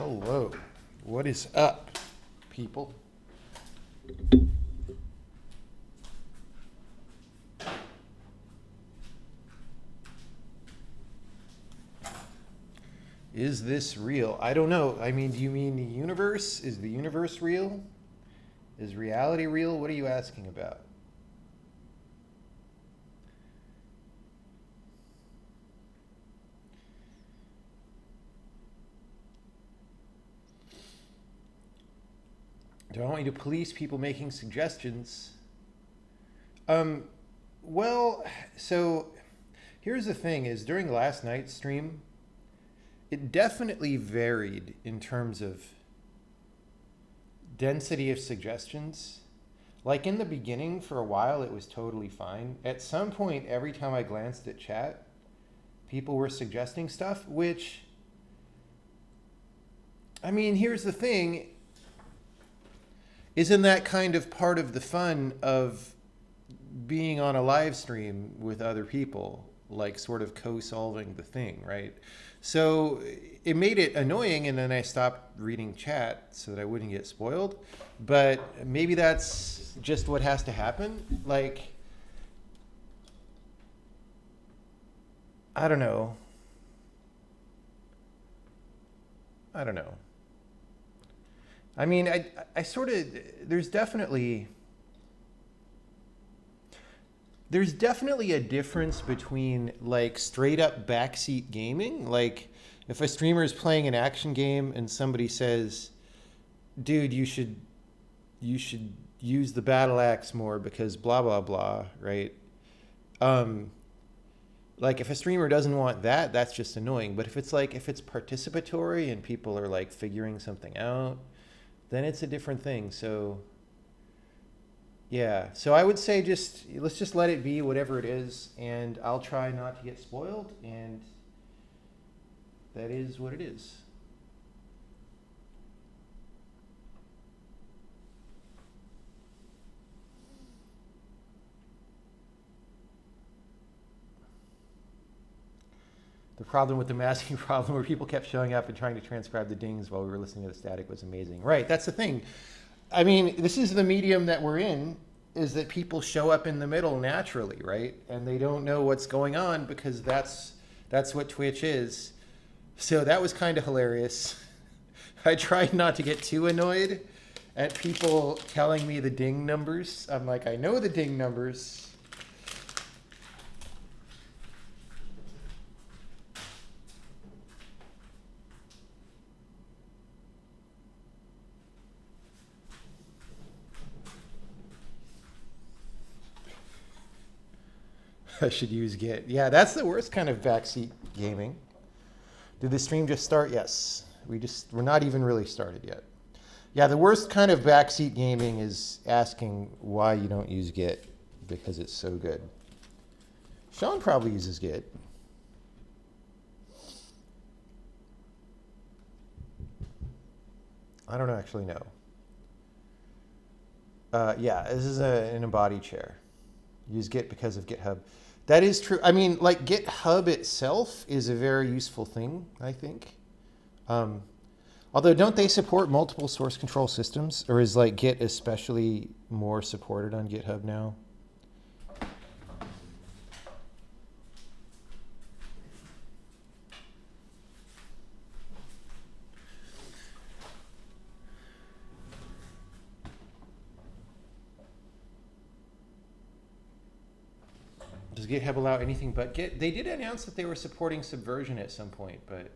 Hello. What is up, people? Is this real? I don't know. I mean, do you mean the universe? Is the universe real? Is reality real? What are you asking about? Do I want you to police people making suggestions? Um, well, so here's the thing is during last night's stream, it definitely varied in terms of density of suggestions. Like in the beginning, for a while, it was totally fine. At some point, every time I glanced at chat, people were suggesting stuff, which, I mean, here's the thing. Isn't that kind of part of the fun of being on a live stream with other people, like sort of co-solving the thing, right? So it made it annoying, and then I stopped reading chat so that I wouldn't get spoiled. But maybe that's just what has to happen. Like, I don't know. I don't know. I mean, I sort of, there's definitely a difference between like straight up backseat gaming. Like if a streamer is playing an action game and somebody says, dude, you should use the battle axe more because blah, blah, blah, right? Um, like if a streamer doesn't want that, that's just annoying. But if it's participatory and people are like figuring something out, then it's a different thing. So yeah, so I would say just let's just let it be whatever it is, and I'll try not to get spoiled, and that is what it is. The problem with the masking problem where people kept showing up and trying to transcribe the dings while we were listening to the static was amazing. Right, that's the thing. I mean, this is the medium that we're in, is that people show up in the middle naturally, right? And they don't know what's going on because that's what Twitch is. So that was kind of hilarious. I tried not to get too annoyed at people telling me the ding numbers. I'm like, I know the ding numbers. I should use Git. Yeah, that's the worst kind of backseat gaming. Did the stream just start? Yes. We're not even really started yet. Yeah, the worst kind of backseat gaming is asking why you don't use Git because it's so good. Sean probably uses Git. I don't actually know. Yeah, this is an embody chair. Use Git because of GitHub. That is true. I mean, like GitHub itself is a very useful thing, I think. Um, Although, don't they support multiple source control systems, or is like Git especially more supported on GitHub now? Does GitHub allow anything but Git? They did announce that they were supporting Subversion at some point, but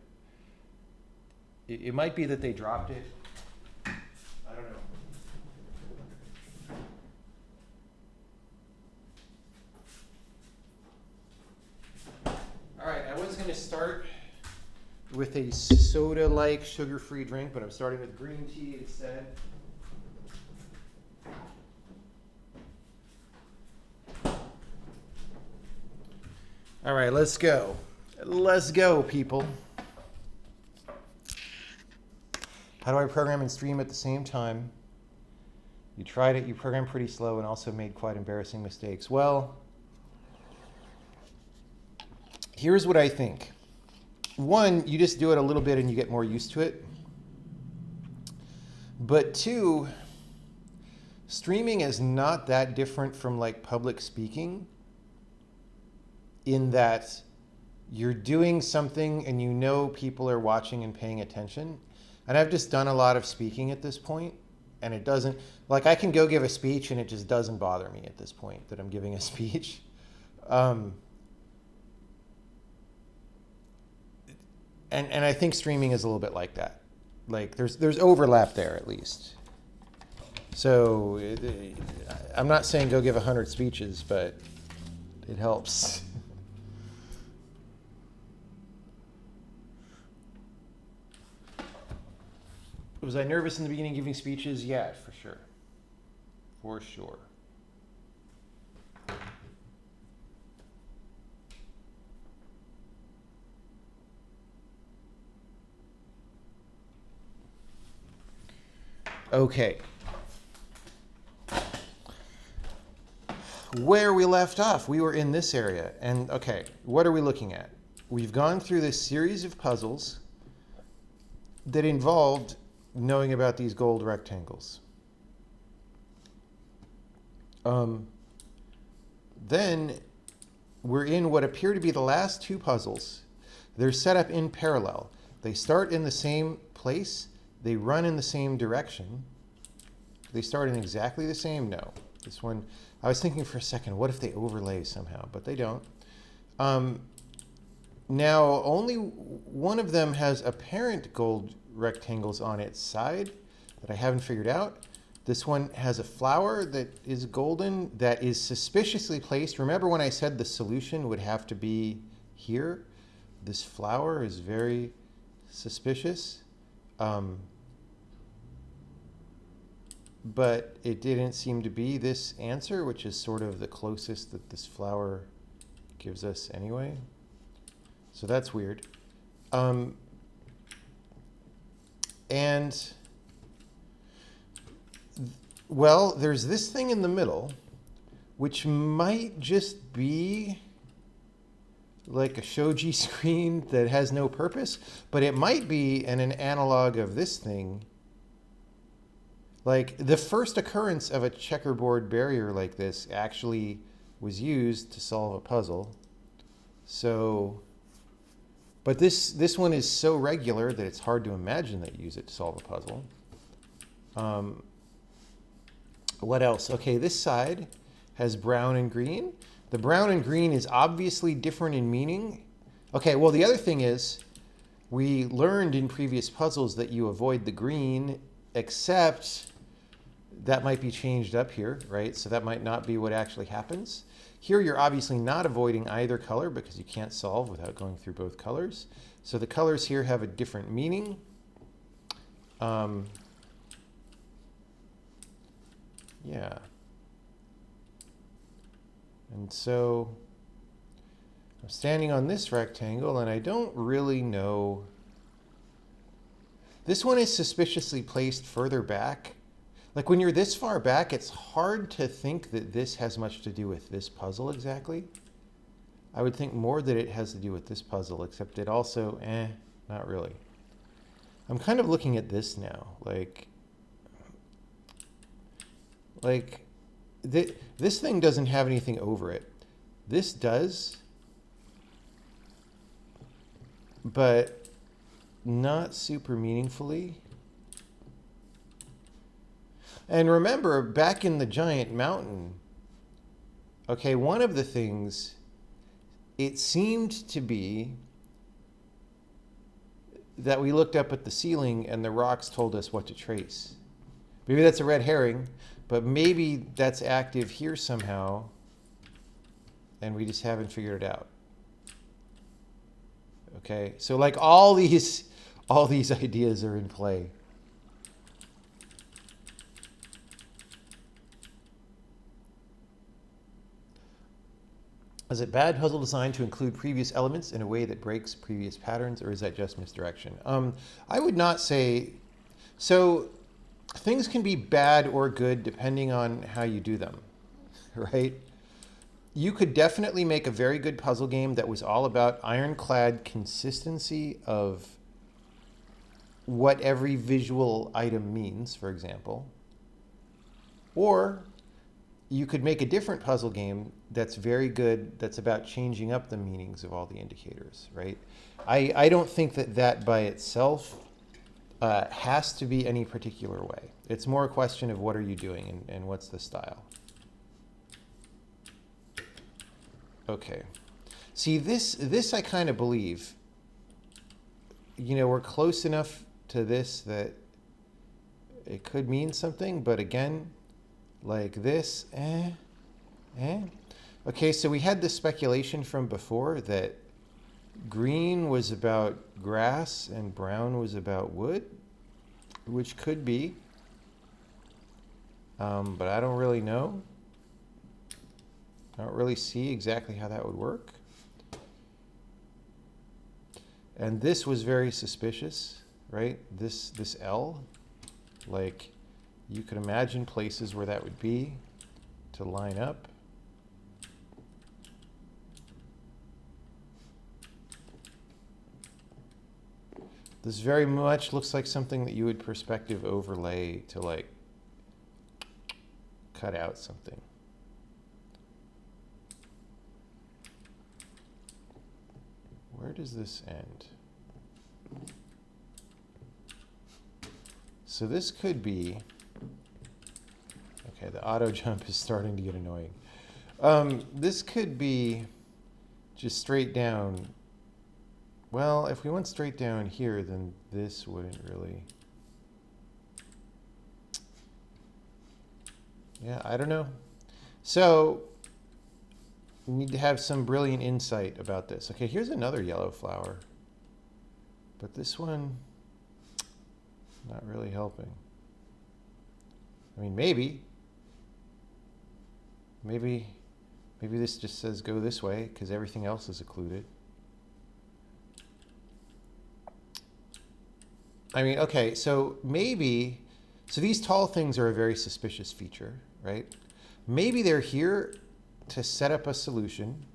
it might be that they dropped it. I don't know. All right, I was going to start with a soda-like sugar-free drink, but I'm starting with green tea instead. All right, let's go. Let's go, people. How do I program and stream at the same time? You tried it, you programmed pretty slow and also made quite embarrassing mistakes. Well, here's what I think. One, you just do it a little bit and you get more used to it. But two, streaming is not that different from like public speaking in that you're doing something and you know people are watching and paying attention. And I've just done a lot of speaking at this point, and it doesn't, like I can go give a speech and it just doesn't bother me at this point that I'm giving a speech. And I think streaming is a little bit like that. Like there's overlap there at least. So I'm not saying go give 100 speeches, but it helps. Was I nervous in the beginning giving speeches? Yeah, for sure. For sure. Okay. Where we left off, we were in this area. And okay, what are we looking at? We've gone through this series of puzzles that involved knowing about these gold rectangles. Then we're in what appear to be the last two puzzles. They're set up in parallel. They start in the same place. They run in the same direction. They start in exactly the same. No. This one, I was thinking for a second, what if they overlay somehow? But they don't. Now, only one of them has apparent gold rectangles on its side that I haven't figured out. This one has a flower that is golden that is suspiciously placed. Remember when I said the solution would have to be here? This flower is very suspicious. But it didn't seem to be this answer, which is sort of the closest that this flower gives us anyway. So that's weird. Well, there's this thing in the middle, which might just be like a shoji screen that has no purpose, but it might be an analog of this thing. Like the first occurrence of a checkerboard barrier like this actually was used to solve a puzzle. So, but this one is so regular that it's hard to imagine that you use it to solve a puzzle. What else? Okay, this side has brown and green. The brown and green is obviously different in meaning. Okay, well, the other thing is we learned in previous puzzles that you avoid the green, except that might be changed up here, right? So that might not be what actually happens. Here, you're obviously not avoiding either color because you can't solve without going through both colors. So the colors here have a different meaning. Yeah. And so I'm standing on this rectangle and I don't really know. This one is suspiciously placed further back. Like when you're this far back, it's hard to think that this has much to do with this puzzle exactly. I would think more that it has to do with this puzzle, except it also, not really. I'm kind of looking at this now, this thing doesn't have anything over it. This does, but not super meaningfully. And remember, back in the giant mountain, okay, one of the things, it seemed to be that we looked up at the ceiling and the rocks told us what to trace. Maybe that's a red herring, but maybe that's active here somehow, and we just haven't figured it out. Okay, so like all these ideas are in play. Is it bad puzzle design to include previous elements in a way that breaks previous patterns, or is that just misdirection? I would not say so. Things can be bad or good depending on how you do them, right? You could definitely make a very good puzzle game that was all about ironclad consistency of what every visual item means, for example. Or you could make a different puzzle game that's very good, that's about changing up the meanings of all the indicators, right? I don't think that that by itself has to be any particular way. It's more a question of what are you doing and what's the style. Okay. See, this I kind of believe. You know, we're close enough to this that it could mean something, but again, like this, Okay, so we had this speculation from before that green was about grass and brown was about wood, which could be, but I don't really know. I don't really see exactly how that would work. And this was very suspicious, right? This L, like you could imagine places where that would be to line up. This very much looks like something that you would perspective overlay to like cut out something. Where does this end? So this could be, okay, the auto jump is starting to get annoying. This could be just straight down. Well, if we went straight down here, then this wouldn't really. Yeah, I don't know. So we need to have some brilliant insight about this. Okay, here's another yellow flower. But this one, not really helping. I mean, maybe this just says go this way because everything else is occluded. I mean, okay, so maybe, so these tall things are a very suspicious feature, right? Maybe they're here to set up a solution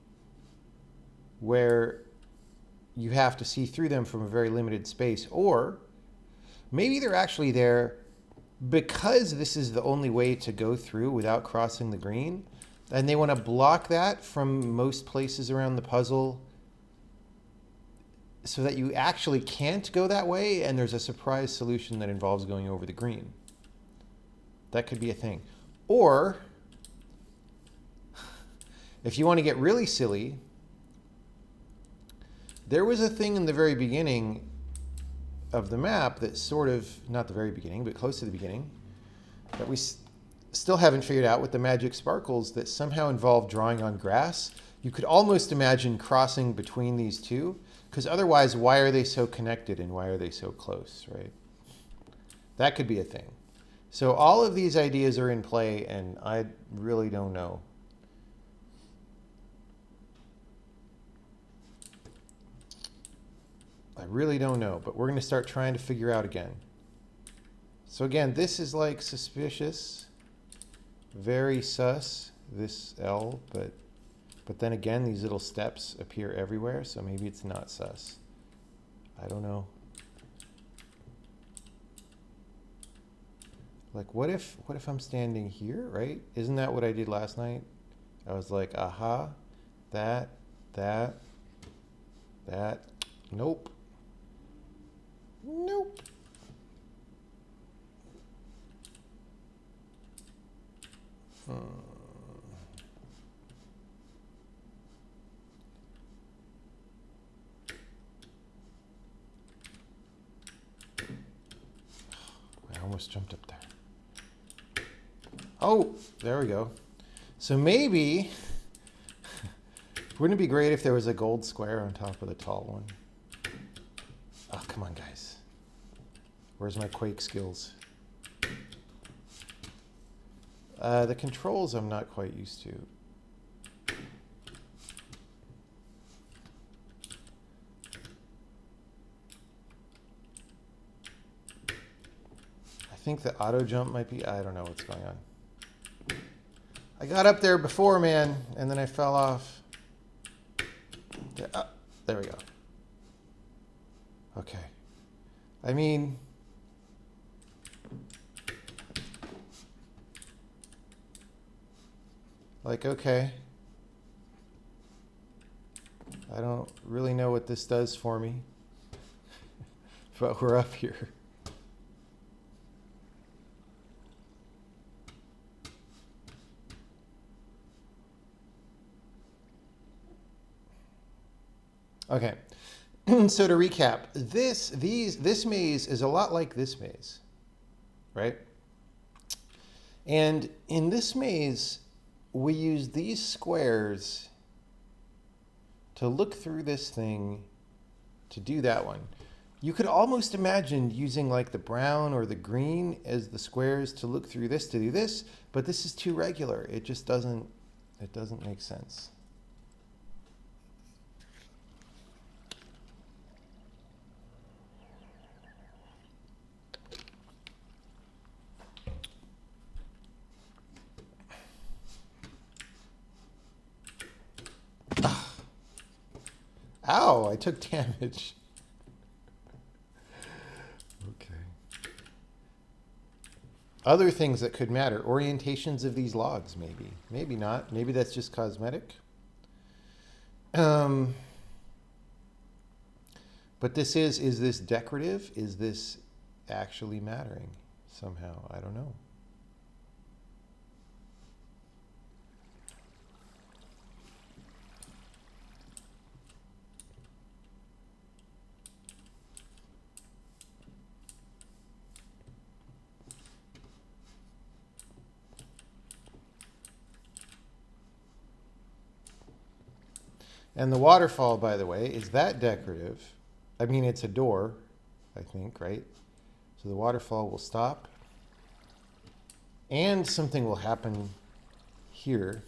where you have to see through them from a very limited space, or maybe they're actually there because this is the only way to go through without crossing the green, and they want to block that from most places around the puzzle so that you actually can't go that way, and there's a surprise solution that involves going over the green. That could be a thing. Or, if you want to get really silly, there was a thing in the very beginning of the map that sort of, not the very beginning, but close to the beginning, that we still haven't figured out with the magic sparkles that somehow involved drawing on grass. You could almost imagine crossing between these two, because otherwise, why are they so connected and why are they so close, right? That could be a thing. So all of these ideas are in play, and I really don't know. I really don't know, but we're going to start trying to figure out again. So again, this is like suspicious, very sus, this L, but then again, these little steps appear everywhere, so maybe it's not sus. I don't know. Like, what if I'm standing here, right? Isn't that what I did last night? I was like, aha, that, nope. Nope. I almost jumped up there. Oh, there we go. So maybe, wouldn't it be great if there was a gold square on top of the tall one? Oh, come on, guys. Where's my Quake skills? The controls I'm not quite used to. I think the auto jump might be, I don't know what's going on. I got up there before, man, and then I fell off. There we go. Okay. I mean, Like, okay, I don't really know what this does for me, but we're up here. Okay, so to recap, this maze is a lot like this maze, right? And in this maze, we use these squares to look through this thing to do that one. You could almost imagine using like the brown or the green as the squares to look through this to do this, but this is too regular. It just doesn't make sense. Ow, I took damage. Okay. Other things that could matter. Orientations of these logs, maybe. Maybe not. Maybe that's just cosmetic. But this is this decorative? Is this actually mattering somehow? I don't know. And the waterfall, by the way, is that decorative? I mean, it's a door, I think, right? So the waterfall will stop. And something will happen here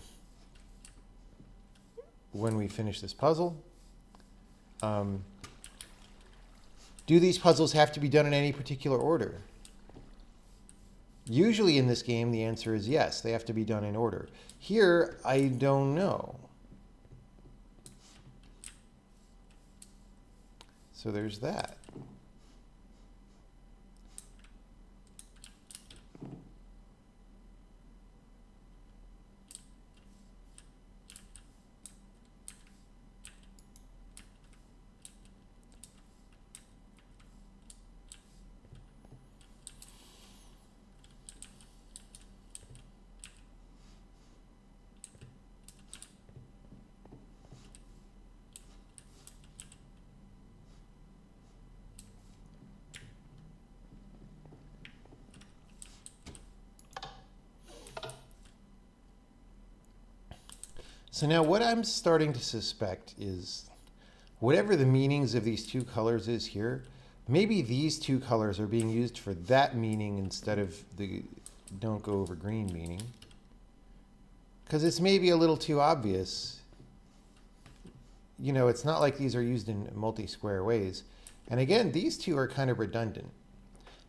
when we finish this puzzle. Do these puzzles have to be done in any particular order? Usually in this game, the answer is yes, they have to be done in order. Here, I don't know. So there's that. So now what I'm starting to suspect is whatever the meanings of these two colors is here, maybe these two colors are being used for that meaning instead of the don't go over green meaning. Because it's maybe a little too obvious. You know, it's not like these are used in multi-square ways. And again, these two are kind of redundant.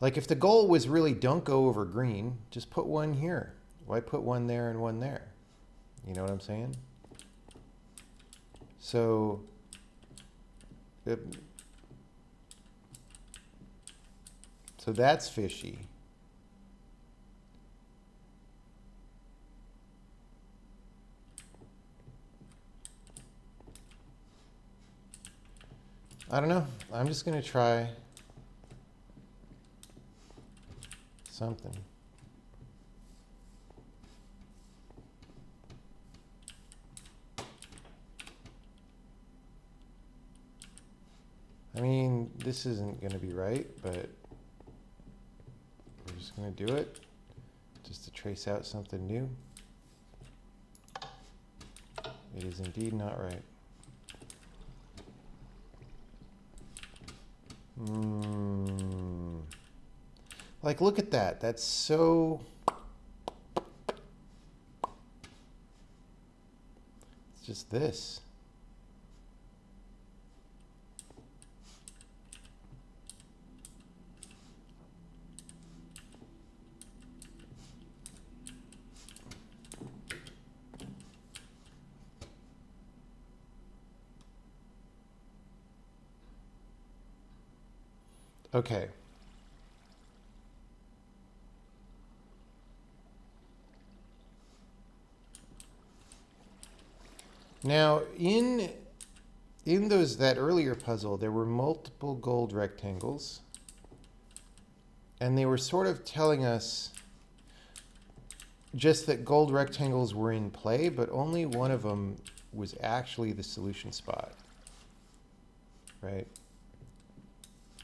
Like if the goal was really don't go over green, just put one here. Why put one there and one there? You know what I'm saying? So that's fishy. I don't know. I'm just going to try something. I mean, this isn't going to be right, but we're just going to do it just to trace out something new. It is indeed not right. Like, look at that. That's so... It's just this. Okay. Now, in that earlier puzzle, there were multiple gold rectangles, and they were sort of telling us just that gold rectangles were in play, but only one of them was actually the solution spot, right?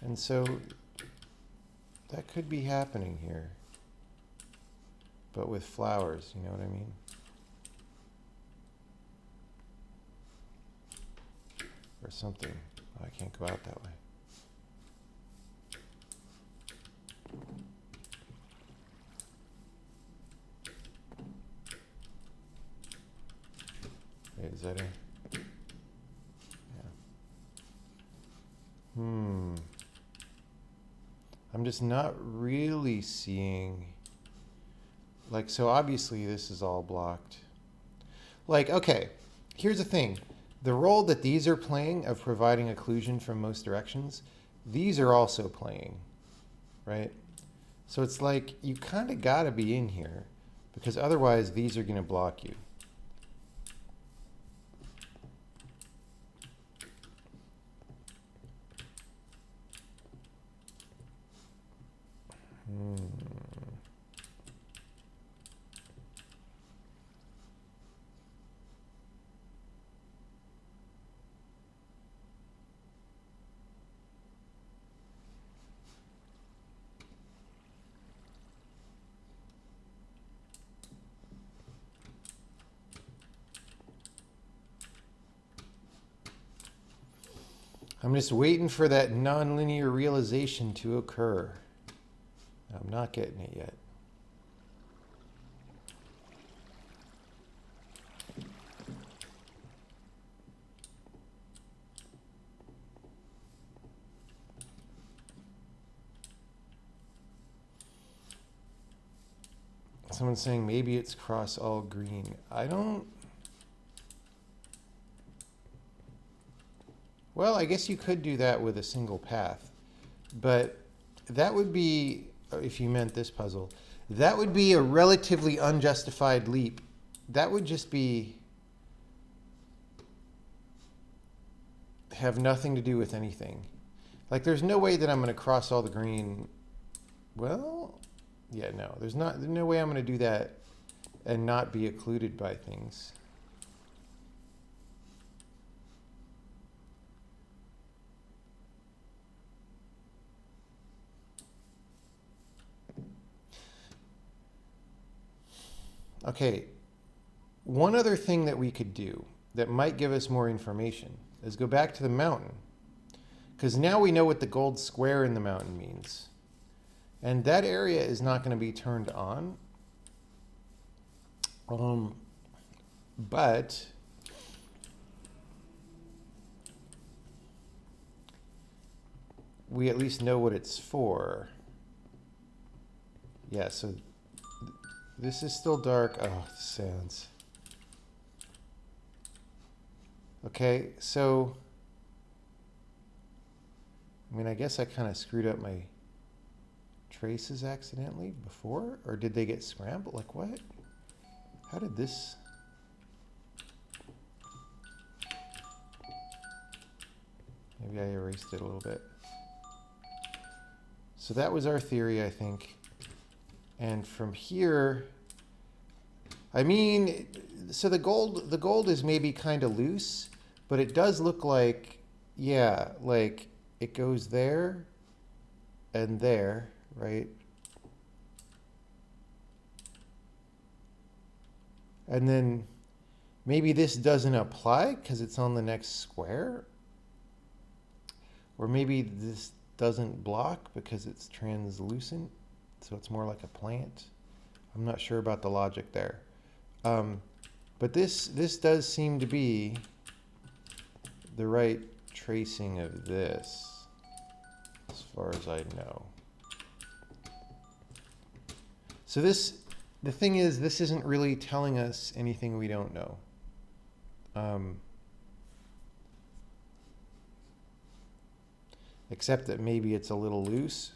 And so that could be happening here, but with flowers, you know what I mean? Or something. Oh, I can't go out that way. Wait, is that a... Yeah. I'm just not really seeing... Like, so obviously this is all blocked. Like, okay, here's the thing. The role that these are playing of providing occlusion from most directions, these are also playing, right? So it's like you kind of got to be in here because otherwise these are going to block you. I'm just waiting for that nonlinear realization to occur. I'm not getting it yet. Someone's saying maybe it's cross all green. I don't... Well, I guess you could do that with a single path. But that would be, if you meant this puzzle, that would be a relatively unjustified leap. That would just be... have nothing to do with anything. Like, there's no way that I'm going to cross all the green. Well, yeah, no. There's no way I'm going to do that and not be occluded by things. Okay, one other thing that we could do that might give us more information is go back to the mountain. Because now we know what the gold square in the mountain means. And that area is not going to be turned on. But we at least know what it's for. Yeah, so this is still dark. Oh, the sounds. Okay, so I mean, I guess I kind of screwed up my traces accidentally before, or did they get scrambled? Like what? How did this? Maybe I erased it a little bit. So that was our theory, I think. And from here, I mean, so the gold is maybe kind of loose, but it does look like, yeah, like it goes there and there, right? And then maybe this doesn't apply because it's on the next square. Or maybe this doesn't block because it's translucent, so it's more like a plant. I'm not sure about the logic there. But this does seem to be the right tracing of this, as far as I know. So the thing is, this isn't really telling us anything we don't know. Except that maybe it's a little loose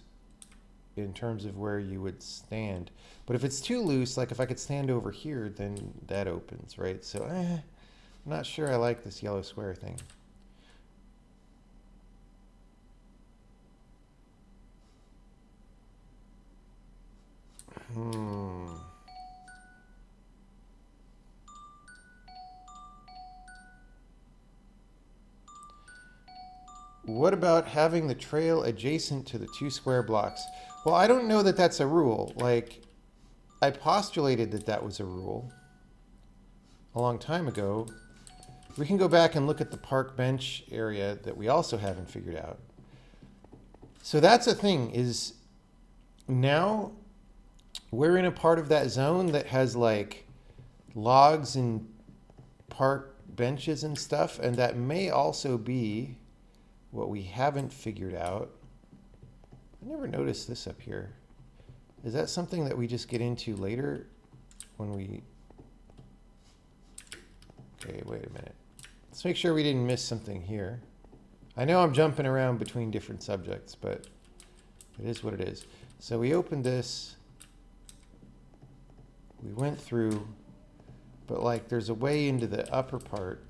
in terms of where you would stand. But if it's too loose, like if I could stand over here, then that opens, right? So I'm not sure I like this yellow square thing. What about having the trail adjacent to the 2 square blocks? Well, I don't know that that's a rule. Like, I postulated that that was a rule a long time ago. We can go back and look at the park bench area that we also haven't figured out. So that's a thing, is now we're in a part of that zone that has like logs and park benches and stuff, and that may also be what we haven't figured out. I never noticed this up here. Is that something that we just get into later when we... Okay, wait a minute. Let's make sure we didn't miss something here. I know I'm jumping around between different subjects, but it is what it is. So we opened this. We went through, but like there's a way into the upper part.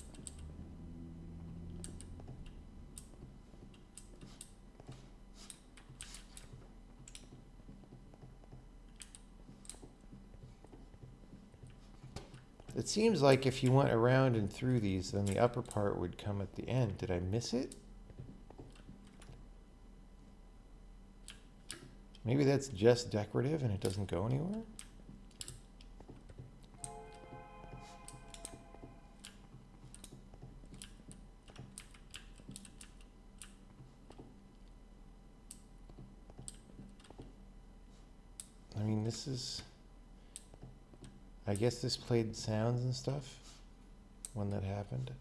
It seems like if you went around and through these, then the upper part would come at the end. Did I miss it? Maybe that's just decorative and it doesn't go anywhere? I mean, this is... I guess this played sounds and stuff when that happened.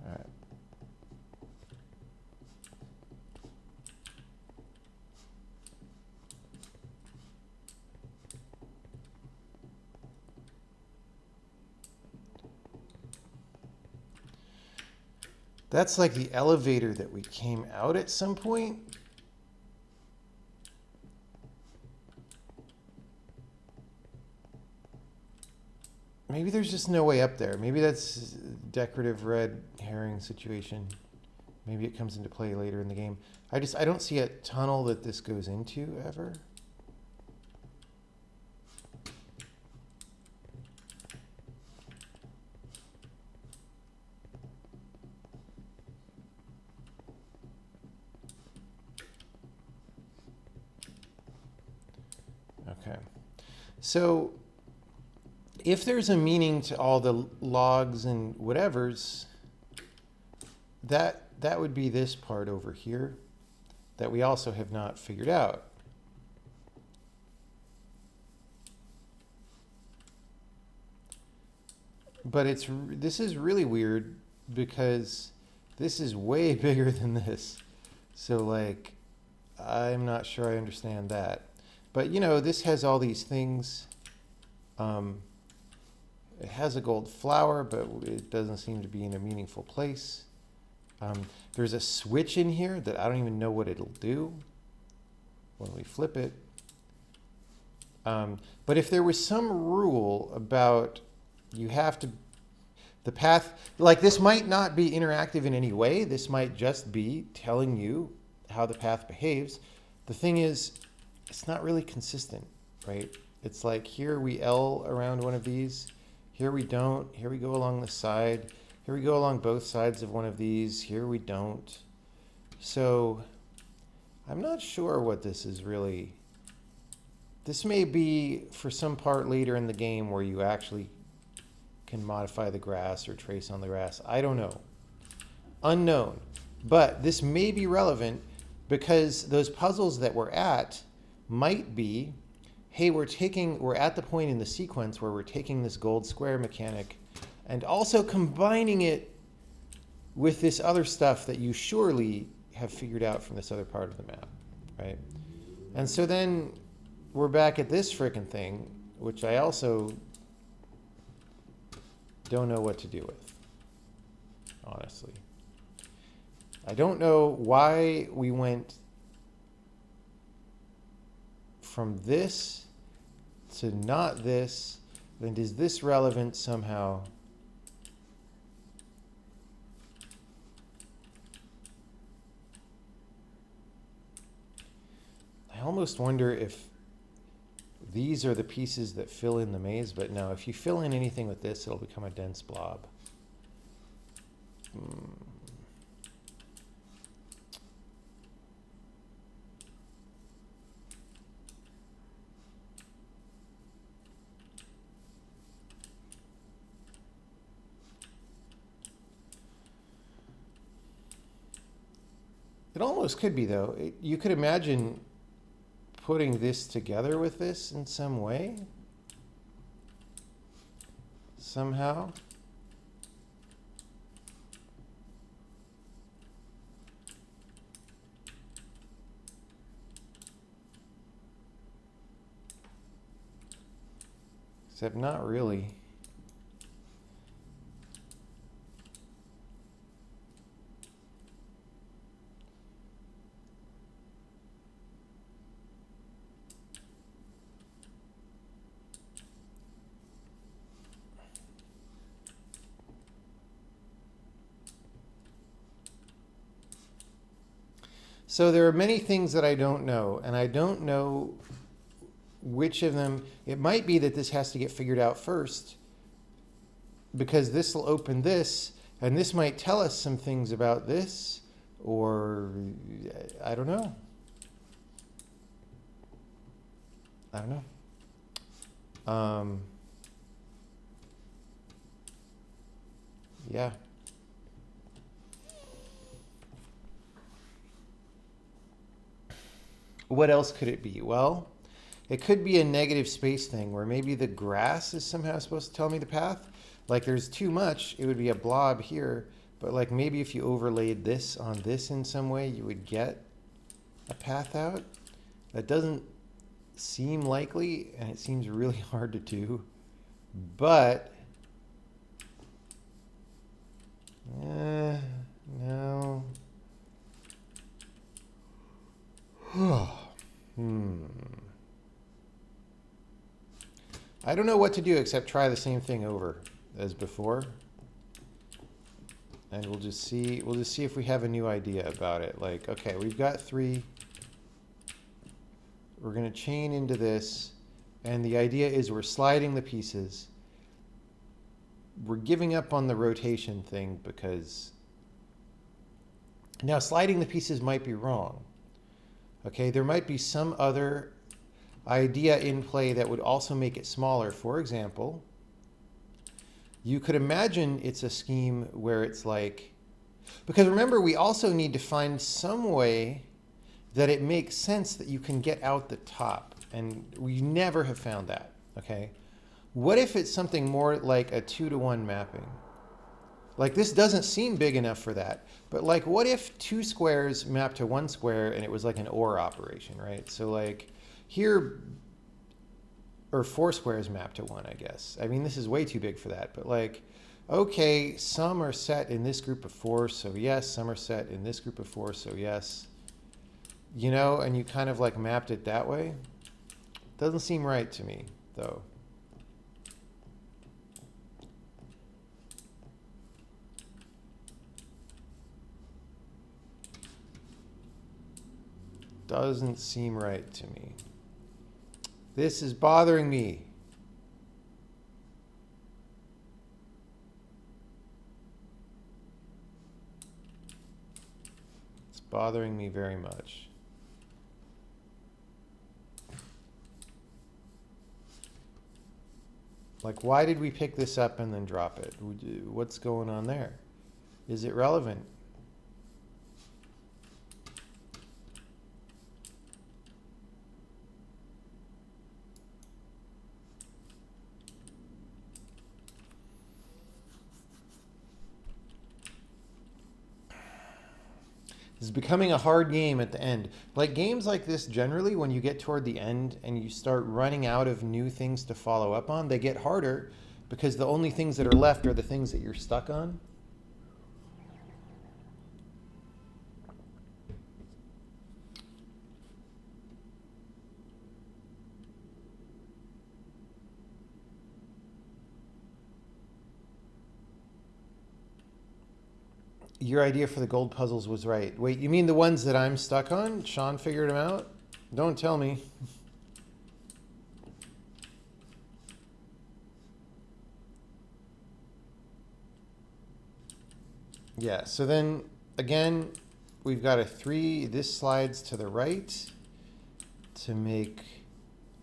All right. That's like the elevator that we came out at some point. Maybe there's just no way up there. Maybe that's decorative red herring situation. Maybe it comes into play later in the game. I don't see a tunnel that this goes into ever. Okay. So if there's a meaning to all the logs and whatevers, that would be this part over here that we also have not figured out. But this is really weird because this is way bigger than this. So like, I'm not sure I understand that. But you know, this has all these things. It has a gold flower, but it doesn't seem to be in a meaningful place. There's a switch in here that I don't even know what it'll do when we flip it. But if there was some rule about you have to, the path, like this might not be interactive in any way. This might just be telling you how the path behaves. The thing is, it's not really consistent, right? It's like here we L around one of these. Here we don't. Here we go along the side. Here we go along both sides of one of these. Here we don't. So I'm not sure what this is really. This may be for some part later in the game where you actually can modify the grass or trace on the grass. I don't know. Unknown. But this may be relevant because those puzzles that we're at might be, hey, we're at the point in the sequence where we're taking this gold square mechanic and also combining it with this other stuff that you surely have figured out from this other part of the map, right? And so then we're back at this frickin' thing, which I also don't know what to do with. honestly. I don't know why we went from this to not this. Then is this relevant somehow? I almost wonder if these are the pieces that fill in the maze, but no, if you fill in anything with this, it'll become a dense blob. It almost could be, though. You could imagine putting this together with this in some way, somehow. Except not really. So there are many things that I don't know, and I don't know which of them. It might be that this has to get figured out first, because this will open this, and this might tell us some things about this, or I don't know. I don't know. Yeah. What else could it be? Well, it could be a negative space thing where maybe the grass is somehow supposed to tell me the path. Like there's too much, it would be a blob here. But like maybe if you overlaid this on this in some way, you would get a path out. That doesn't seem likely, and it seems really hard to do. But, no. I don't know what to do except try the same thing over as before. And we'll just see if we have a new idea about it. Like, okay, we've got 3. We're going to chain into this, and the idea is we're sliding the pieces. We're giving up on the rotation thing because now sliding the pieces might be wrong. Okay, there might be some other idea in play that would also make it smaller. For example, you could imagine it's a scheme where it's like, because remember, we also need to find some way that it makes sense that you can get out the top, and we never have found that, okay? What if it's something more like a 2-to-1 mapping? Like this doesn't seem big enough for that, but like what if 2 squares mapped to 1 square and it was like an OR operation, right? So like here, or 4 squares mapped to 1, I guess. I mean, this is way too big for that, but like, okay, some are set in this group of 4, so yes, some are set in this group of 4, so yes. You know, and you kind of like mapped it that way. Doesn't seem right to me, though. Doesn't seem right to me. This is bothering me. It's bothering me very much. Like, why did we pick this up and then drop it? What's going on there? Is it relevant? This is becoming a hard game at the end. Like games like this, generally, when you get toward the end and you start running out of new things to follow up on, they get harder because the only things that are left are the things that you're stuck on. Your idea for the gold puzzles was right. Wait, you mean the ones that I'm stuck on? Sean figured them out? Don't tell me. Yeah, so then again, we've got a 3. This slides to the right to make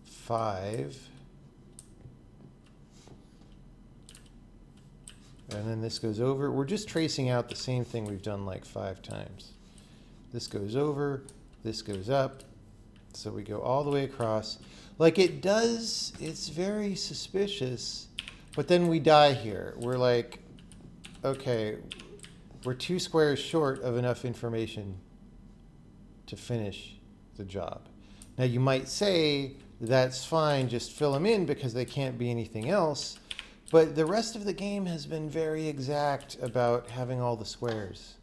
5. And then this goes over. We're just tracing out the same thing we've done like 5 times. This goes over, this goes up. So we go all the way across. Like it does, it's very suspicious. But then we die here. We're like, okay, we're 2 squares short of enough information to finish the job. Now you might say, that's fine, just fill them in because they can't be anything else. But the rest of the game has been very exact about having all the squares,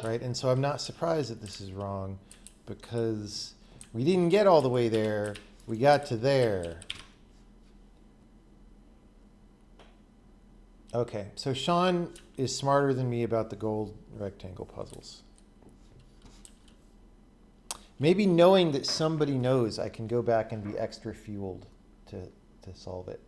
right? And so I'm not surprised that this is wrong because we didn't get all the way there. We got to there. Okay, so Sean is smarter than me about the gold rectangle puzzles. Maybe knowing that somebody knows, I can go back and be extra fueled to solve it.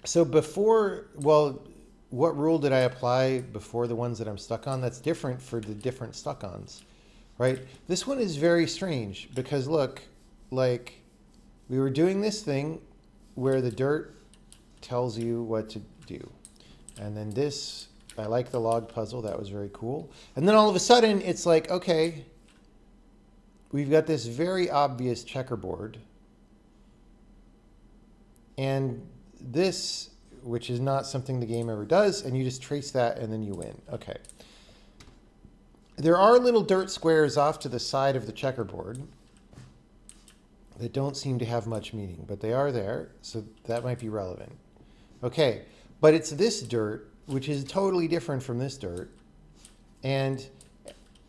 So before, well, what rule did I apply before the ones that I'm stuck on? That's different for the different stuck-ons, right? This one is very strange because look, like we were doing this thing where the dirt tells you what to do. And then this, I like the log puzzle. That was very cool. And then all of a sudden it's like, okay, we've got this very obvious checkerboard. And this, which is not something the game ever does, and you just trace that and then you win. Okay. There are little dirt squares off to the side of the checkerboard that don't seem to have much meaning, but they are there, so that might be relevant. Okay, but it's this dirt, which is totally different from this dirt, and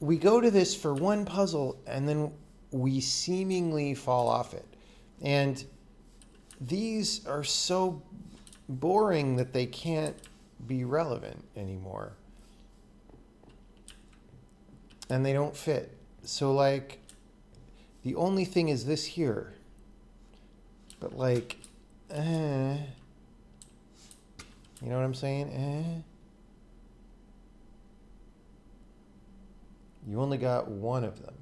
we go to this for one puzzle, and then we seemingly fall off it. And these are so boring that they can't be relevant anymore. And they don't fit. So like, the only thing is this here. But like, you know what I'm saying? You only got one of them.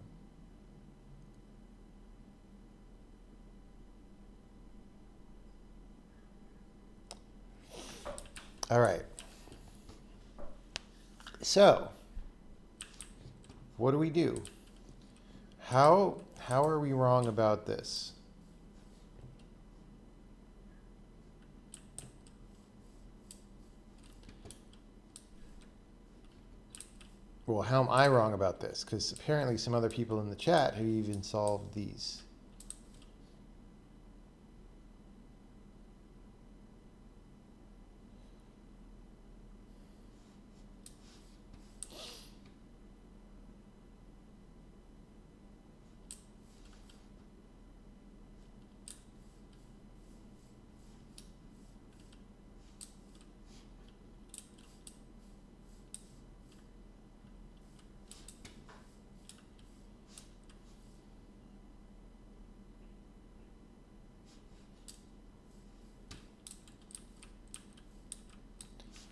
All right. So, what do we do? How are we wrong about this? Well, how am I wrong about this? Because apparently some other people in the chat have even solved these.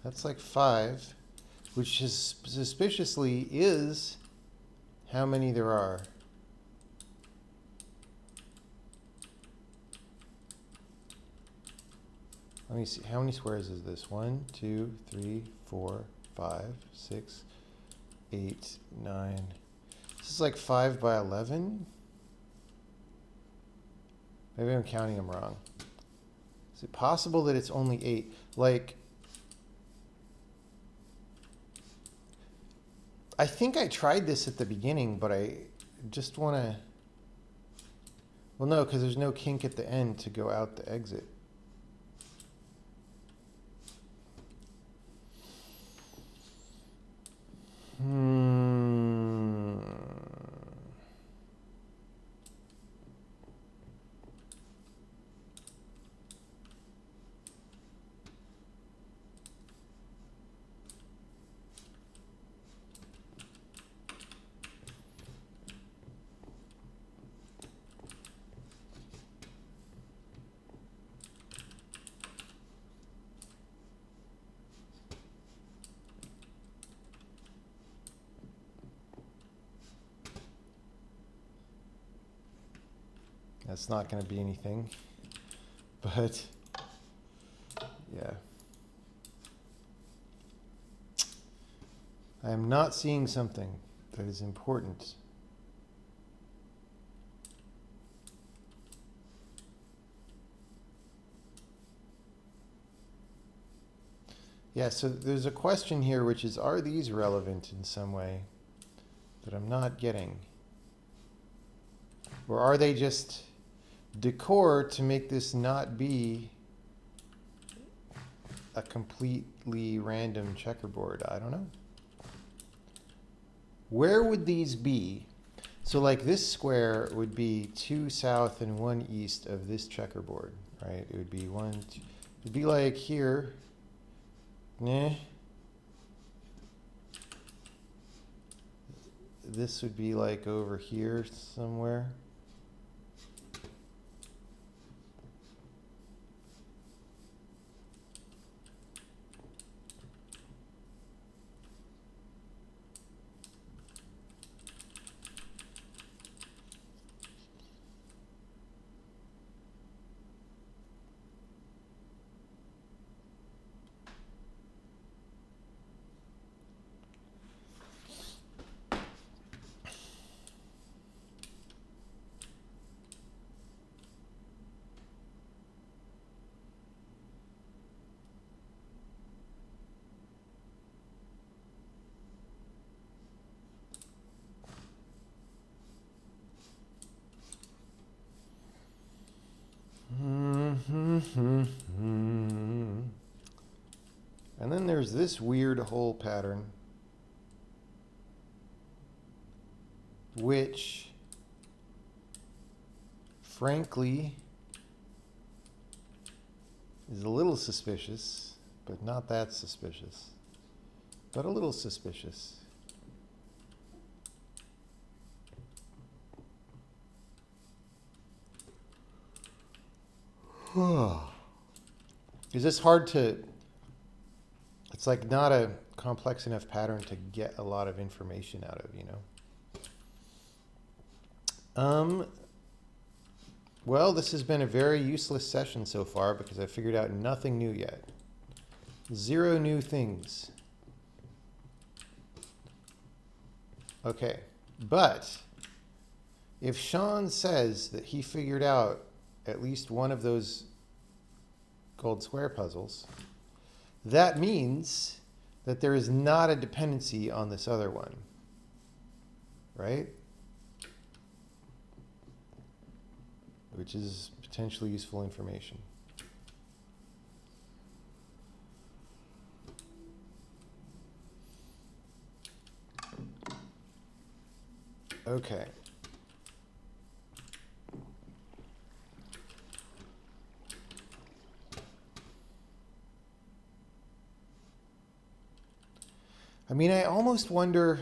That's like 5, which is suspiciously is how many there are. Let me see. How many squares is this? 1, 2, 3, 4, 5, 6, 8, 9. This is like 5 by 11. Maybe I'm counting them wrong. Is it possible that it's only 8? Like, I think I tried this at the beginning, but I just want to... Well, no, because there's no kink at the end to go out the exit. That's not going to be anything. But, yeah. I am not seeing something that is important. Yeah, so there's a question here, which is, are these relevant in some way that I'm not getting? Or are they just decor to make this not be a completely random checkerboard? I don't know. Where would these be? So like this square would be 2 south and 1 east of this checkerboard, right? It would be 1, 2, it'd be like here. Nah. This would be like over here somewhere. And then there's this weird hole pattern, which, frankly, is a little suspicious, but not that suspicious, but a little suspicious. Is this hard to, it's like not a complex enough pattern to get a lot of information out of, you know? Well, this has been a very useless session so far because I figured out nothing new yet. 0 new things. Okay, but if Sean says that he figured out at least one of those gold square puzzles, that means that there is not a dependency on this other one, right? Which is potentially useful information. Okay. I mean, I almost wonder,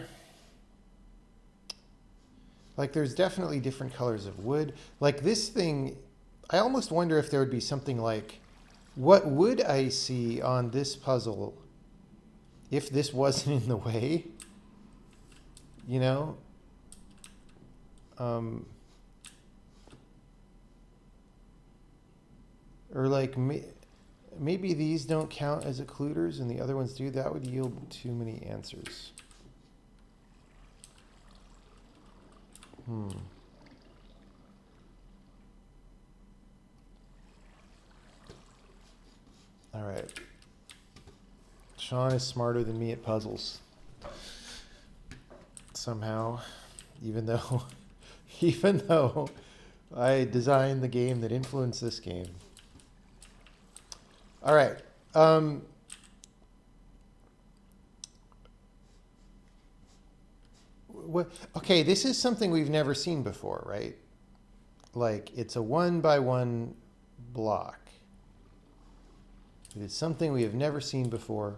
like there's definitely different colors of wood. Like this thing, I almost wonder if there would be something like, what would I see on this puzzle if this wasn't in the way? You know? Or like maybe these don't count as occluders and the other ones do. That would yield too many answers. All right. Sean is smarter than me at puzzles. Somehow, even though I designed the game that influenced this game. All right. Okay, this is something we've never seen before, right? Like it's a 1x1 block. It is something we have never seen before.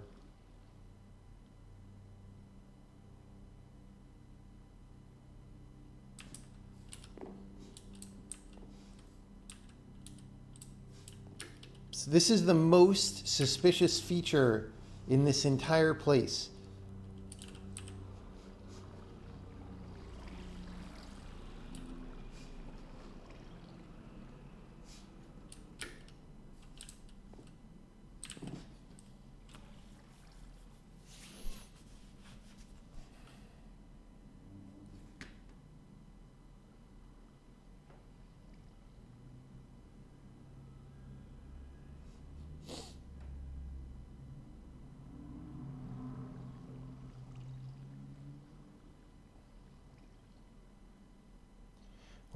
So this is the most suspicious feature in this entire place.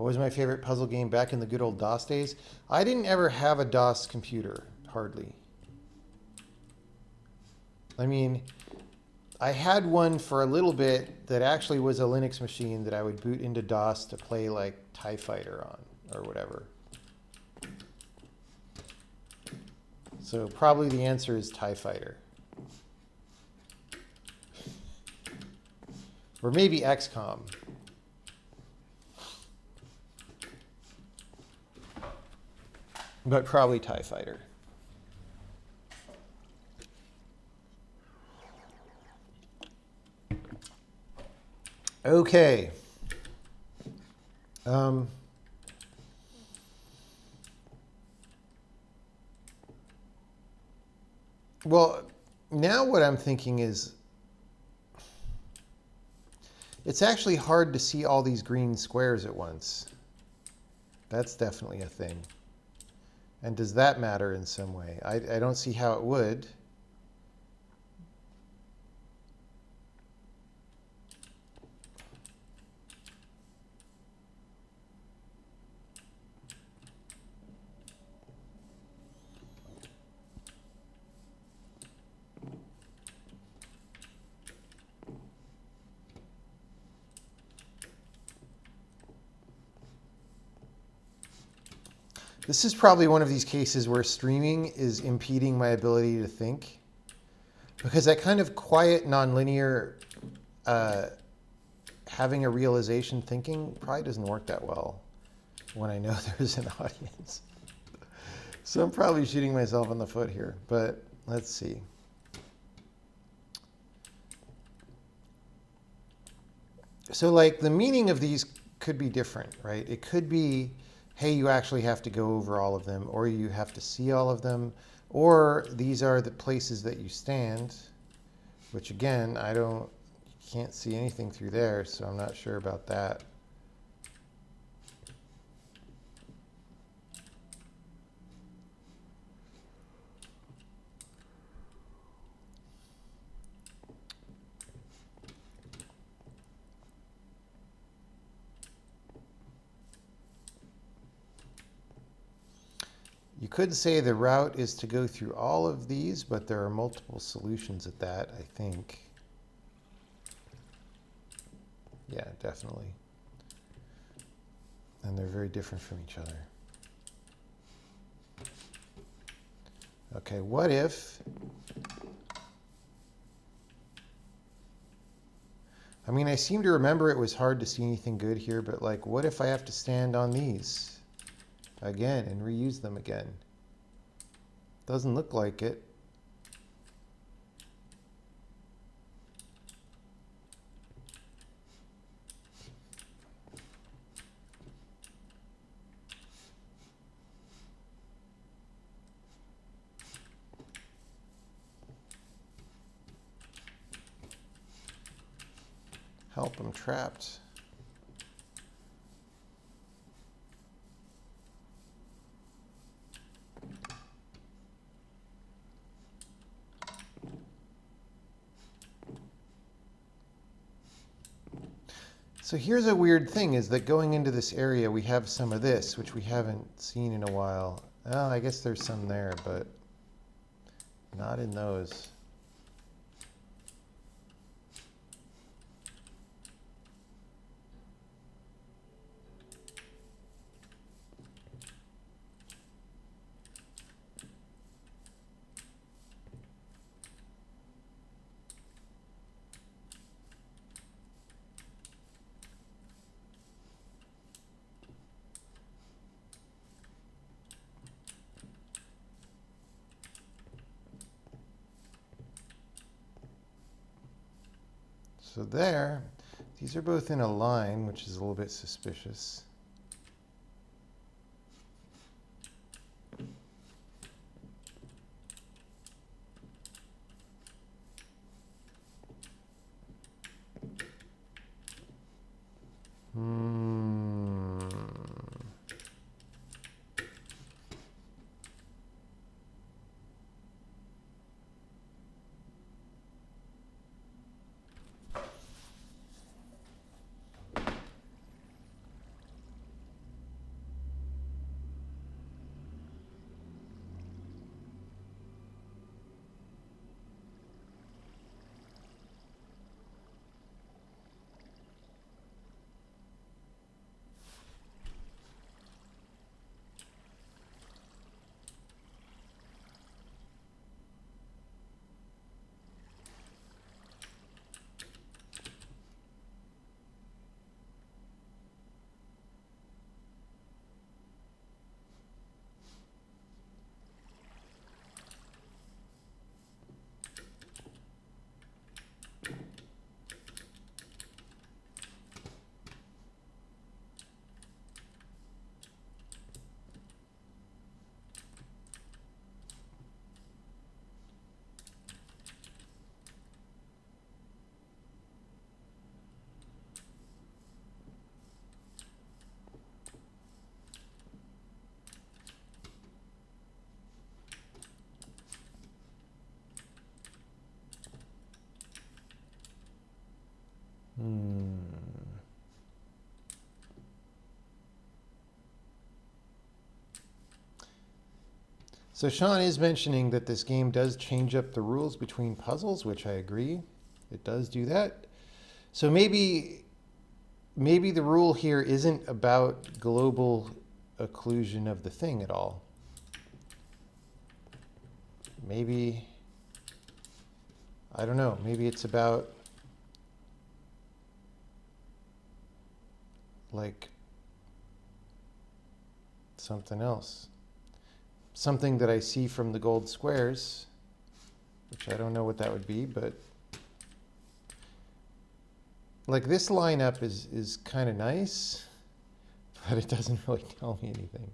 What was my favorite puzzle game back in the good old DOS days? I didn't ever have a DOS computer, hardly. I mean, I had one for a little bit that actually was a Linux machine that I would boot into DOS to play like TIE Fighter on or whatever. So probably the answer is TIE Fighter. Or maybe XCOM. But probably TIE Fighter. Okay. Well, now what I'm thinking is it's actually hard to see all these green squares at once. That's definitely a thing. And does that matter in some way? I don't see how it would. This is probably one of these cases where streaming is impeding my ability to think. Because that kind of quiet, nonlinear, having a realization thinking probably doesn't work that well when I know there's an audience. So I'm probably shooting myself in the foot here, but let's see. So like the meaning of these could be different, right? It could be, hey, you actually have to go over all of them, or you have to see all of them, or these are the places that you stand, which again, can't see anything through there, so I'm not sure about that. You could say the route is to go through all of these, but there are multiple solutions at that, I think. Yeah, definitely. And they're very different from each other. Okay, what if... I mean, I seem to remember it was hard to see anything good here, but like, what if I have to stand on these again and reuse them again? Doesn't look like it. Help, I'm trapped. So here's a weird thing, is that going into this area, we have some of this, which we haven't seen in a while. Oh, I guess there's some there, but not in those. So there, these are both in a line, which is a little bit suspicious. So Sean is mentioning that this game does change up the rules between puzzles, which I agree. It does do that. So maybe the rule here isn't about global occlusion of the thing at all. Maybe, I don't know, maybe it's about like something else. Something that I see from the gold squares, which I don't know what that would be, but like this lineup is kind of nice, but it doesn't really tell me anything.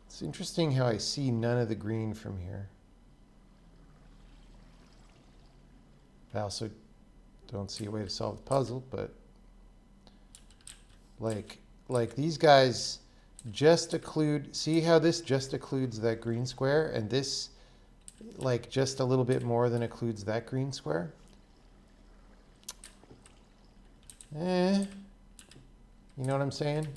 It's interesting how I see none of the green from here. I also don't see a way to solve the puzzle, but like these guys just occlude, see how this just occludes that green square, and this like just a little bit more than occludes that green square? You know what I'm saying?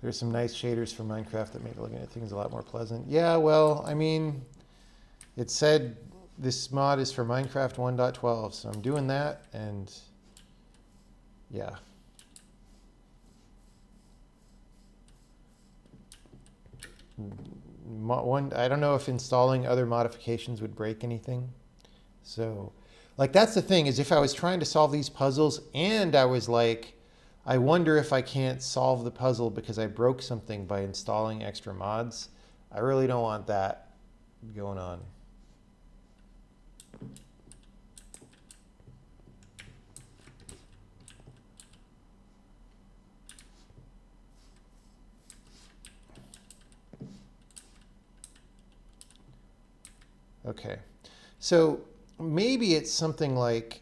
There's some nice shaders for Minecraft that make looking at things a lot more pleasant. Yeah, well, I mean, it said this mod is for Minecraft 1.12, so I'm doing that, and yeah. I don't know if installing other modifications would break anything. So, like, that's the thing, is if I was trying to solve these puzzles and I was like, I wonder if I can't solve the puzzle because I broke something by installing extra mods, I really don't want that going on. Okay, so maybe it's something like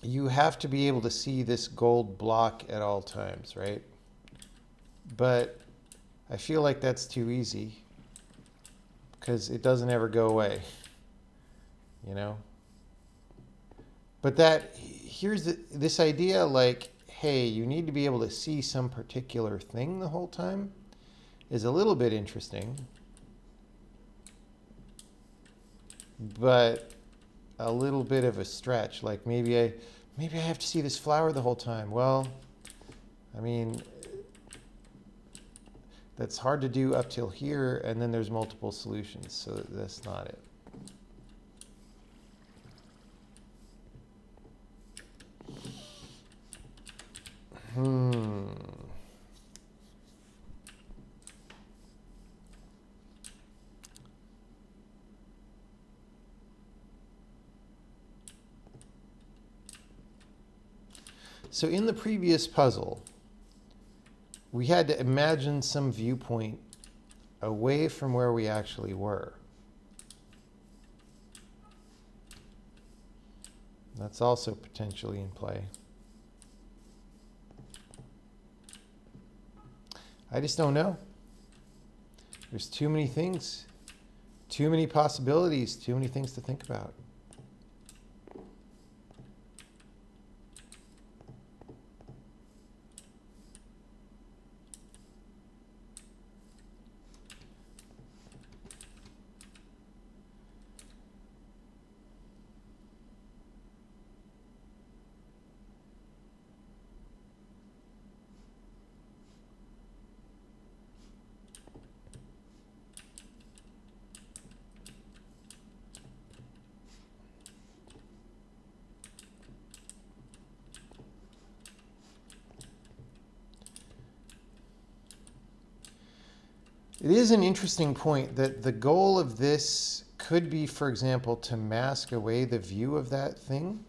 you have to be able to see this gold block at all times, right? But I feel like that's too easy because it doesn't ever go away, you know? But here's this idea like, hey, you need to be able to see some particular thing the whole time is a little bit interesting, but a little bit of a stretch. Like maybe I have to see this flower the whole time. Well, I mean, that's hard to do up till here, and then there's multiple solutions, so that's not it. So in the previous puzzle, we had to imagine some viewpoint away from where we actually were. That's also potentially in play. I just don't know. There's too many things, too many possibilities, too many things to think about. It is an interesting point that the goal of this could be, for example, to mask away the view of that thing.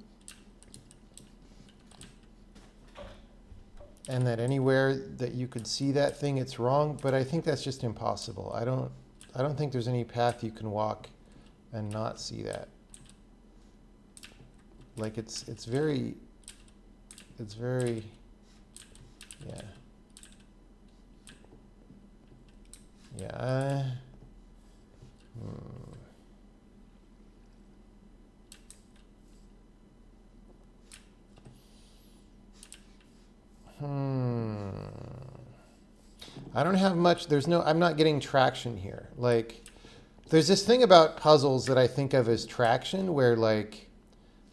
And that anywhere that you could see that thing, it's wrong. But I think that's just impossible. I don't think there's any path you can walk and not see that. Like it's very, yeah. Yeah. I don't have much. I'm not getting traction here. Like, there's this thing about puzzles that I think of as traction where, like,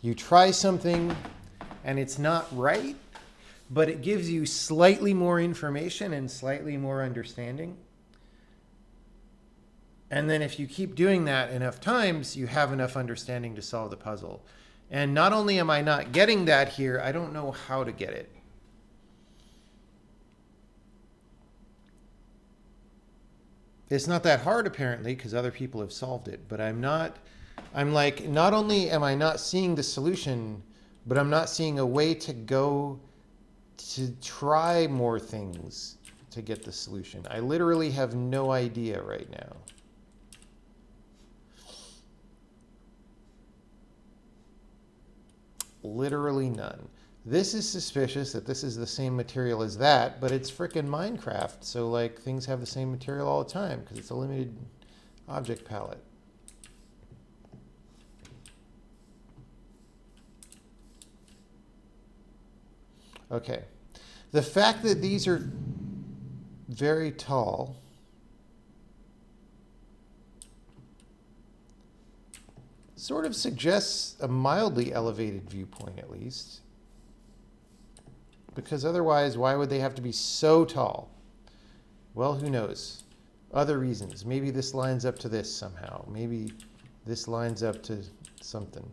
you try something and it's not right, but it gives you slightly more information and slightly more understanding. And then if you keep doing that enough times, you have enough understanding to solve the puzzle. And not only am I not getting that here, I don't know how to get it. It's not that hard, apparently, because other people have solved it. But I'm like, not only am I not seeing the solution, but I'm not seeing a way to go to try more things to get the solution. I literally have no idea right now. Literally none. This is suspicious that this is the same material as that, but it's frickin' Minecraft, so like things have the same material all the time because it's a limited object palette. Okay. The fact that these are very tall sort of suggests a mildly elevated viewpoint, at least. Because otherwise, why would they have to be so tall? Well, who knows? Other reasons. Maybe this lines up to this somehow. Maybe this lines up to something.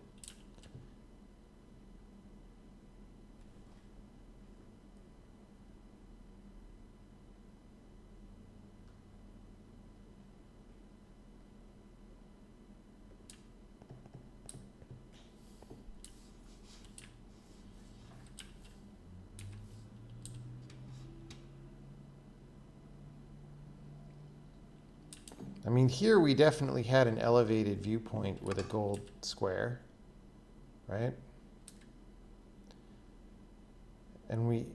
I mean, here we definitely had an elevated viewpoint with a gold square, right? And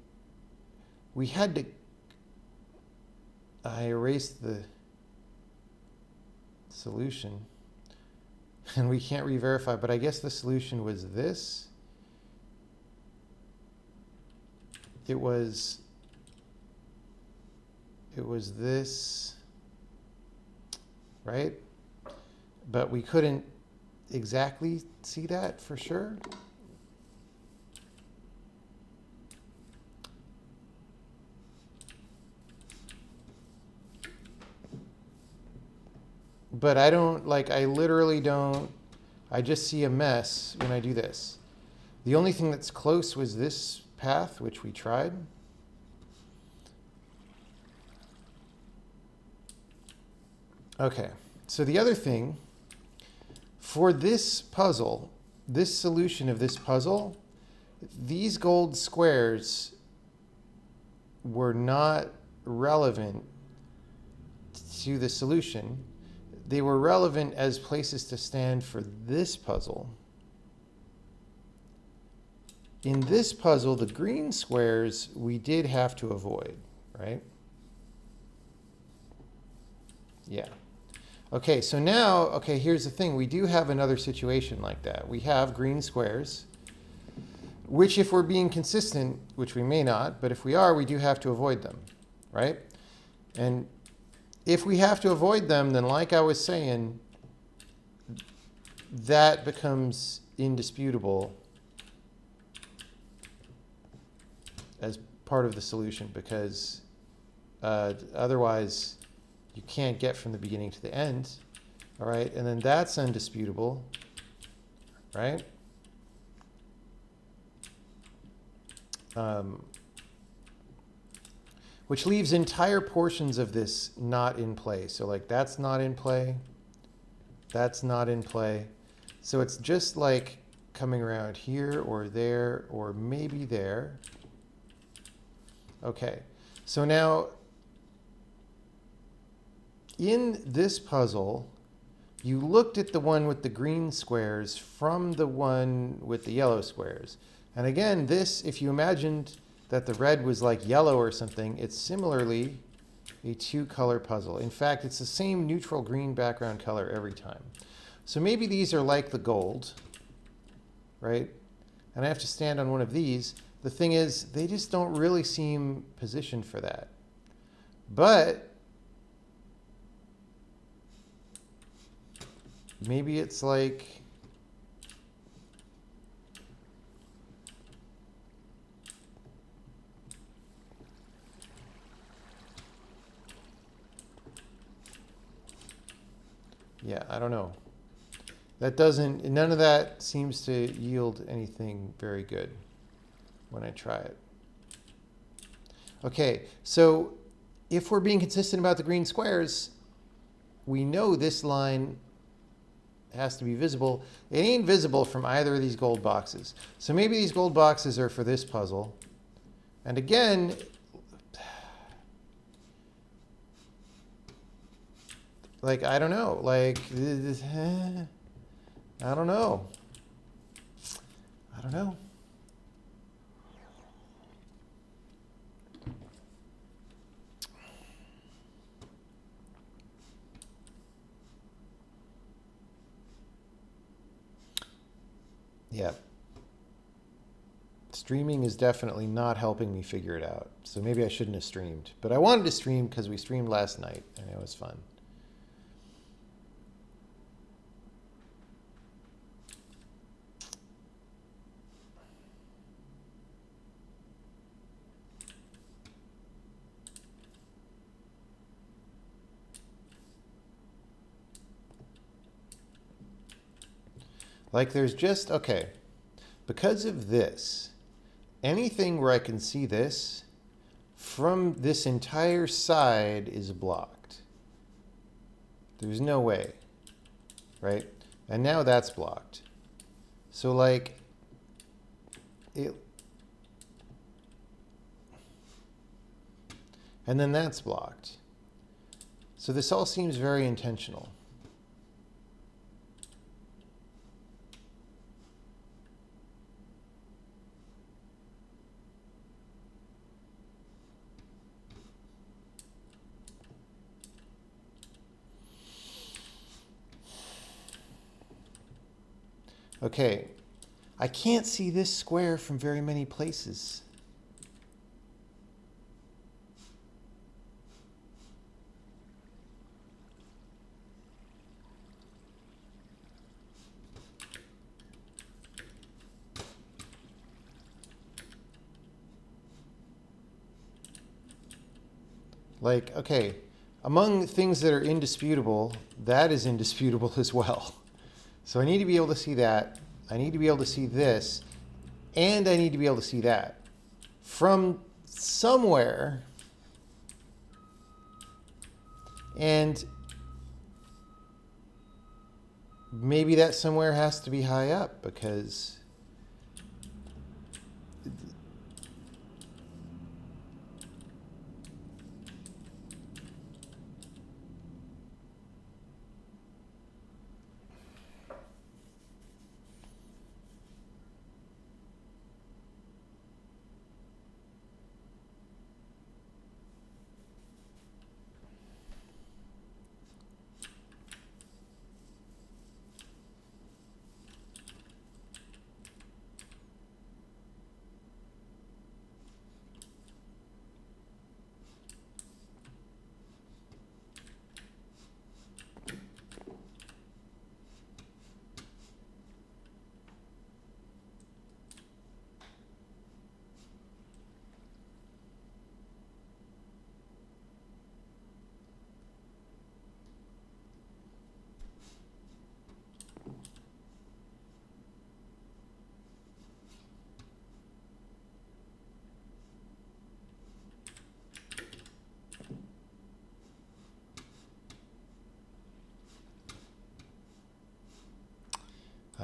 we had to, I erased the solution and we can't re-verify, but I guess the solution was this. It was this. Right? But we couldn't exactly see that for sure. But I don't, like, I literally don't, I just see a mess when I do this. The only thing that's close was this path, which we tried. Okay, so the other thing, for this puzzle, this solution of this puzzle, these gold squares were not relevant to the solution. They were relevant as places to stand for this puzzle. In this puzzle, the green squares we did have to avoid, right? Yeah. Okay, so now, okay, here's the thing. We do have another situation like that. We have green squares, which if we're being consistent, which we may not, but if we are, we do have to avoid them, right? And if we have to avoid them, then like I was saying, that becomes indisputable as part of the solution because otherwise you can't get from the beginning to the end, all right? And then that's undisputable, right? which leaves entire portions of this not in play. So like that's not in play. That's not in play. So it's just like coming around here or there or maybe there. Okay, so now in this puzzle, you looked at the one with the green squares from the one with the yellow squares. And again, this, if you imagined that the red was like yellow or something, it's similarly a two-color puzzle. In fact, it's the same neutral green background color every time. So maybe these are like the gold, right? And I have to stand on one of these. The thing is, they just don't really seem positioned for that. But maybe it's like, yeah, I don't know. That doesn't, none of that seems to yield anything very good when I try it. Okay, so if we're being consistent about the green squares, we know this line has to be visible. It ain't visible from either of these gold boxes. So maybe these gold boxes are for this puzzle. And again, like, I don't know, like, I don't know. I don't know. Yeah. Streaming is definitely not helping me figure it out. So maybe I shouldn't have streamed. But I wanted to stream because we streamed last night and it was fun. Like there's just, okay, because of this, anything where I can see this from this entire side is blocked. There's no way, right? And now that's blocked. So like, it, and then that's blocked. So this all seems very intentional. Okay, I can't see this square from very many places. Like, okay, among things that are indisputable, that is indisputable as well. So I need to be able to see that. I need to be able to see this. And I need to be able to see that. From somewhere. And maybe that somewhere has to be high up because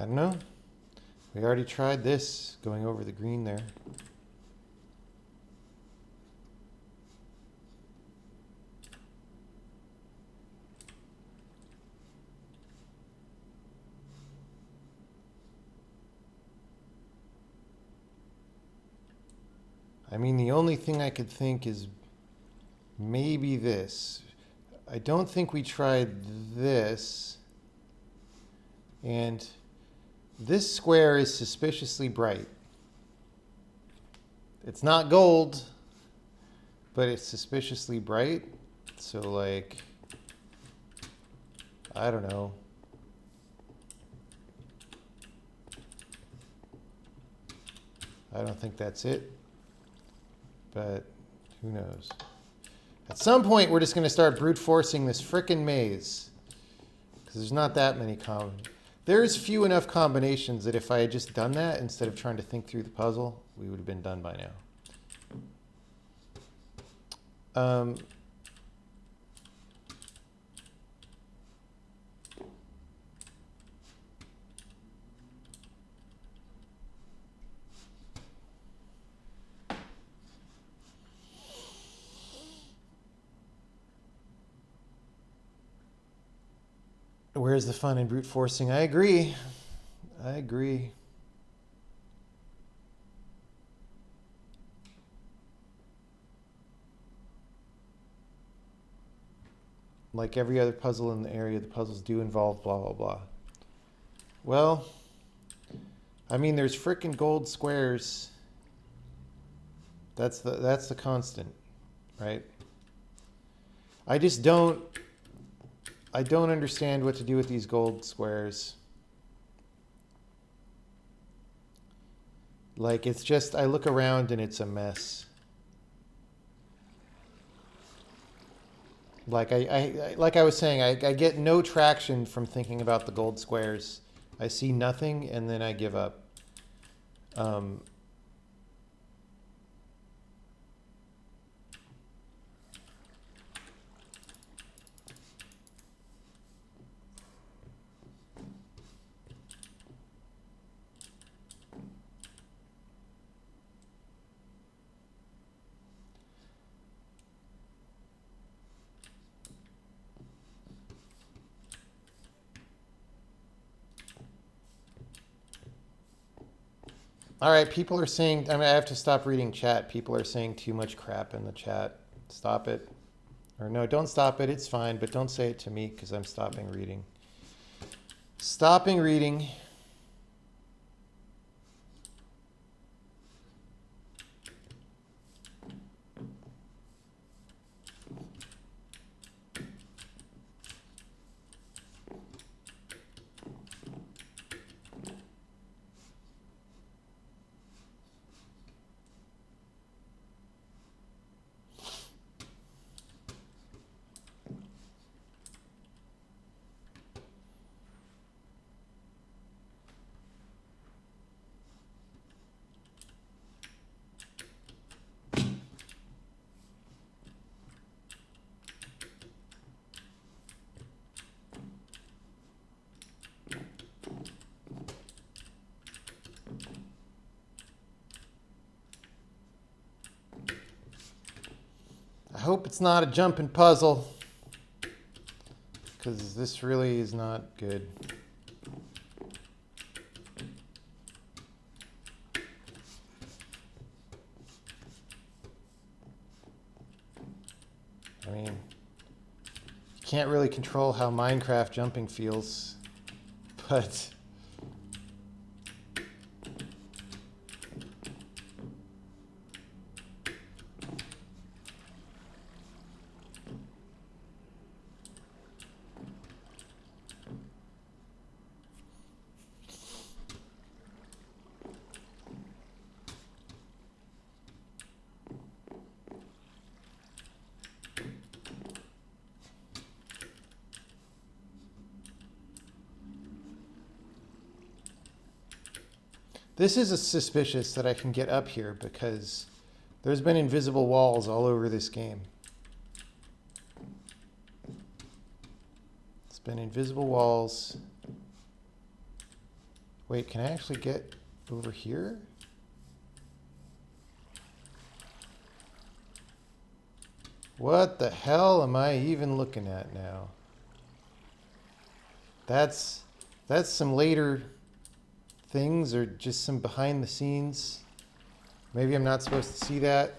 I don't know. We already tried this, going over the green there. I mean, the only thing I could think is maybe this. I don't think we tried this. And this square is suspiciously bright. It's not gold, but it's suspiciously bright. So, like, I don't know. I don't think that's it. But who knows? At some point, we're just going to start brute forcing this frickin' maze. Because there's not that many There's few enough combinations that if I had just done that instead of trying to think through the puzzle, we would have been done by now. Where's the fun in brute forcing? I agree. I agree. Like every other puzzle in the area, the puzzles do involve blah, blah, blah. Well, I mean, there's frickin' gold squares. That's the constant, right? I don't understand what to do with these gold squares. Like, it's just, I look around and it's a mess. Like like I was saying, I get no traction from thinking about the gold squares. I see nothing and then I give up. All right, people are saying, I mean, I have to stop reading chat. People are saying too much crap in the chat. Stop it. Or no, don't stop it. It's fine, but don't say it to me because I'm stopping reading. Stopping reading. I hope it's not a jumping puzzle, because this really is not good. I mean, you can't really control how Minecraft jumping feels, but this is suspicious that I can get up here because there's been invisible walls all over this game. It's been invisible walls. Wait, can I actually get over here? What the hell am I even looking at now? That's some later things or just some behind the scenes. Maybe I'm not supposed to see that.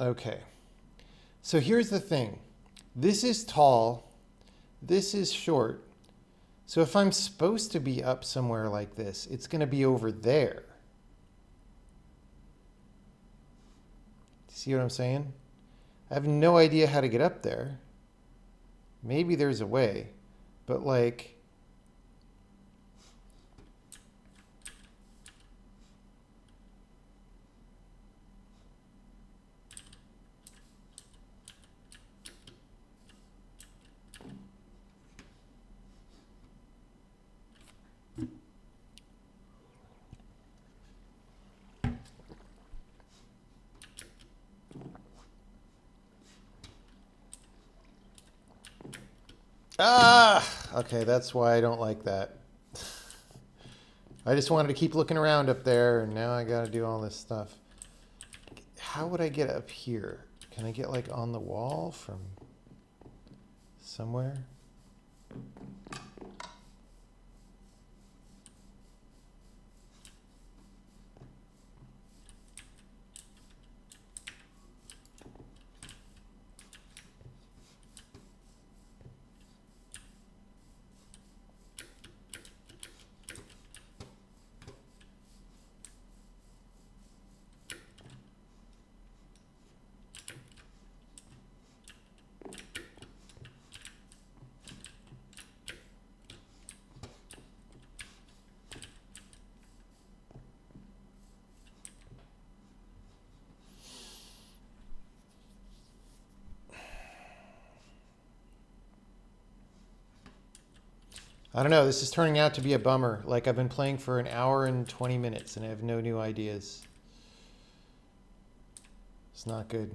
Okay. So here's the thing. This is tall. This is short. So if I'm supposed to be up somewhere like this, it's going to be over there. See what I'm saying? I have no idea how to get up there. Maybe there's a way, but like... Ah! Okay, that's why I don't like that. I just wanted to keep looking around up there, and now I gotta do all this stuff. How would I get up here? Can I get like on the wall from somewhere? I don't know, this is turning out to be a bummer. Like I've been playing for an hour and 20 minutes and I have no new ideas. It's not good.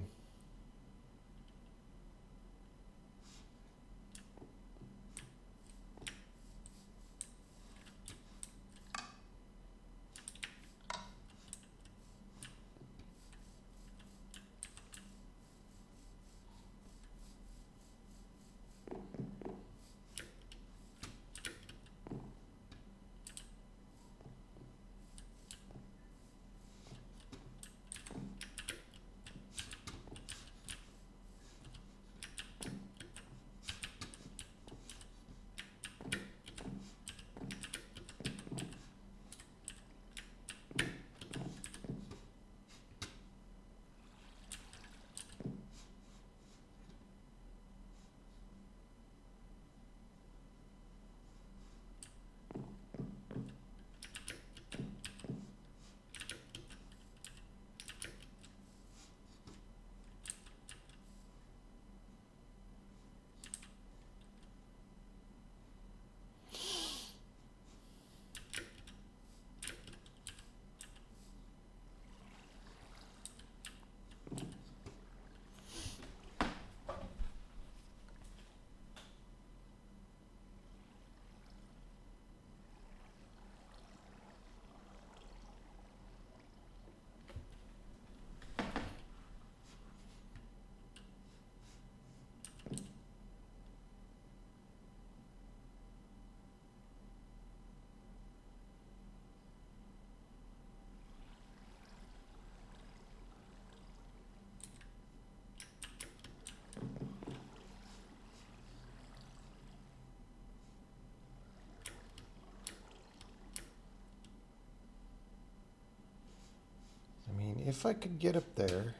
I mean, if I could get up there.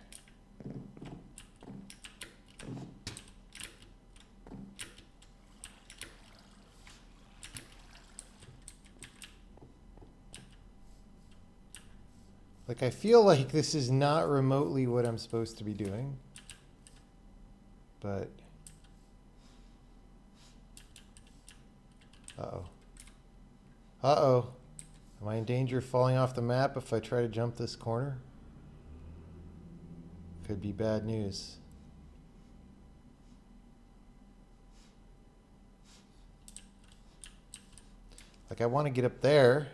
Like, I feel like this is not remotely what I'm supposed to be doing. But... Uh-oh. Uh-oh. Am I in danger of falling off the map if I try to jump this corner? Could be bad news. Like, I want to get up there.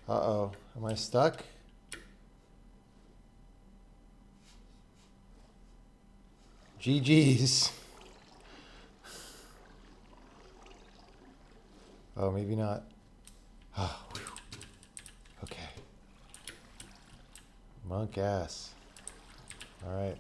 Uh-oh. Am I stuck? GG's. Oh, maybe not. Oh, whew. Okay. Monk ass. All right.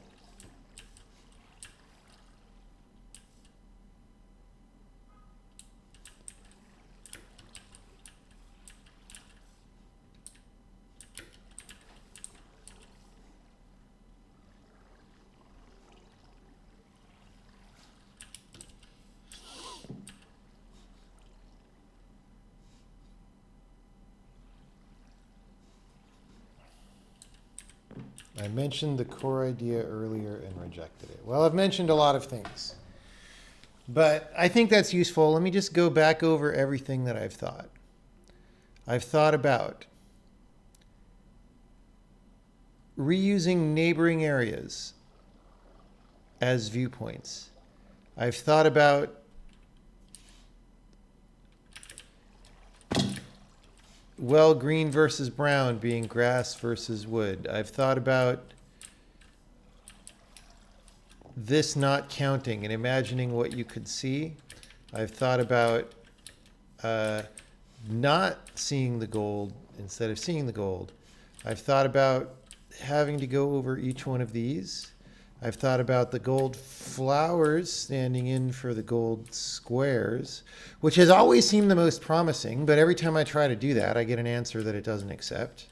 I mentioned the core idea earlier and rejected it. Well, I've mentioned a lot of things, but I think that's useful. Let me just go back over everything that I've thought. I've thought about reusing neighboring areas as viewpoints. I've thought about well, green versus brown being grass versus wood. I've thought about this not counting and imagining what you could see. I've thought about not seeing the gold instead of seeing the gold. I've thought about having to go over each one of these. I've thought about the gold flowers standing in for the gold squares, which has always seemed the most promising, but every time I try to do that, I get an answer that it doesn't accept.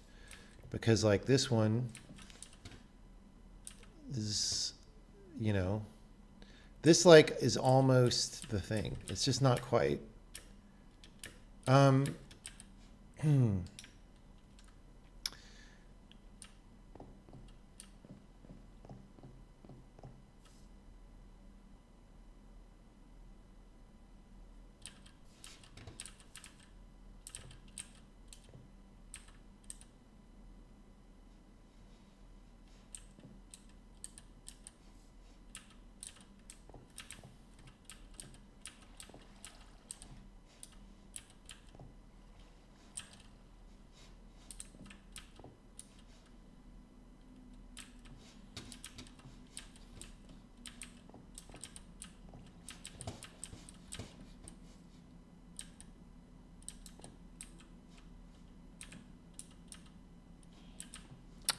Because like this one is, you know, this like is almost the thing. It's just not quite.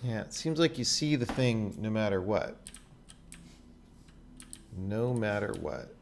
Yeah, it seems like you see the thing no matter what. No matter what.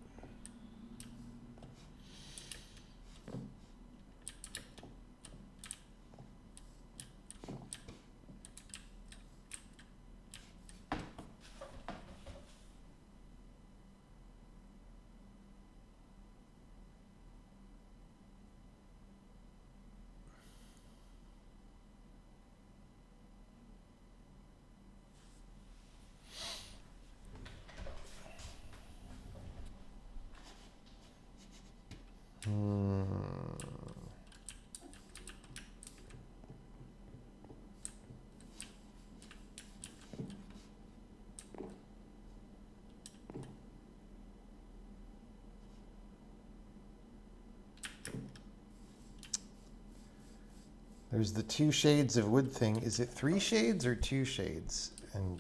There's the 2 shades of wood thing. Is it 3 shades or 2 shades? And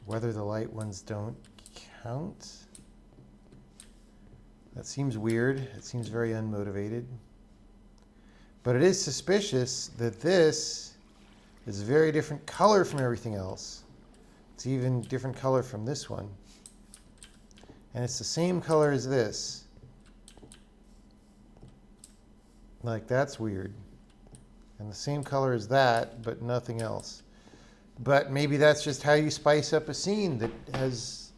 whether the light ones don't count? That seems weird. It seems very unmotivated. But it is suspicious that this is a very different color from everything else. It's even different color from this one. And it's the same color as this. Like, that's weird. And the same color as that, but nothing else. But maybe that's just how you spice up a scene that has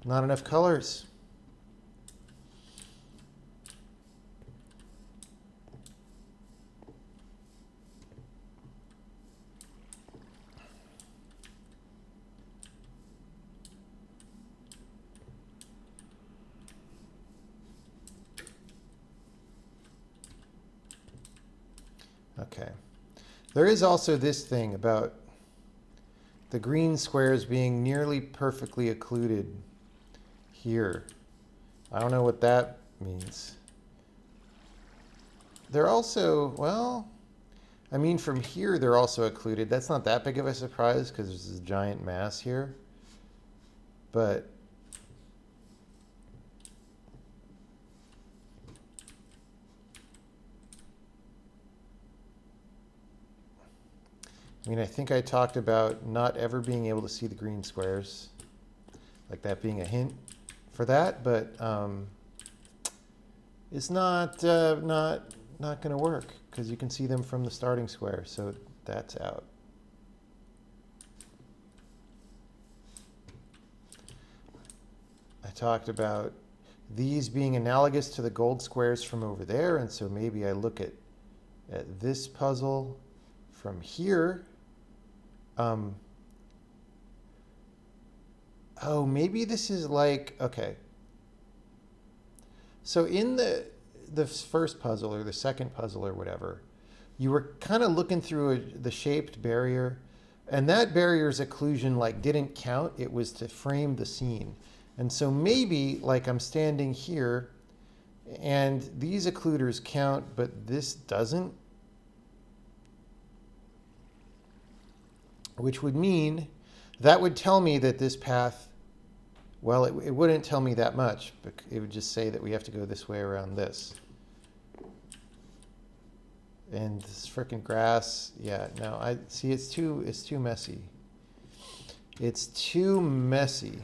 not enough colors. Okay. There is also this thing about the green squares being nearly perfectly occluded here. I don't know what that means. They're also, well, I mean, from here they're also occluded. That's not that big of a surprise because there's this giant mass here. But I mean, I think I talked about not ever being able to see the green squares, like that being a hint for that, but it's not going to work because you can see them from the starting square, so that's out. I talked about these being analogous to the gold squares from over there, and so maybe I look at this puzzle from here. Oh, maybe this is like, okay. So in the first puzzle or the second puzzle or whatever, you were kind of looking through the shaped barrier, and that barrier's occlusion like didn't count. It was to frame the scene. And so maybe like I'm standing here and these occluders count, but this doesn't. Which would mean that would tell me that this path, well, it wouldn't tell me that much. But it would just say that we have to go this way around this. And this frickin' grass, yeah, no, I see it's too messy. It's too messy.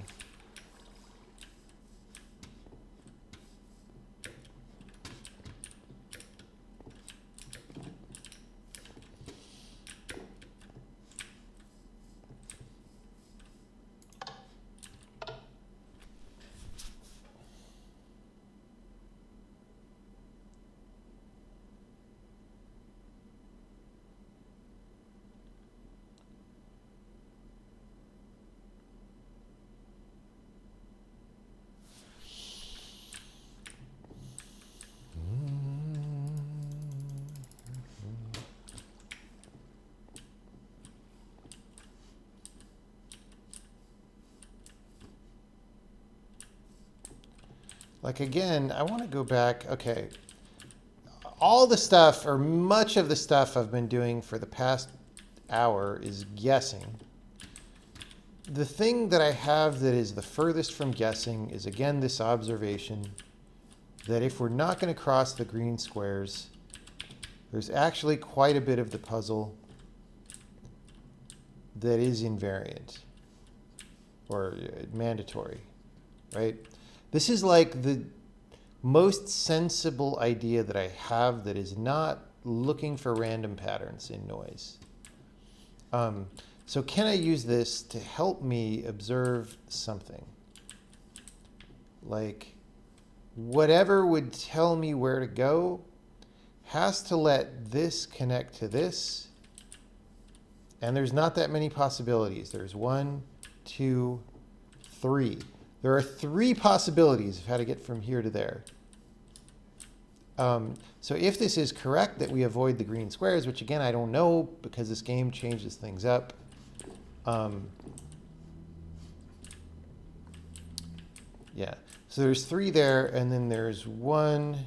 Like again, I want to go back. Okay, all the stuff or much of the stuff I've been doing for the past hour is guessing. The thing that I have that is the furthest from guessing is again this observation that if we're not going to cross the green squares, there's actually quite a bit of the puzzle that is invariant or mandatory, right? This is like the most sensible idea that I have that is not looking for random patterns in noise. So can I use this to help me observe something? Like whatever would tell me where to go has to let this connect to this. And there's not that many possibilities. There's 1, 2, 3. There are 3 possibilities of how to get from here to there. So if this is correct, that we avoid the green squares, which again, I don't know because this game changes things up. Yeah, so there's 3 there, and then there's 1,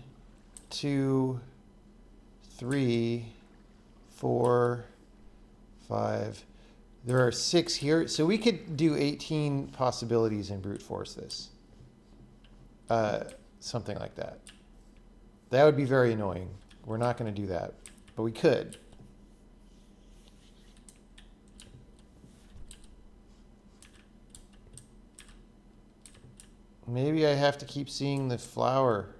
2, 3, 4, 5. There are 6 here, so we could do 18 possibilities and brute force this. Something like that. That would be very annoying. We're not going to do that, but we could. Maybe I have to keep seeing the flower.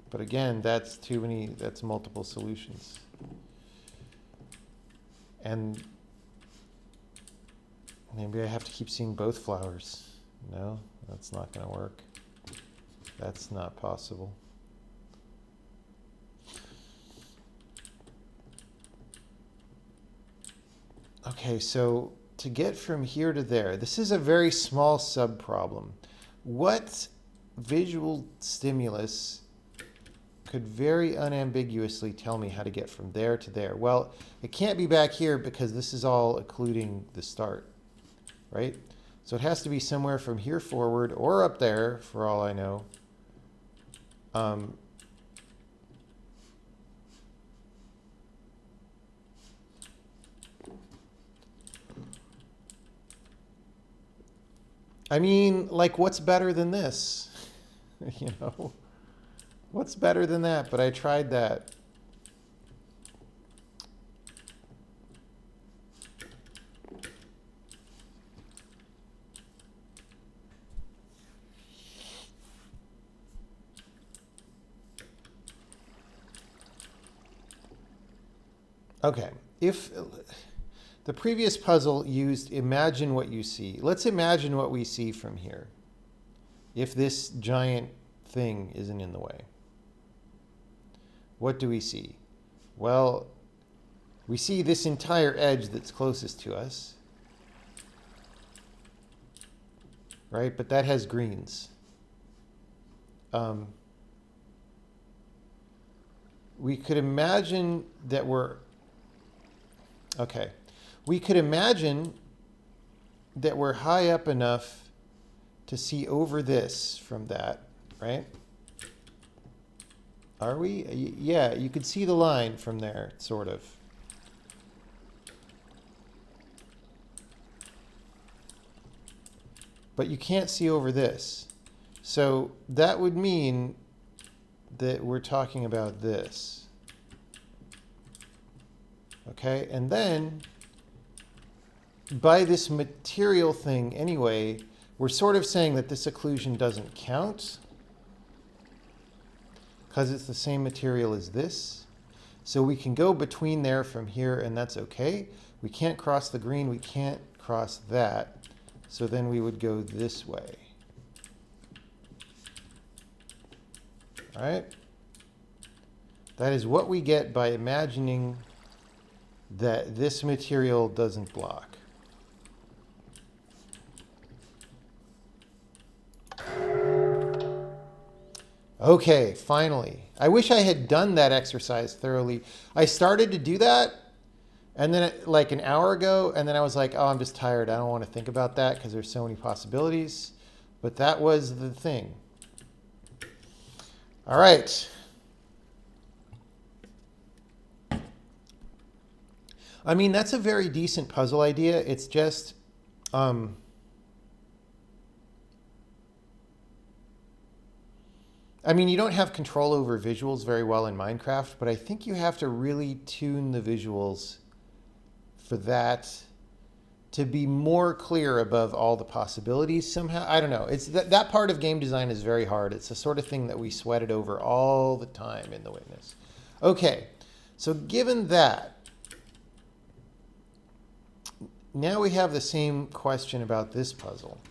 But again, that's too many, that's multiple solutions. And maybe I have to keep seeing both flowers. No, that's not going to work. That's not possible. Okay, so to get from here to there, this is a very small sub-problem. What visual stimulus could very unambiguously tell me how to get from there to there? Well, it can't be back here because this is all occluding the start, right? So it has to be somewhere from here forward or up there, for all I know. I mean, like, what's better than this? You know, what's better than that? But I tried that. Okay, if the previous puzzle used imagine what you see, let's imagine what we see from here. If this giant thing isn't in the way, what do we see? Well, we see this entire edge that's closest to us, right? But that has greens. We could imagine that okay. We could imagine that we're high up enough to see over this from that, right? Are we? Yeah, you could see the line from there, sort of. But you can't see over this. So that would mean that we're talking about this. Okay, and then by this material thing anyway, we're sort of saying that this occlusion doesn't count because it's the same material as this. So we can go between there from here, and that's okay. We can't cross the green, we can't cross that. So then we would go this way. All right? That is what we get by imagining that this material doesn't block. Okay, finally. I wish I had done that exercise thoroughly. I started to do that, and then like an hour ago, and then I was like, oh, I'm just tired. I don't want to think about that because there's so many possibilities. But that was the thing. All right. I mean, that's a very decent puzzle idea. It's just, I mean, you don't have control over visuals very well in Minecraft, but I think you have to really tune the visuals for that to be more clear above all the possibilities somehow. I don't know. It's that part of game design is very hard. It's the sort of thing that we sweated over all the time in The Witness. Okay, so given that, now we have the same question about this puzzle.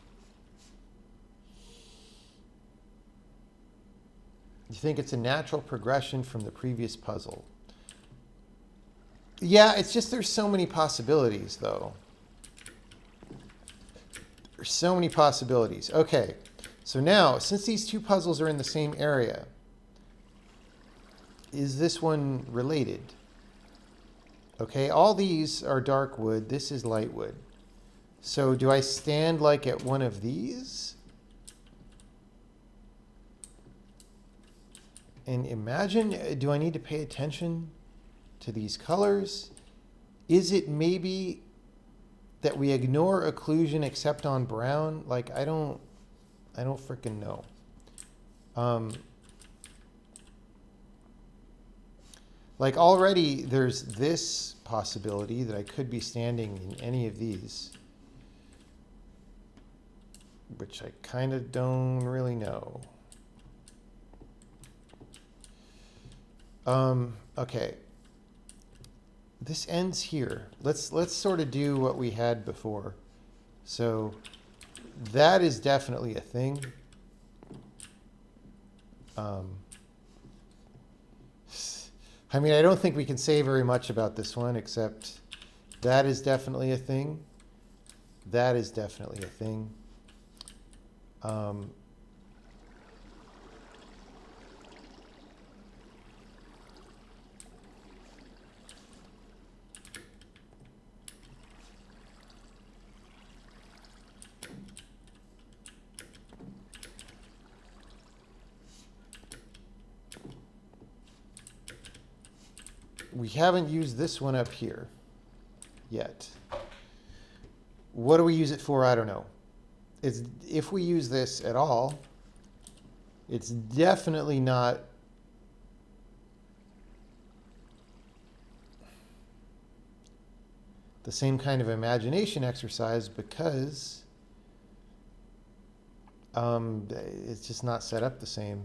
You think it's a natural progression from the previous puzzle? Yeah, it's just there's so many possibilities, though. There's so many possibilities. Okay, so now, since these two puzzles are in the same area, is this one related? Okay, all these are dark wood. This is light wood. So do I stand like at one of these? And imagine, do I need to pay attention to these colors? Is it maybe that we ignore occlusion except on brown? Like, I don't freaking know. Like already there's this possibility that I could be standing in any of these, which I kind of don't really know. Okay. This ends here. Let's sort of do what we had before. So that is definitely a thing. I mean, I don't think we can say very much about this one, except that is definitely a thing. That is definitely a thing. We haven't used this one up here yet. What do we use it for? I don't know. It's, if we use this at all, it's definitely not the same kind of imagination exercise because it's just not set up the same.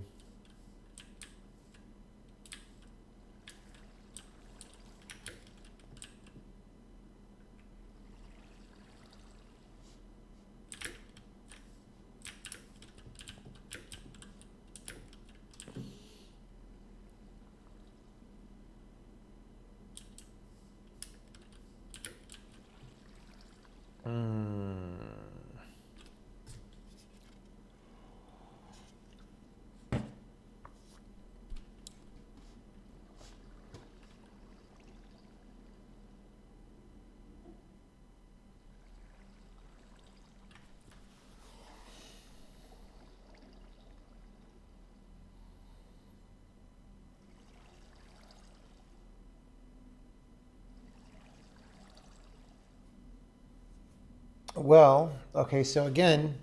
Well, okay, so again,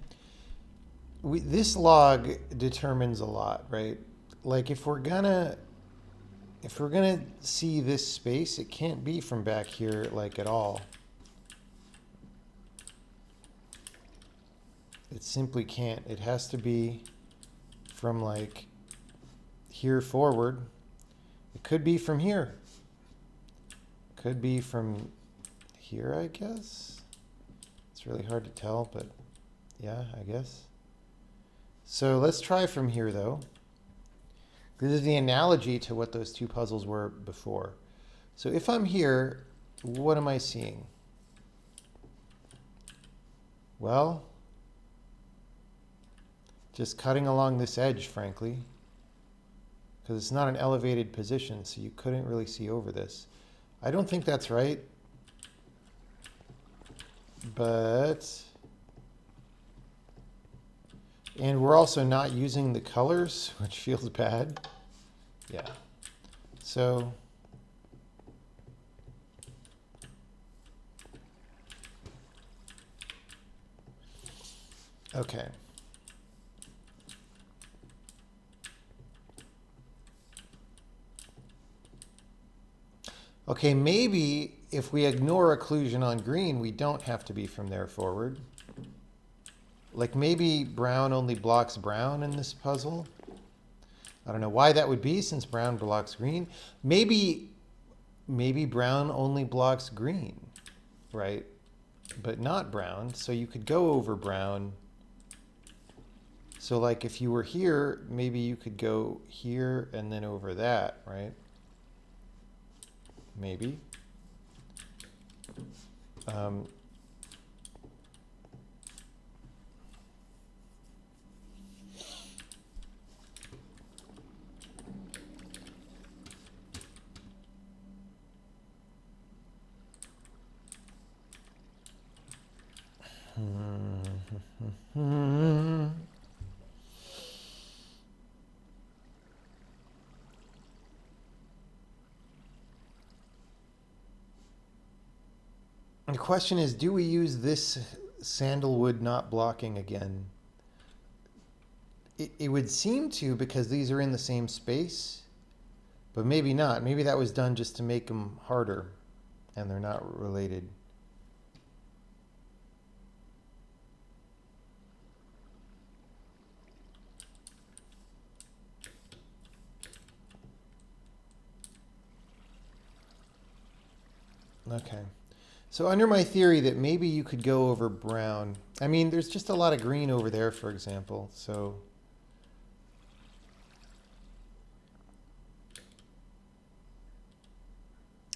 this log determines a lot, right? Like if we're gonna see this space, it can't be from back here like at all. It simply can't. It has to be from like here forward. It could be from here. Could be from here, I guess. It's really hard to tell, but yeah, I guess. So let's try from here though. This is the analogy to what those two puzzles were before. So if I'm here, what am I seeing? Well, just cutting along this edge, frankly, because it's not an elevated position, so you couldn't really see over this. I don't think that's right, but... And we're also not using the colors, which feels bad. Yeah. So... Okay. Okay, maybe if we ignore occlusion on green, we don't have to be from there forward. Like maybe brown only blocks brown in this puzzle. I don't know why that would be since brown blocks green. Maybe brown only blocks green, right? But not brown, so you could go over brown. So like if you were here, maybe you could go here and then over that, right? Maybe. The question is, do we use this sandalwood not blocking again? It would seem to, because these are in the same space, but maybe not. Maybe that was done just to make them harder, and they're not related. Okay. So under my theory that maybe you could go over brown. I mean, there's just a lot of green over there, for example. So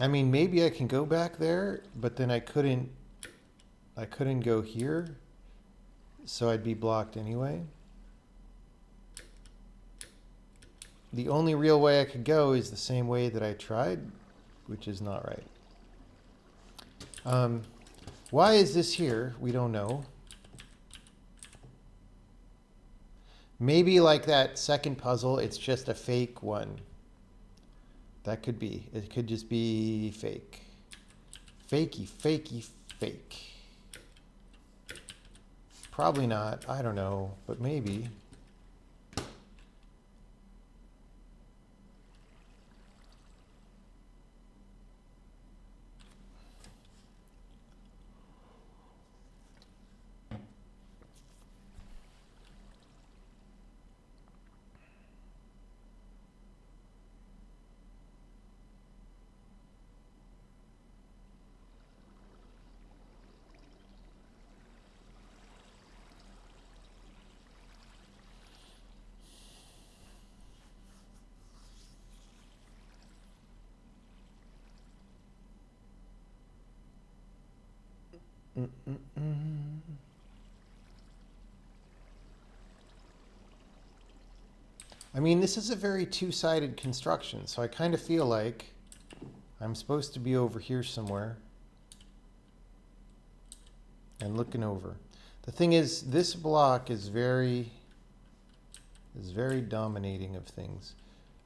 I mean, maybe I can go back there, but then I couldn't go here. So I'd be blocked anyway. The only real way I could go is the same way that I tried, which is not right. Why is this here? We don't know. Maybe like that second puzzle, it's just a fake one. That could be. It could just be fake. Fakey, fakey, fake. Probably not. I don't know, but maybe. I mean, this is a very two-sided construction, so I kind of feel like I'm supposed to be over here somewhere and looking over. The thing is, this block is very dominating of things.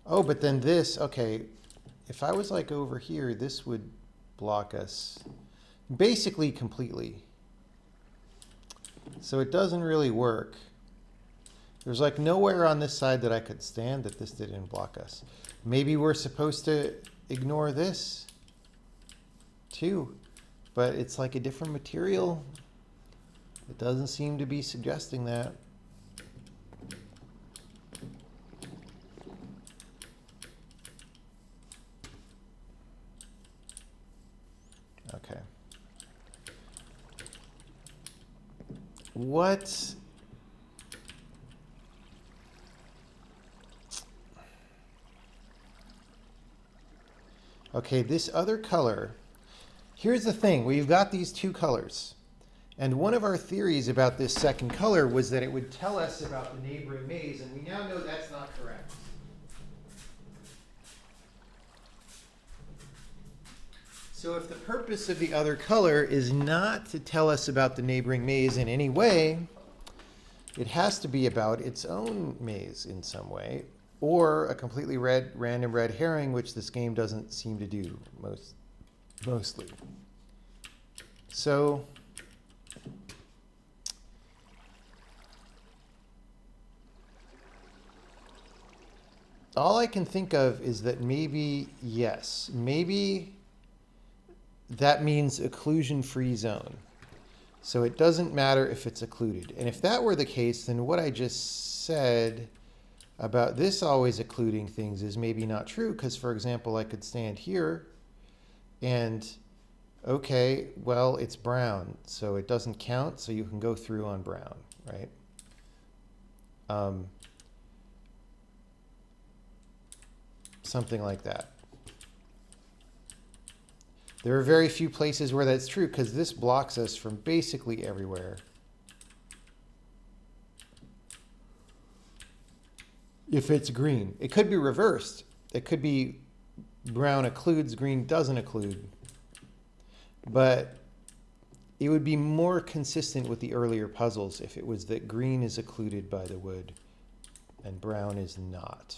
Oh, but then this, okay, if I was like over here, this would block us basically completely. So it doesn't really work. There's like nowhere on this side that I could stand that this didn't block us. Maybe we're supposed to ignore this too, but it's like a different material. It doesn't seem to be suggesting that. Okay. What? Okay, this other color, here's the thing, we've got these two colors. And one of our theories about this second color was that it would tell us about the neighboring maze, and we now know that's not correct. So if the purpose of the other color is not to tell us about the neighboring maze in any way, it has to be about its own maze in some way, or a completely random red herring, which this game doesn't seem to do mostly. So all I can think of is that maybe, yes, maybe that means occlusion-free zone. So it doesn't matter if it's occluded. And if that were the case, then what I just said about this always occluding things is maybe not true, because, for example, I could stand here and, okay, well, it's brown, so it doesn't count, so you can go through on brown, right? Something like that. There are very few places where that's true, because this blocks us from basically everywhere. If it's green. It could be reversed. It could be brown occludes, green doesn't occlude. But it would be more consistent with the earlier puzzles if it was that green is occluded by the wood and brown is not.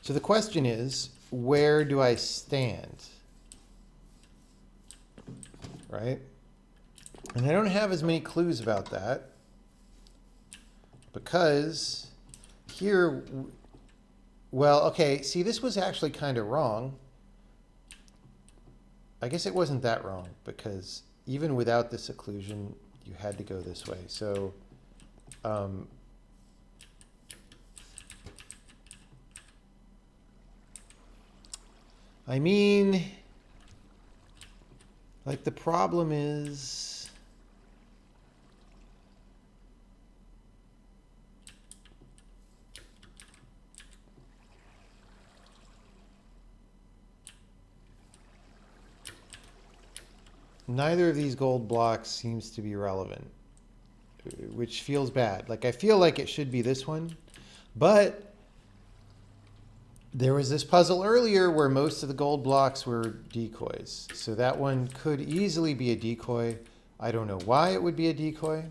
So the question is, where do I stand? Right? And I don't have as many clues about that, because here, well, okay, see, this was actually kind of wrong. I guess it wasn't that wrong, because even without this occlusion, you had to go this way. So, I mean, like the problem is, neither of these gold blocks seems to be relevant, which feels bad. Like I feel like it should be this one, but there was this puzzle earlier where most of the gold blocks were decoys. So that one could easily be a decoy. I don't know why it would be a decoy.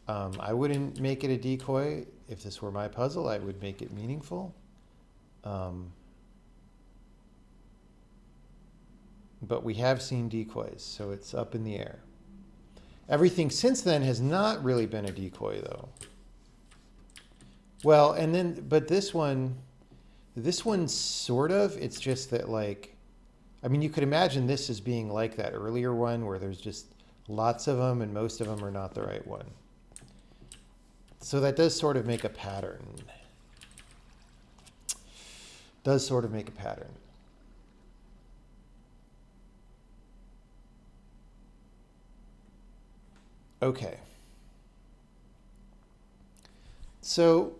I wouldn't make it a decoy. If this were my puzzle, I would make it meaningful. But we have seen decoys, so it's up in the air. Everything since then has not really been a decoy, though. Well, and then, but this one sort of, it's just that like, I mean, you could imagine this as being like that earlier one where there's just lots of them and most of them are not the right one. So that does sort of make a pattern. Does sort of make a pattern. Okay. So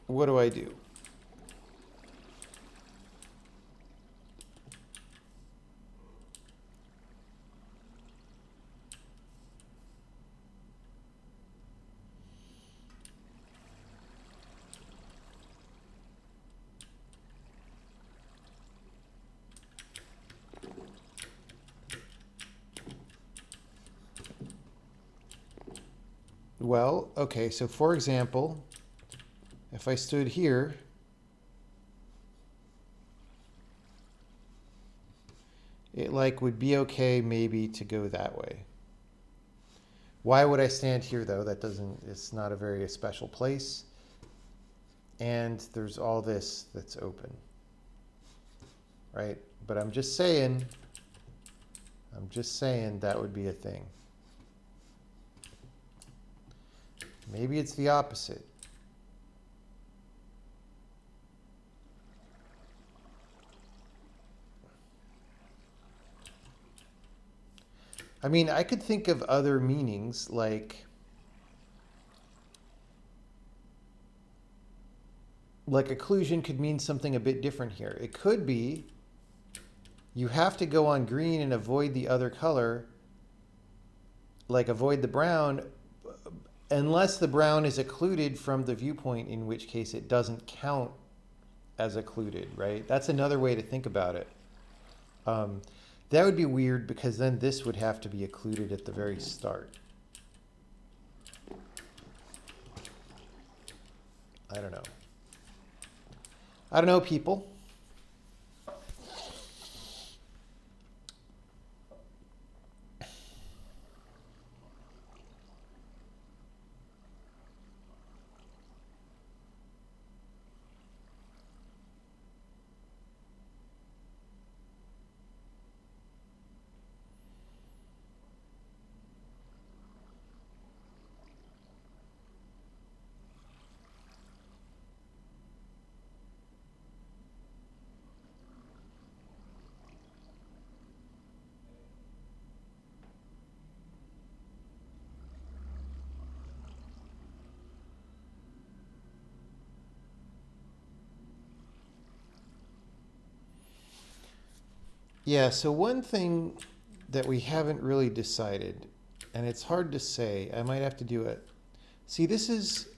what do I do? Well, okay, so for example, if I stood here, it like would be okay maybe to go that way. Why would I stand here though? That doesn't, it's not a very special place. And there's all this that's open, right? But I'm just saying that would be a thing. Maybe it's the opposite. I mean, I could think of other meanings like occlusion could mean something a bit different here. It could be you have to go on green and avoid the other color, like avoid the brown, unless the brown is occluded from the viewpoint, in which case it doesn't count as occluded, right? That's another way to think about it. That would be weird because then this would have to be occluded at the very start. I don't know. I don't know, people. Yeah, so one thing that we haven't really decided, and it's hard to say, I might have to do it. See, this is,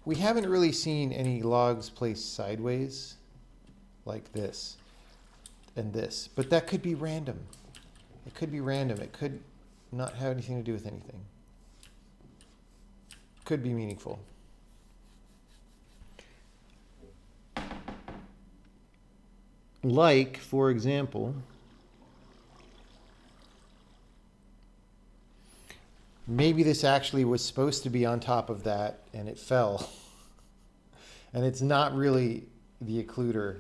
we haven't really seen any logs placed sideways like this and this, but that could be random. It could be random. It could not have anything to do with anything. Could be meaningful. Like, for example, maybe this actually was supposed to be on top of that and it fell. And it's not really the occluder.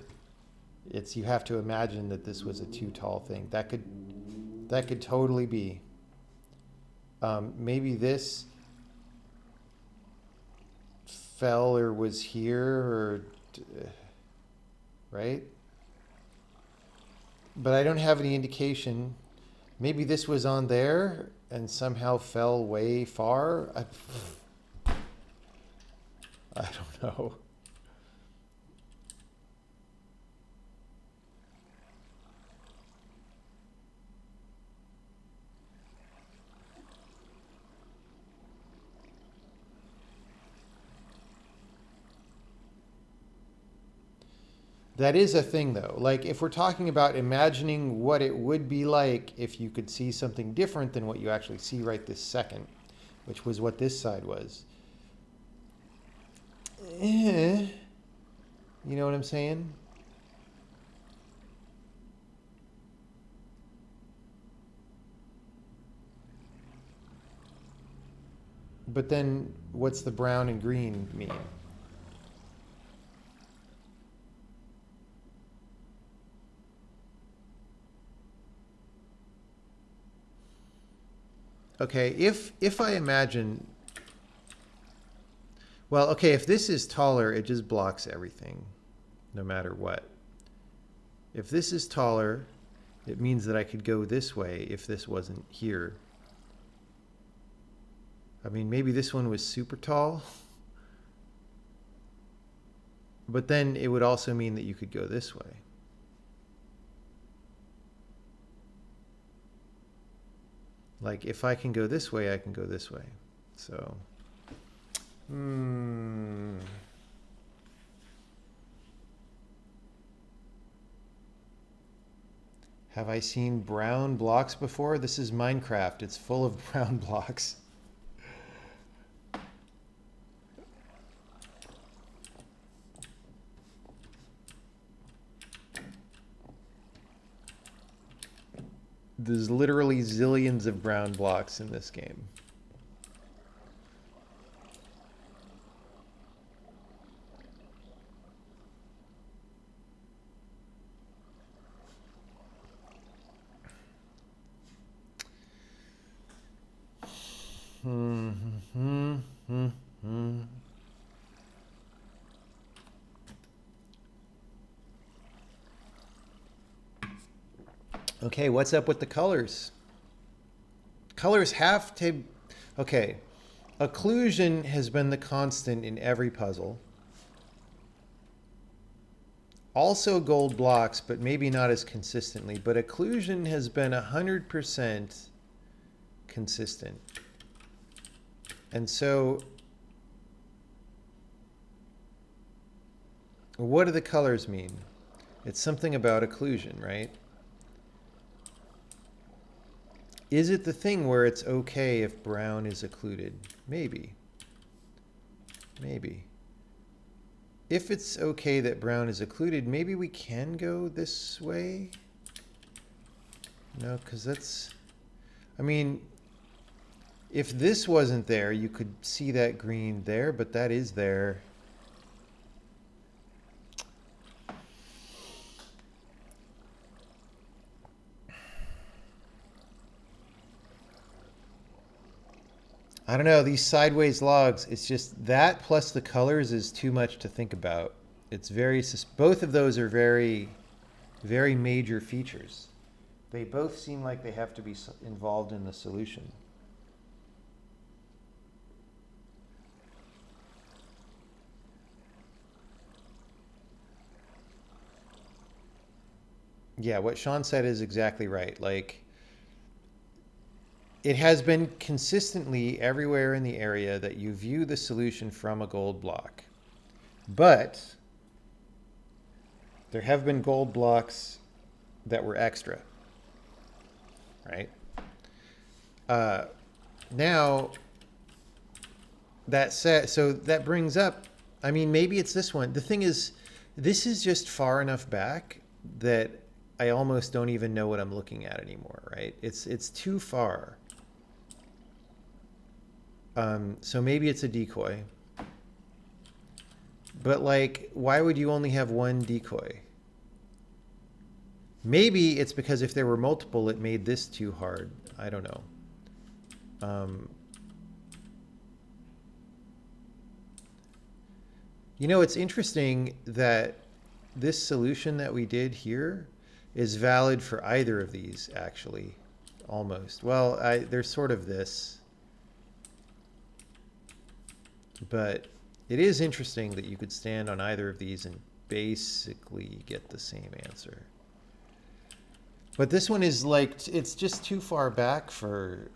It's, you have to imagine that this was a too tall thing. That could totally be. Maybe this fell or was here or right? But I don't have any indication. Maybe this was on there and somehow fell way far. I don't know. That is a thing, though. Like, if we're talking about imagining what it would be like if you could see something different than what you actually see right this second, which was what this side was. You know what I'm saying? But then, what's the brown and green mean? Okay, if I imagine, well, okay, if this is taller, it just blocks everything, no matter what. If this is taller, it means that I could go this way if this wasn't here. I mean, maybe this one was super tall, but then it would also mean that you could go this way. Like, if I can go this way, I can go this way. So, have I seen brown blocks before? This is Minecraft. It's full of brown blocks. There's literally zillions of brown blocks in this game. Okay, what's up with the colors? Colors have to... Okay, occlusion has been the constant in every puzzle. Also gold blocks, but maybe not as consistently. But occlusion has been 100% consistent. And so, what do the colors mean? It's something about occlusion, right? Is it the thing where it's okay if brown is occluded? Maybe. Maybe. If it's okay that brown is occluded, maybe we can go this way? No, because that's... I mean, if this wasn't there, you could see that green there, but that is there. I don't know, these sideways logs, it's just that plus the colors is too much to think about. It's very, both of those are very, very major features. They both seem like they have to be involved in the solution. Yeah, what Sean said is exactly right. Like, it has been consistently everywhere in the area that you view the solution from a gold block. But there have been gold blocks that were extra, right? Now, that said, so that brings up, I mean, maybe it's this one. The thing is, this is just far enough back that I almost don't even know what I'm looking at anymore, right? It's too far. So maybe it's a decoy. But like, why would you only have one decoy? Maybe it's because if there were multiple, it made this too hard. I don't know. You know, it's interesting that this solution that we did here is valid for either of these, actually, almost. Well, there's sort of this, but it is interesting that you could stand on either of these and basically get the same answer. But this one is like, it's just too far back for...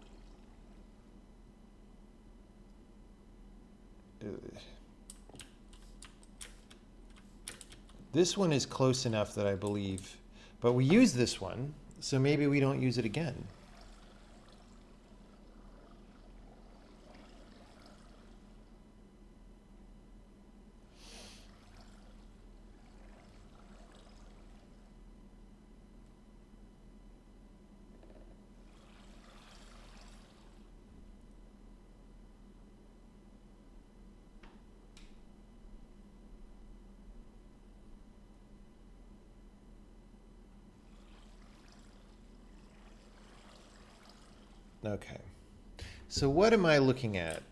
This one is close enough that I believe, but we use this one, so maybe we don't use it again. Okay. So what am I looking at?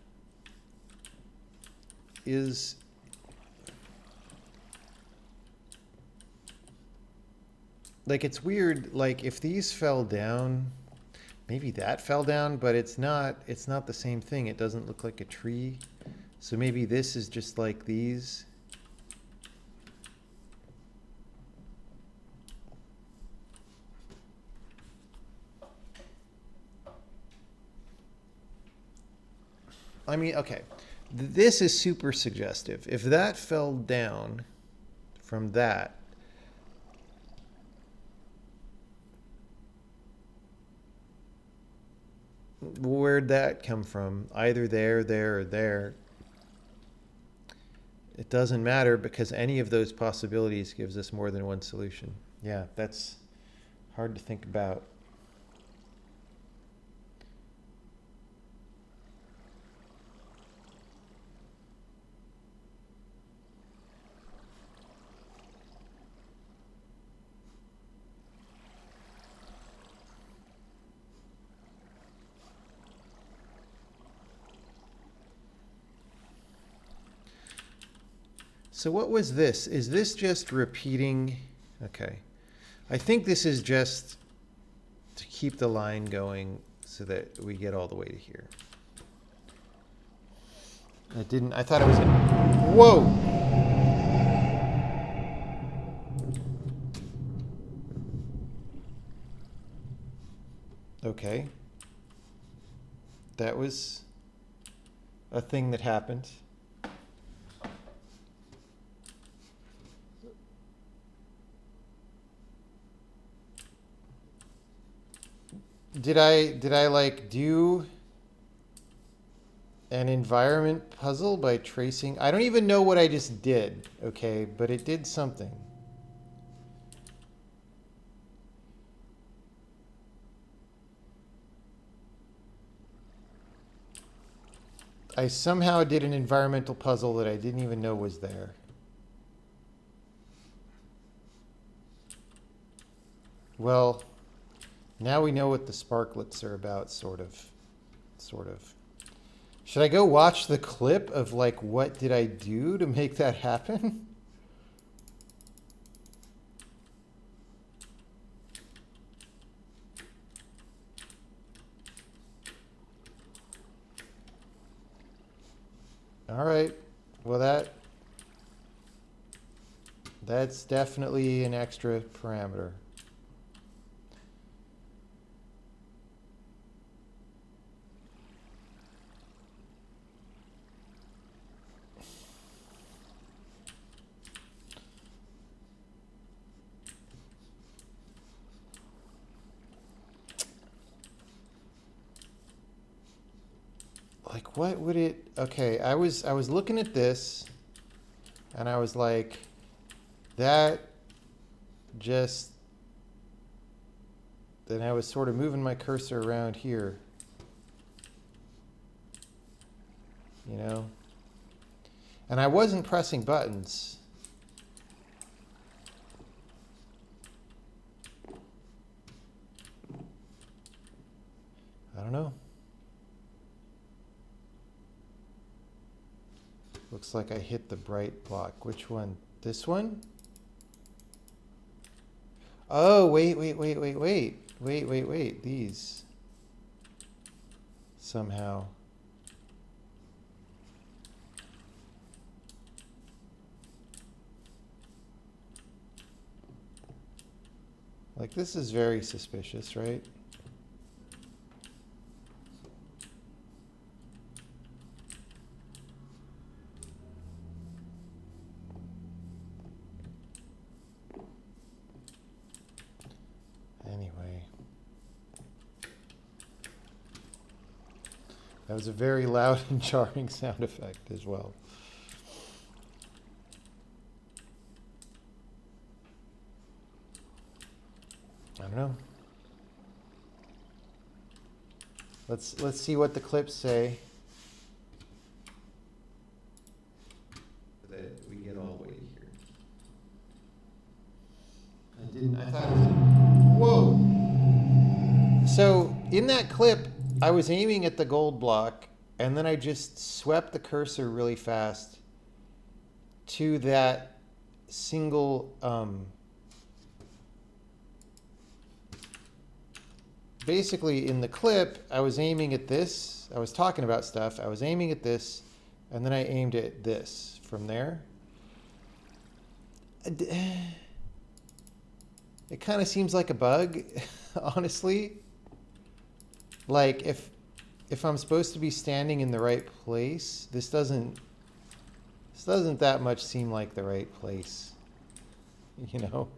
Is like, it's weird, like if these fell down, maybe that fell down, but it's not the same thing. It doesn't look like a tree. So maybe this is just like these. I mean, okay, this is super suggestive. If that fell down from that, where'd that come from? Either there, there, or there. It doesn't matter because any of those possibilities gives us more than one solution. Yeah, that's hard to think about. So what was this? Is this just repeating? Okay. I think this is just to keep the line going so that we get all the way to here. I thought it was whoa! Okay. That was a thing that happened. Did I like do an environment puzzle by tracing? I don't even know what I just did, okay, but it did something. I somehow did an environmental puzzle that I didn't even know was there. Well, now we know what the sparklets are about, sort of. Should I go watch the clip of like what did I do to make that happen? All right. Well, that's definitely an extra parameter. Like, what would it... Okay, I was looking at this, and I was like, that just... Then I was sort of moving my cursor around here. You know? And I wasn't pressing buttons. I don't know. Looks like I hit the bright block. Which one? This one? Oh, wait. These. Somehow. Like, this is very suspicious, right? Anyway. That was a very loud and jarring sound effect as well. I don't know. Let's see what the clips say. That we get all the way here. I thought it was, whoa! So in that clip, I was aiming at the gold block, and then I just swept the cursor really fast to that single basically in the clip, I was aiming at this. I was talking about stuff. I was aiming at this, and then I aimed at this from there. It kind of seems like a bug, honestly. Like if I'm supposed to be standing in the right place, this doesn't that much seem like the right place, you know?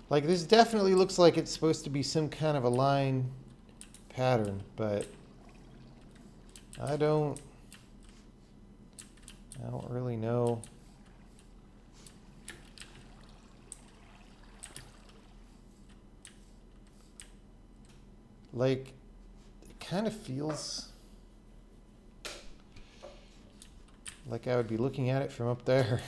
Like, this definitely looks like it's supposed to be some kind of a line pattern, but I don't really know. Like, it kind of feels like I would be looking at it from up there.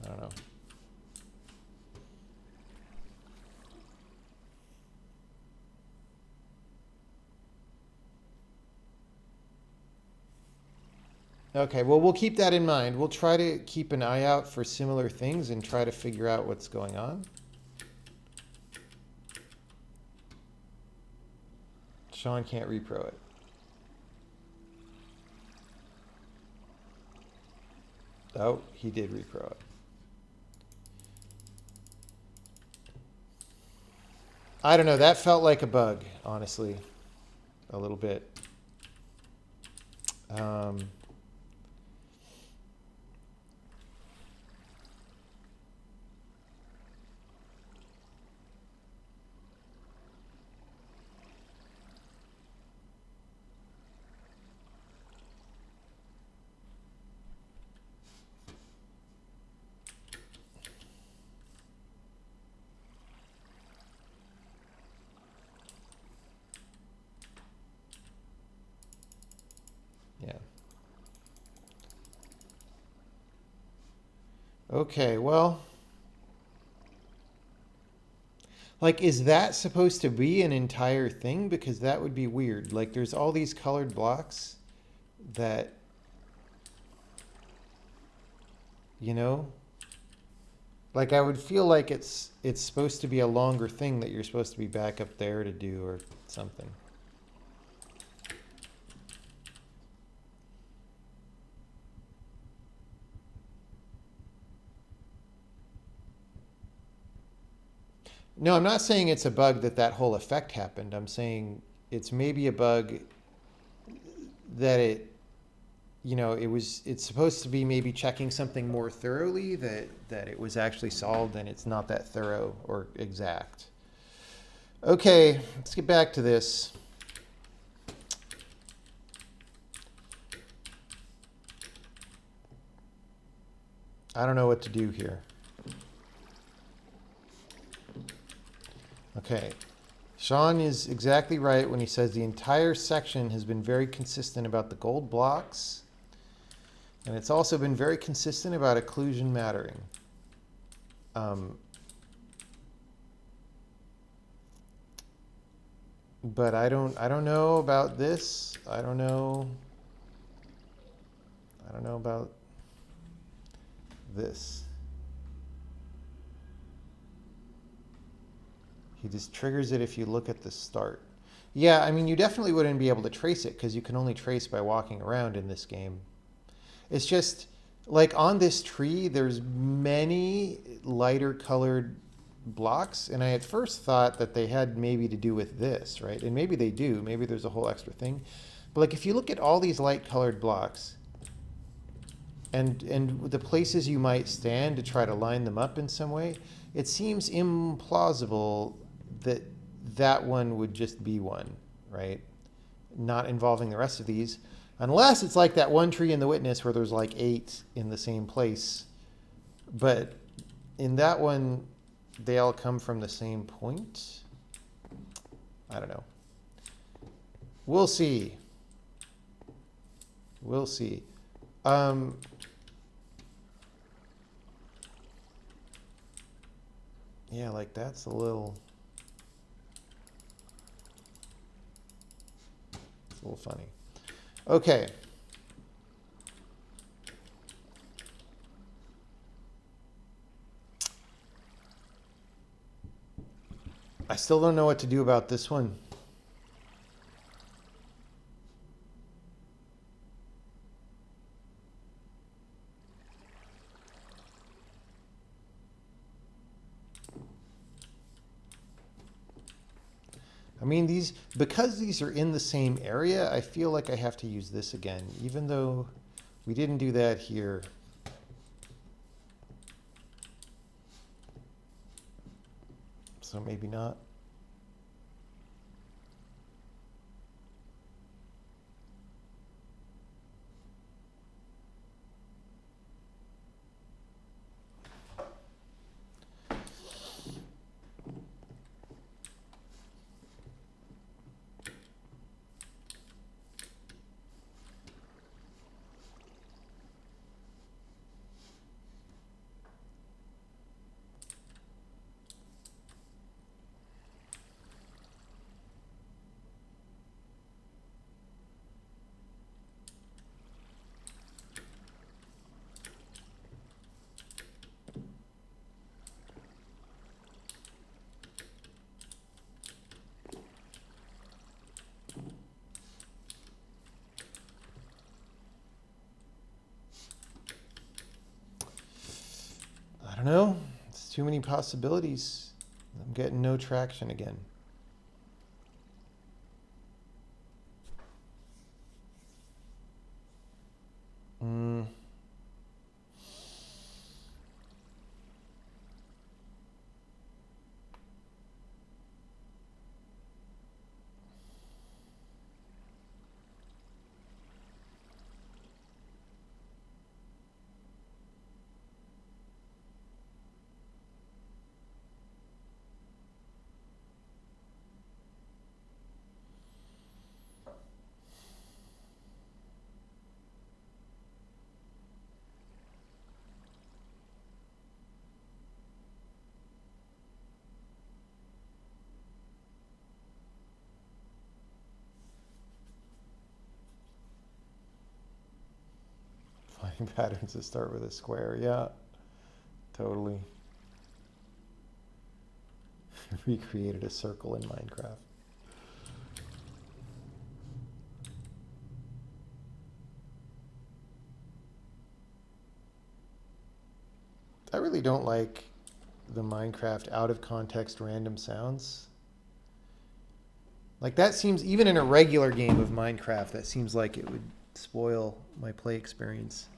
I don't know. Okay, well, we'll keep that in mind. We'll try to keep an eye out for similar things and try to figure out what's going on. Sean can't repro it. Oh, he did repro it. I don't know. That felt like a bug, honestly, a little bit. Yeah. Okay, well, like, is that supposed to be an entire thing? Because that would be weird. Like, there's all these colored blocks that, you know, like, I would feel like it's supposed to be a longer thing that you're supposed to be back up there to do or something. No, I'm not saying it's a bug that whole effect happened. I'm saying it's maybe a bug that you know, it's supposed to be maybe checking something more thoroughly, that it was actually solved, and it's not that thorough or exact. Okay, let's get back to this. I don't know what to do here. Okay. Sean is exactly right when he says the entire section has been very consistent about the gold blocks. And it's also been very consistent about occlusion mattering. But I don't know about this. I don't know about this. He just triggers it if you look at the start. Yeah, I mean, you definitely wouldn't be able to trace it because you can only trace by walking around in this game. It's just, like, on this tree, there's many lighter colored blocks, and I at first thought that they had maybe to do with this, right? And maybe they do. Maybe there's a whole extra thing. But, like, if you look at all these light colored blocks, and the places you might stand to try to line them up in some way, it seems implausible that that one would just be one, right? Not involving the rest of these, unless it's like that one tree in the witness where there's like 8 in the same place. But in that one, they all come from the same point. I don't know. We'll see. We'll see. Yeah, like that's a little funny. Okay. I still don't know what to do about this one. I mean, because these are in the same area, I feel like I have to use this again, even though we didn't do that here. So maybe not. I don't know. It's too many possibilities. I'm getting no traction again. Finding patterns that start with a square. Yeah, totally. Recreated a circle in Minecraft. I really don't like the Minecraft out of context random sounds. Like that seems, even in a regular game of Minecraft, that seems like it would spoil my play experience.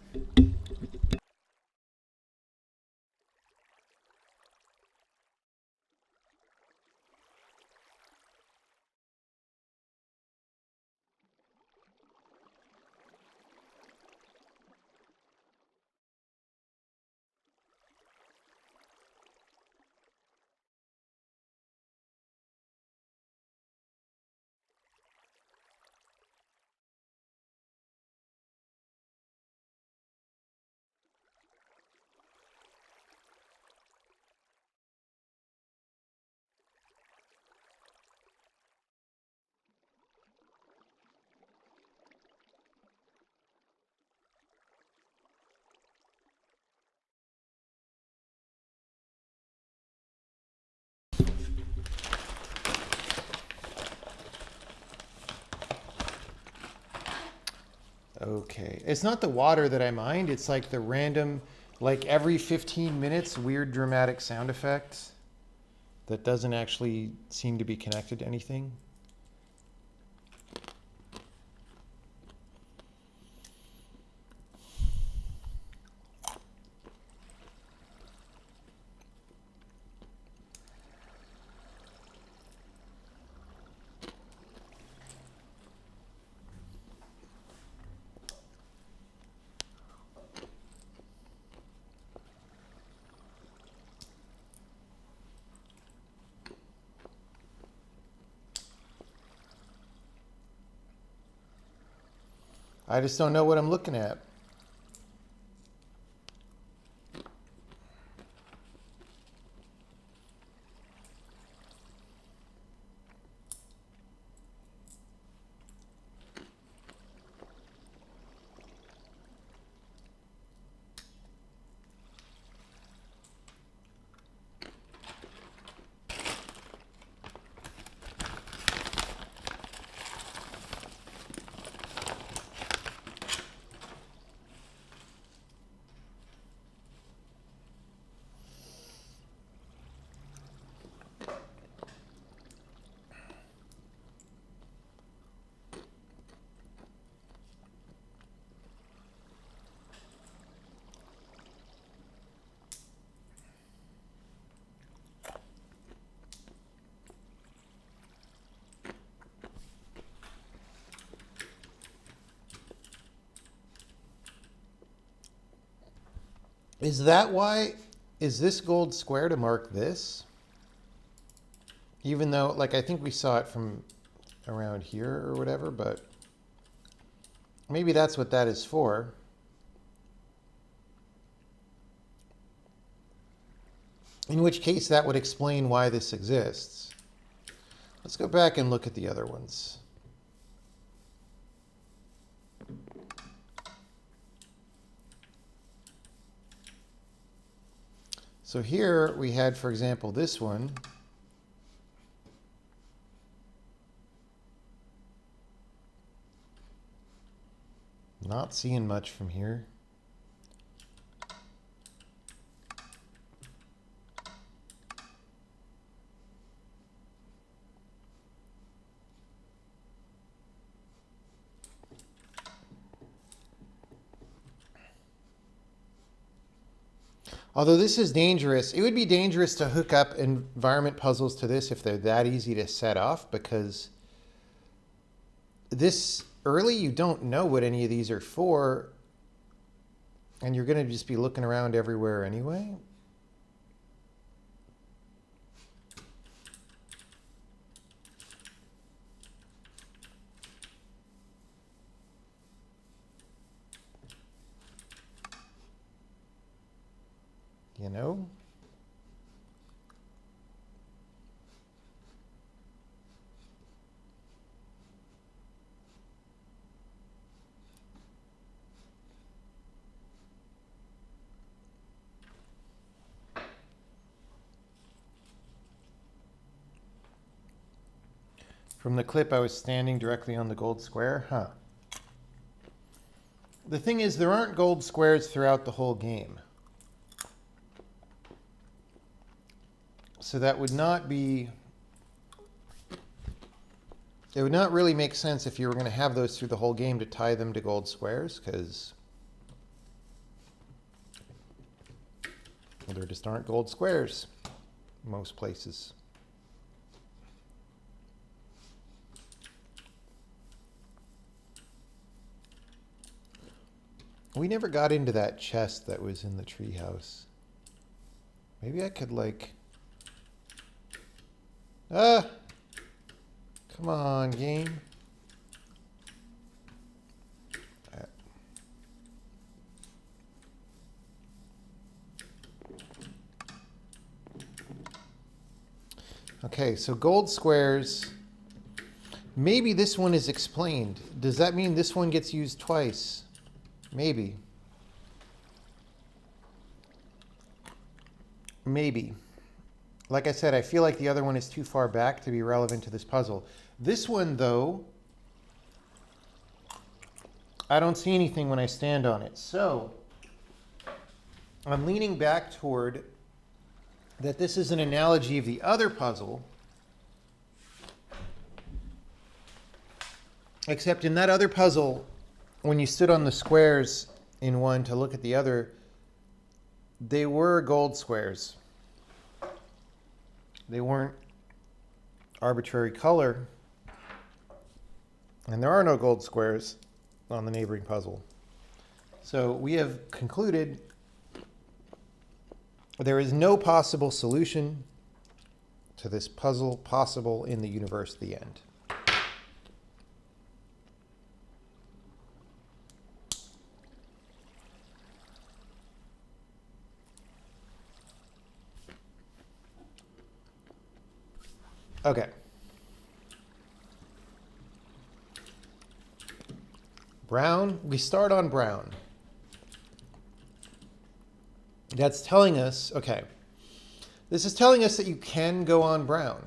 Okay. It's not the water that I mind. It's like the random, like every 15 minutes, weird dramatic sound effects that doesn't actually seem to be connected to anything. I just don't know what I'm looking at. Is that why? Is this gold square to mark this? Even though, like, I think we saw it from around here or whatever, but maybe that's what that is for. In which case, that would explain why this exists. Let's go back and look at the other ones. So here we had, for example, this one. Not seeing much from here. Although this is dangerous, it would be dangerous to hook up environment puzzles to this if they're that easy to set off, because this early you don't know what any of these are for, and you're going to just be looking around everywhere anyway. You know? From the clip, I was standing directly on the gold square. Huh. The thing is, there aren't gold squares throughout the whole game. So that would not be It would not really make sense if you were going to have those through the whole game to tie them to gold squares, because there just aren't gold squares in most places. We never got into that chest that was in the treehouse. Maybe I could like... Ah! Come on, game. Okay, so gold squares. Maybe this one is explained. Does that mean this one gets used twice? Maybe. Maybe. Like I said, I feel like the other one is too far back to be relevant to this puzzle. This one, though, I don't see anything when I stand on it. So I'm leaning back toward that this is an analogy of the other puzzle, except in that other puzzle, when you stood on the squares in one to look at the other, they were gold squares. They weren't arbitrary color. And there are no gold squares on the neighboring puzzle. So we have concluded there is no possible solution to this puzzle possible in the universe, the end. Okay. Brown, we start on brown. That's telling us, okay, this is telling us that you can go on brown,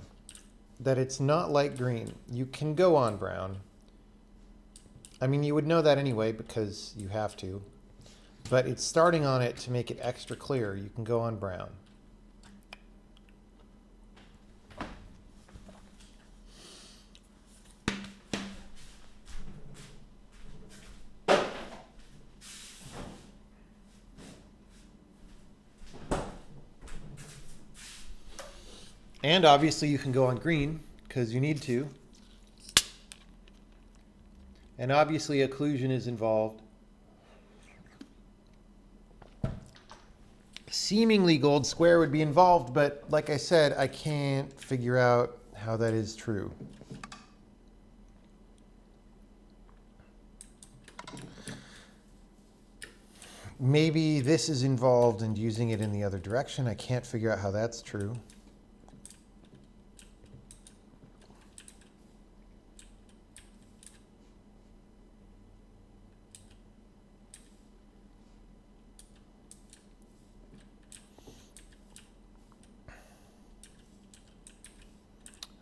that it's not light green. You can go on brown. I mean, you would know that anyway because you have to, but it's starting on it to make it extra clear. You can go on brown. And obviously you can go on green because you need to. And obviously occlusion is involved. Seemingly gold square would be involved, but like I said, I can't figure out how that is true. Maybe this is involved in using it in the other direction. I can't figure out how that's true.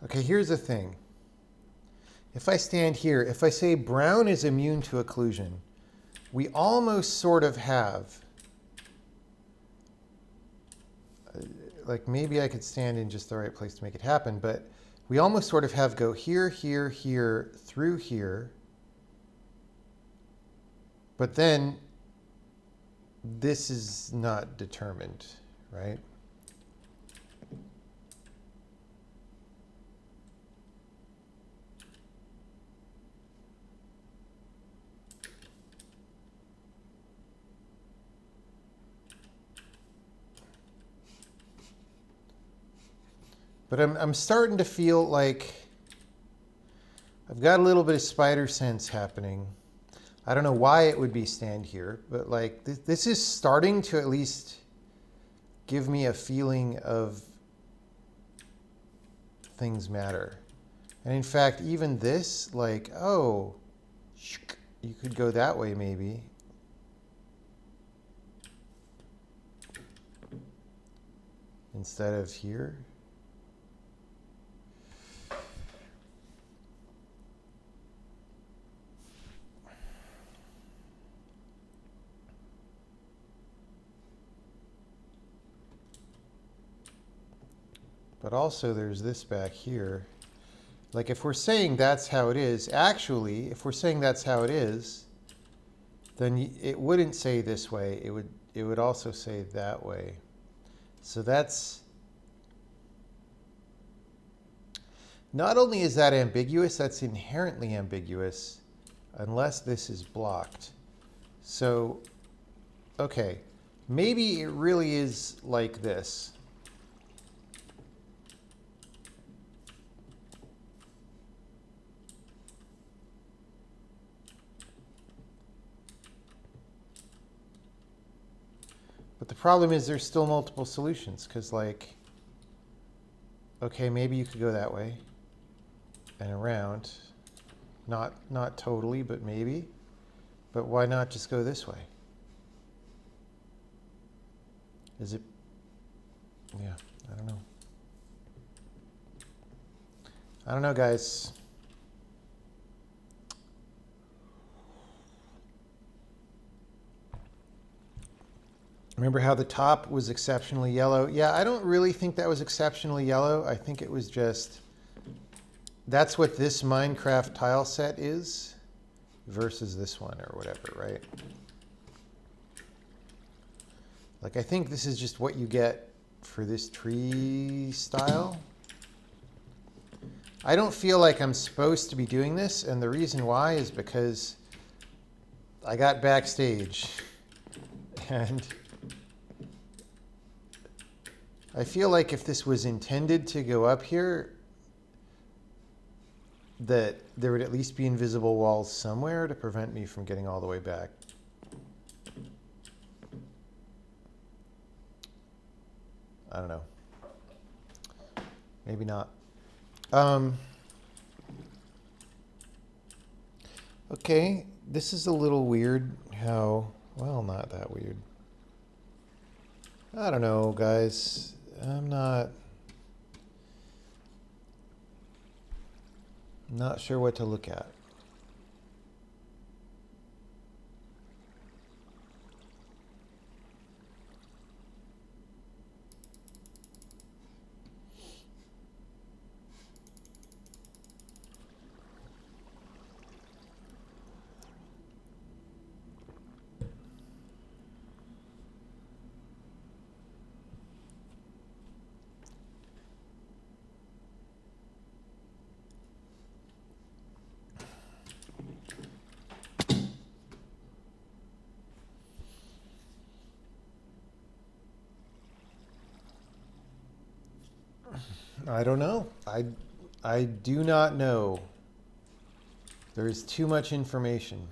Okay, here's the thing. If I stand here, if I say brown is immune to occlusion, we almost sort of have, like maybe I could stand in just the right place to make it happen, but we almost sort of have go here, here, here, through here. But then this is not determined, right? But I'm starting to feel like I've got a little bit of spider sense happening. I don't know why it would be stand here, but like this is starting to at least give me a feeling of things matter. And in fact, even this, like, oh, you could go that way maybe. Instead of here. But also there's this back here. Like if we're saying that's how it is, actually, if we're saying that's how it is, then it wouldn't say this way. It would also say that way. So that's, not only is that ambiguous, that's inherently ambiguous unless this is blocked. So, okay, maybe it really is like this. But the problem is there's still multiple solutions because, like, okay, maybe you could go that way and around. Not totally, but maybe. But why not just go this way? Is it? Yeah, I don't know. I don't know, guys. Remember how the top was exceptionally yellow? Yeah, I don't really think that was exceptionally yellow. I think it was just, that's what this Minecraft tile set is versus this one or whatever, right? Like, I think this is just what you get for this tree style. I don't feel like I'm supposed to be doing this, and the reason why is because I got backstage and I feel like if this was intended to go up here, that there would at least be invisible walls somewhere to prevent me from getting all the way back. I don't know. Maybe not. Okay, this is a little weird how, well, not that weird. I don't know, guys. I'm not sure what to look at. I don't know. I do not know. There is too much information.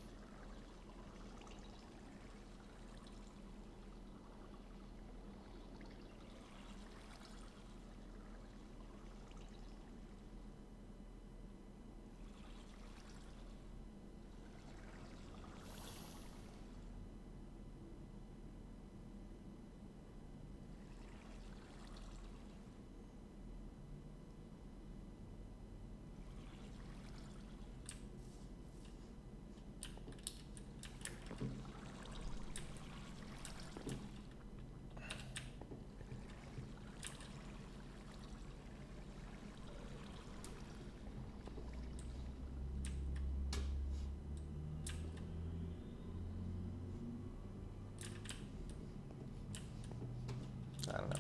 I don't know.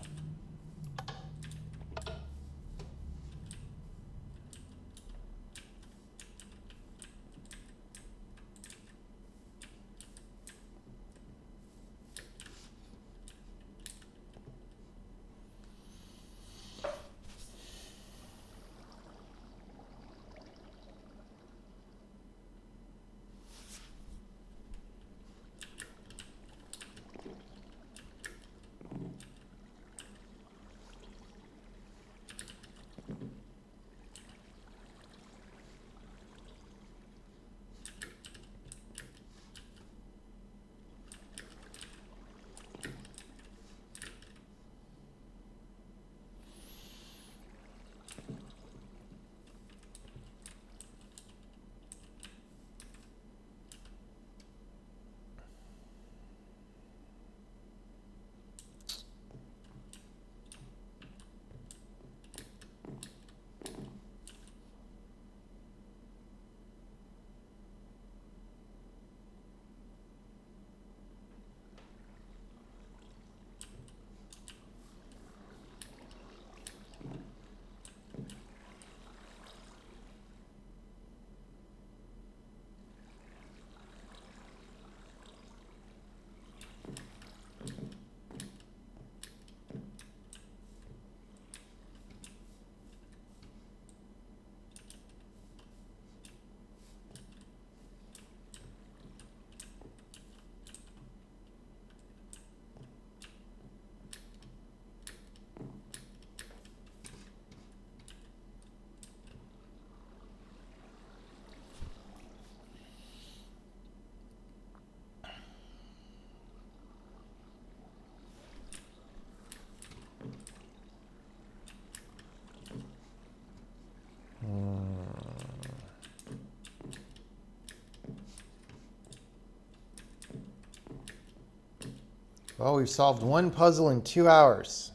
Well, we've solved one puzzle in 2 hours.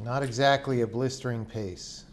Not exactly a blistering pace.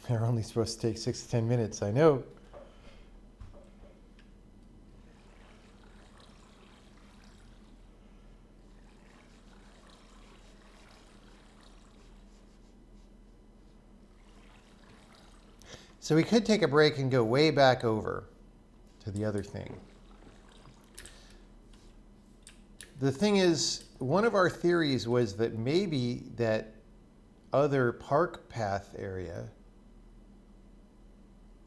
They're only supposed to take 6 to 10 minutes, I know. So we could take a break and go way back over to the other thing. The thing is, one of our theories was that maybe that other park path area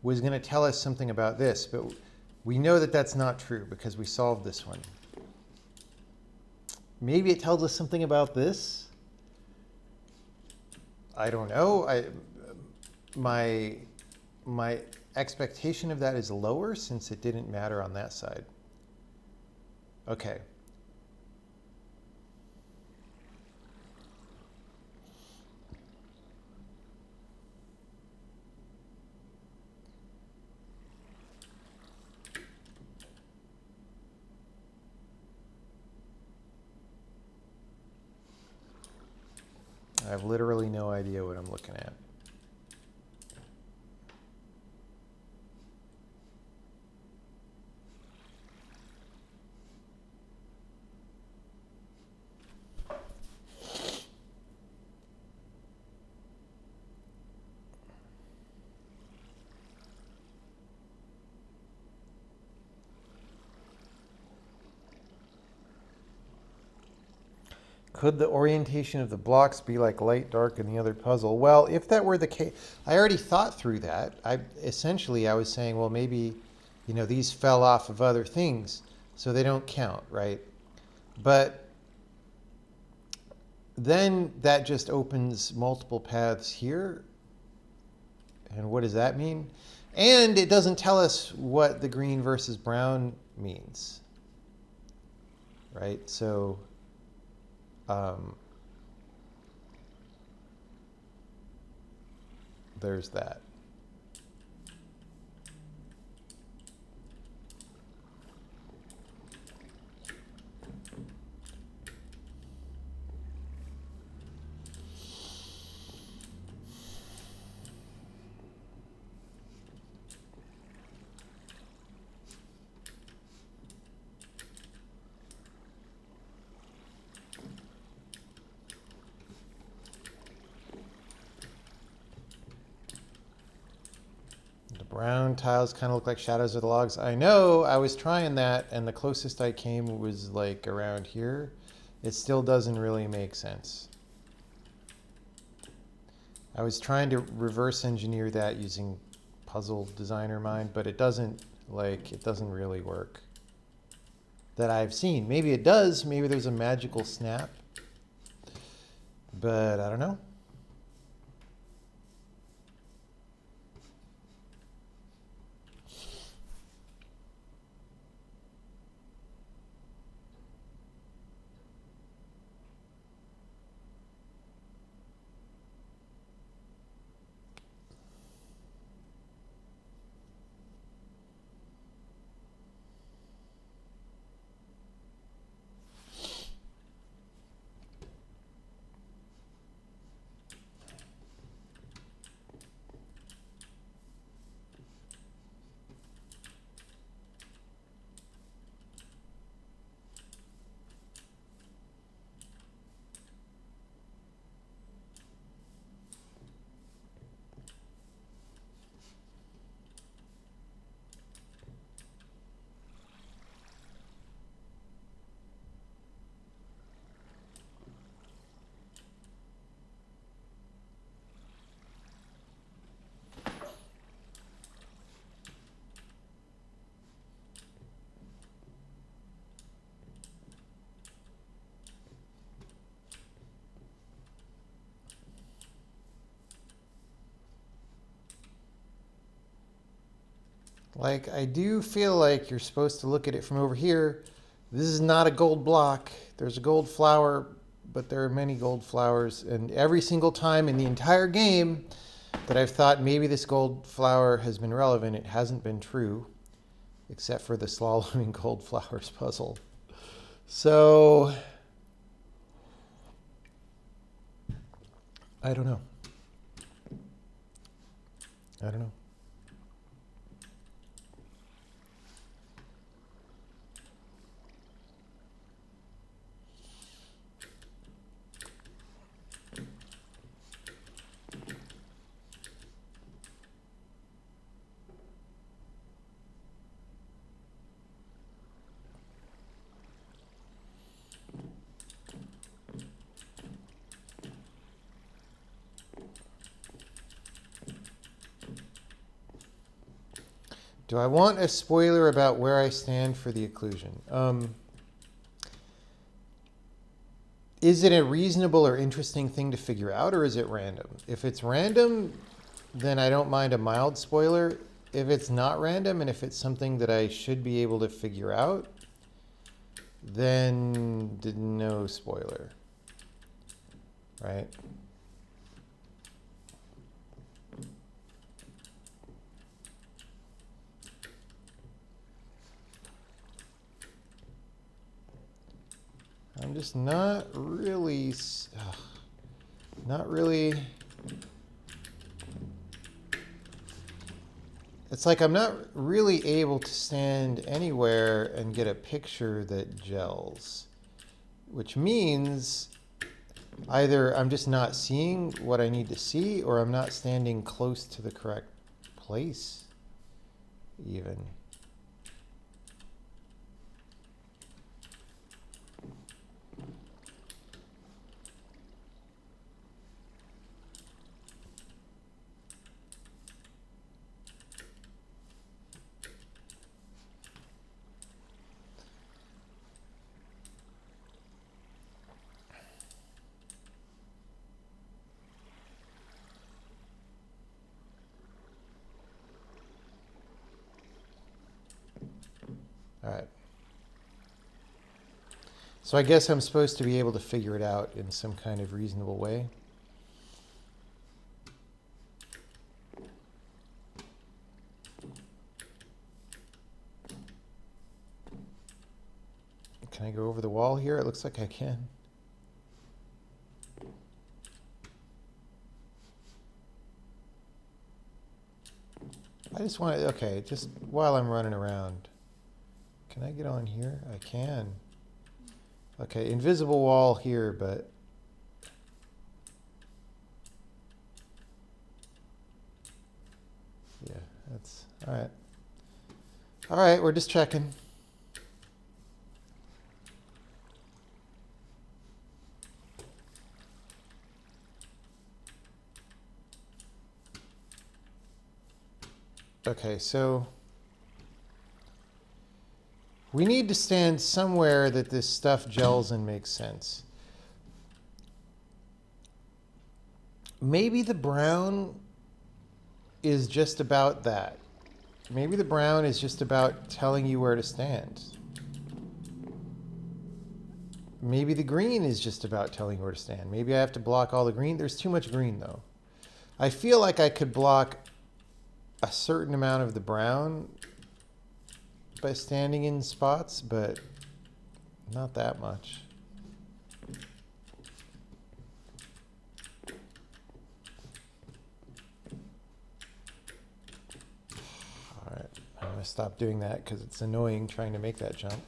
was going to tell us something about this, but we know that that's not true because we solved this one. Maybe it tells us something about this. I don't know. My expectation of that is lower since it didn't matter on that side. Okay. I have literally no idea what I'm looking at. Could the orientation of the blocks be like light, dark in the other puzzle? Well, if that were the case, I already thought through that. I was saying, well, maybe, these fell off of other things, so they don't count, right? But then that just opens multiple paths here. And what does that mean? And it doesn't tell us what the green versus brown means, right? So there's that. Brown tiles kind of look like shadows of the logs. I know, I was trying that, and the closest I came was like around here. It still doesn't really make sense. I was trying to reverse engineer that using Puzzle Designer Mind, but it doesn't really work. That I've seen. Maybe it does, maybe there's a magical snap. But I don't know. Like, I do feel like you're supposed to look at it from over here. This is not a gold block. There's a gold flower, but there are many gold flowers. And every single time in the entire game that I've thought maybe this gold flower has been relevant, it hasn't been true, except for the slaloming gold flowers puzzle. So, I don't know. I don't know. Do I want a spoiler about where I stand for the occlusion? Is it a reasonable or interesting thing to figure out, or is it random? If it's random, then I don't mind a mild spoiler. If it's not random, and if it's something that I should be able to figure out, then no spoiler, right? I'm just not really. It's like I'm not really able to stand anywhere and get a picture that gels, which means either I'm just not seeing what I need to see, or I'm not standing close to the correct place, even. All right. So I guess I'm supposed to be able to figure it out in some kind of reasonable way. Can I go over the wall here? It looks like I can. I just want to, okay, just while I'm running around. Can I get on here? I can. Okay, invisible wall here, but yeah, that's all right. All right, we're just checking. Okay, so we need to stand somewhere that this stuff gels and makes sense. Maybe the brown is just about that. Maybe the brown is just about telling you where to stand. Maybe the green is just about telling you where to stand. Maybe I have to block all the green. There's too much green, though. I feel like I could block a certain amount of the brown by standing in spots, but not that much. All right, I'm gonna stop doing that because it's annoying trying to make that jump.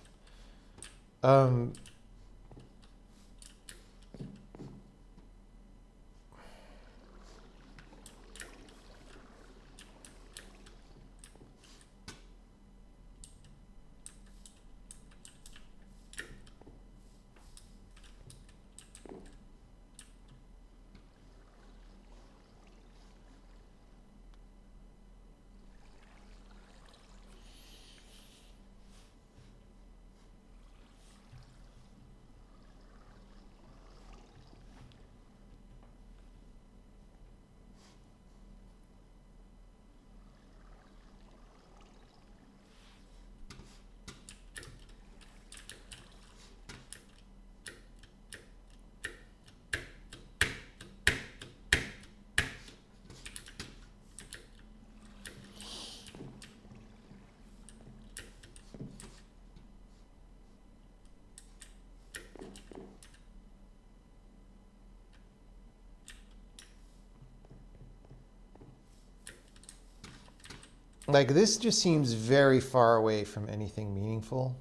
Like, this just seems very far away from anything meaningful.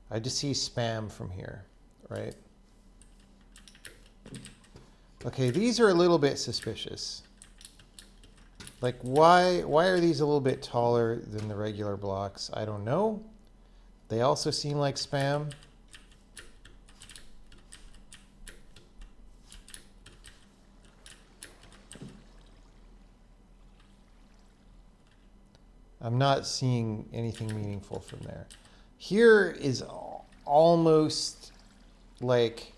I just see spam from here, right? Okay, these are a little bit suspicious. Like, why are these a little bit taller than the regular blocks? I don't know. They also seem like spam. I'm not seeing anything meaningful from there. Here is almost like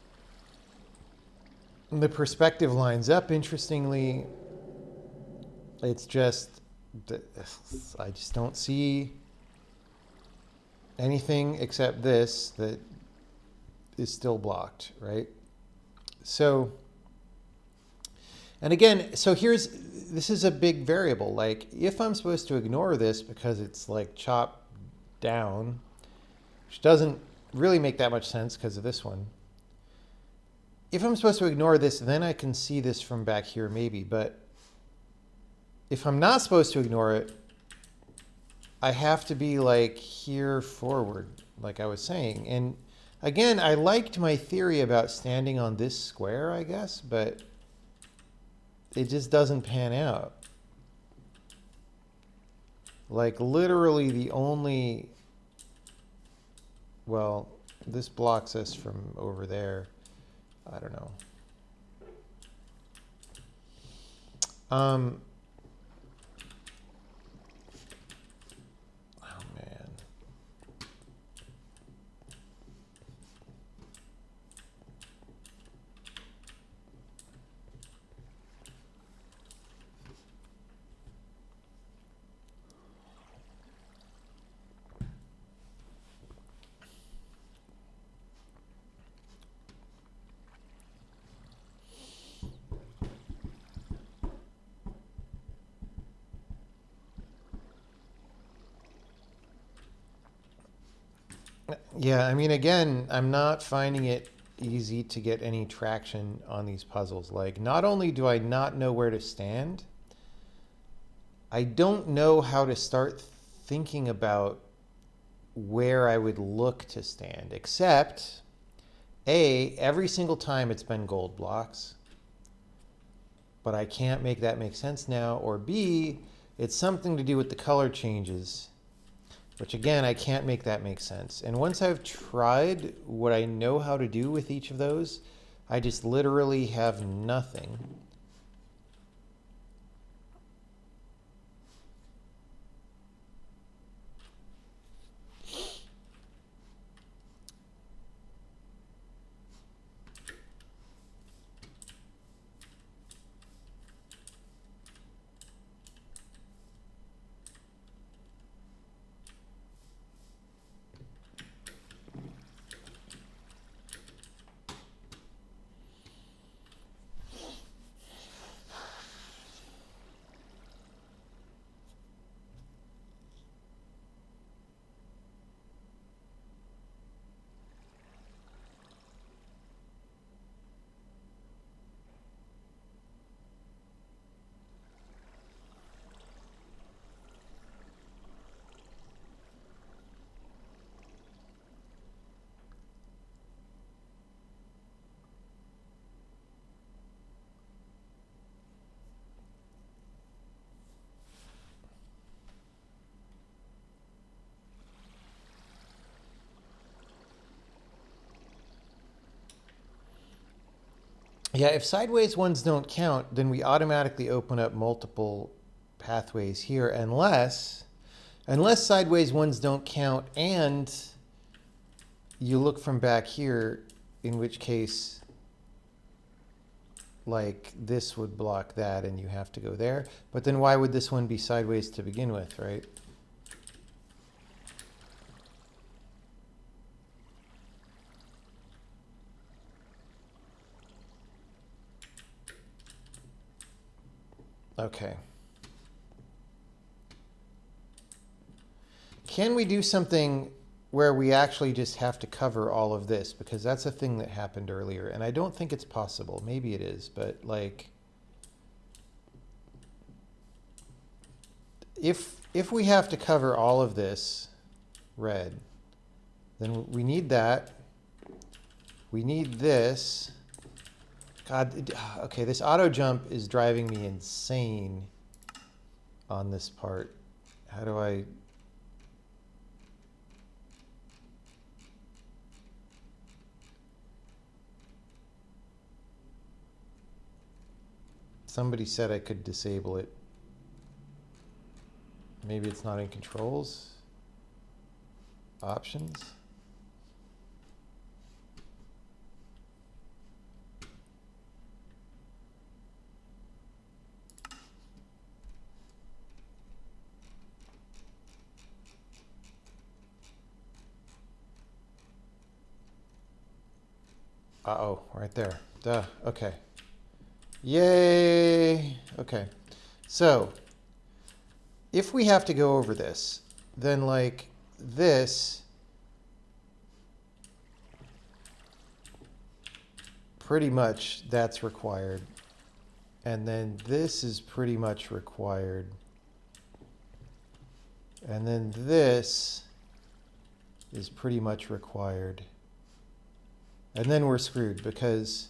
the perspective lines up interestingly. It's just, I just don't see anything except this that is still blocked, right? So, and again, so this is a big variable. Like, if I'm supposed to ignore this because it's like chopped down, which doesn't really make that much sense because of this one. If I'm supposed to ignore this, then I can see this from back here maybe, but if I'm not supposed to ignore it, I have to be like here forward, like I was saying. And again, I liked my theory about standing on this square, I guess, but it just doesn't pan out. Like, literally the only, well, this blocks us from over there. I don't know. Oh man. Yeah, I mean, again, I'm not finding it easy to get any traction on these puzzles. Like, not only do I not know where to stand, I don't know how to start thinking about where I would look to stand, except A, every single time it's been gold blocks, but I can't make that make sense now, or B, it's something to do with the color changes, which again, I can't make that make sense. And once I've tried what I know how to do with each of those, I just literally have nothing. Yeah, if sideways ones don't count, then we automatically open up multiple pathways here, unless sideways ones don't count and you look from back here, in which case, like, this would block that and you have to go there. But then why would this one be sideways to begin with, right? Okay. Can we do something where we actually just have to cover all of this? Because that's a thing that happened earlier, and I don't think it's possible. Maybe it is, but like, if we have to cover all of this red, then we need that. We need this. God, okay, this auto jump is driving me insane on this part. How do I... Somebody said I could disable it. Maybe it's not in controls. Options. Uh-oh, right there. Duh, okay. Yay! Okay. So, if we have to go over this, then like this, pretty much that's required. And then this is pretty much required. And then this is pretty much required. And then we're screwed because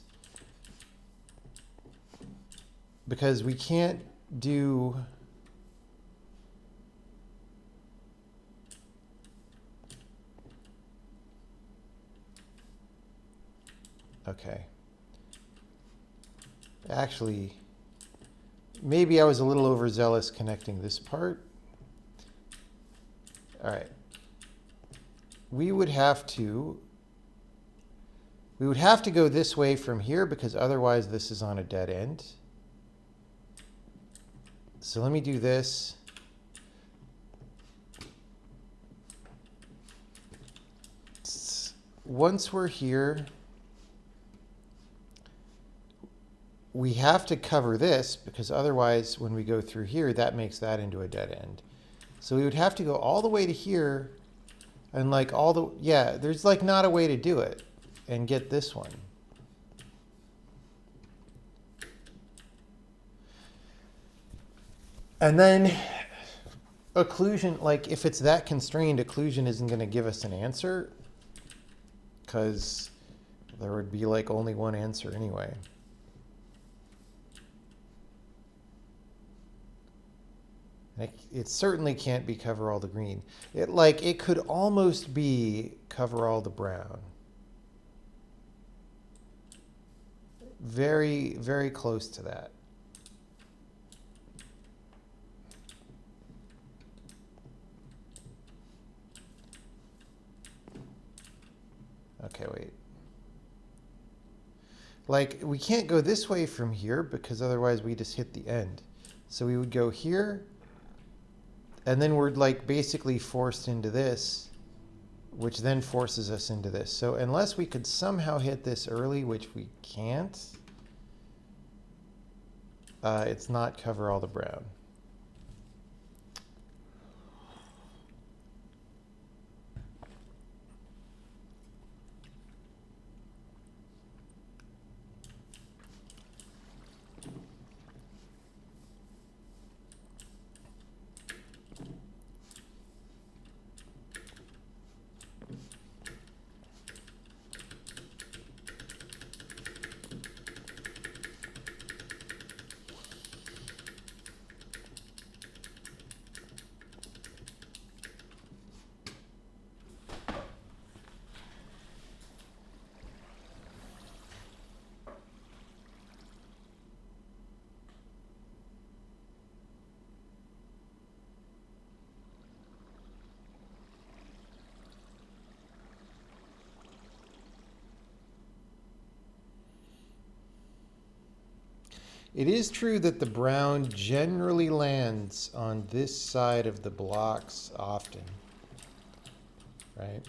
we can't do... Okay. Actually, maybe I was a little overzealous connecting this part. All right. We would have to go this way from here because otherwise this is on a dead end. So let me do this. Once we're here, we have to cover this because otherwise when we go through here, that makes that into a dead end. So we would have to go all the way to here and like all the... Yeah, there's like not a way to do it and get this one. And then occlusion, like if it's that constrained, occlusion isn't going to give us an answer because there would be like only one answer anyway. It certainly can't be cover all the green. It could almost be cover all the brown. Very, very close to that. Okay, wait. Like, we can't go this way from here because otherwise we just hit the end. So we would go here, and then we're like basically forced into this, which then forces us into this. So unless we could somehow hit this early, which we can't, it's not cover all the brown. It is true that the brown generally lands on this side of the blocks often, right?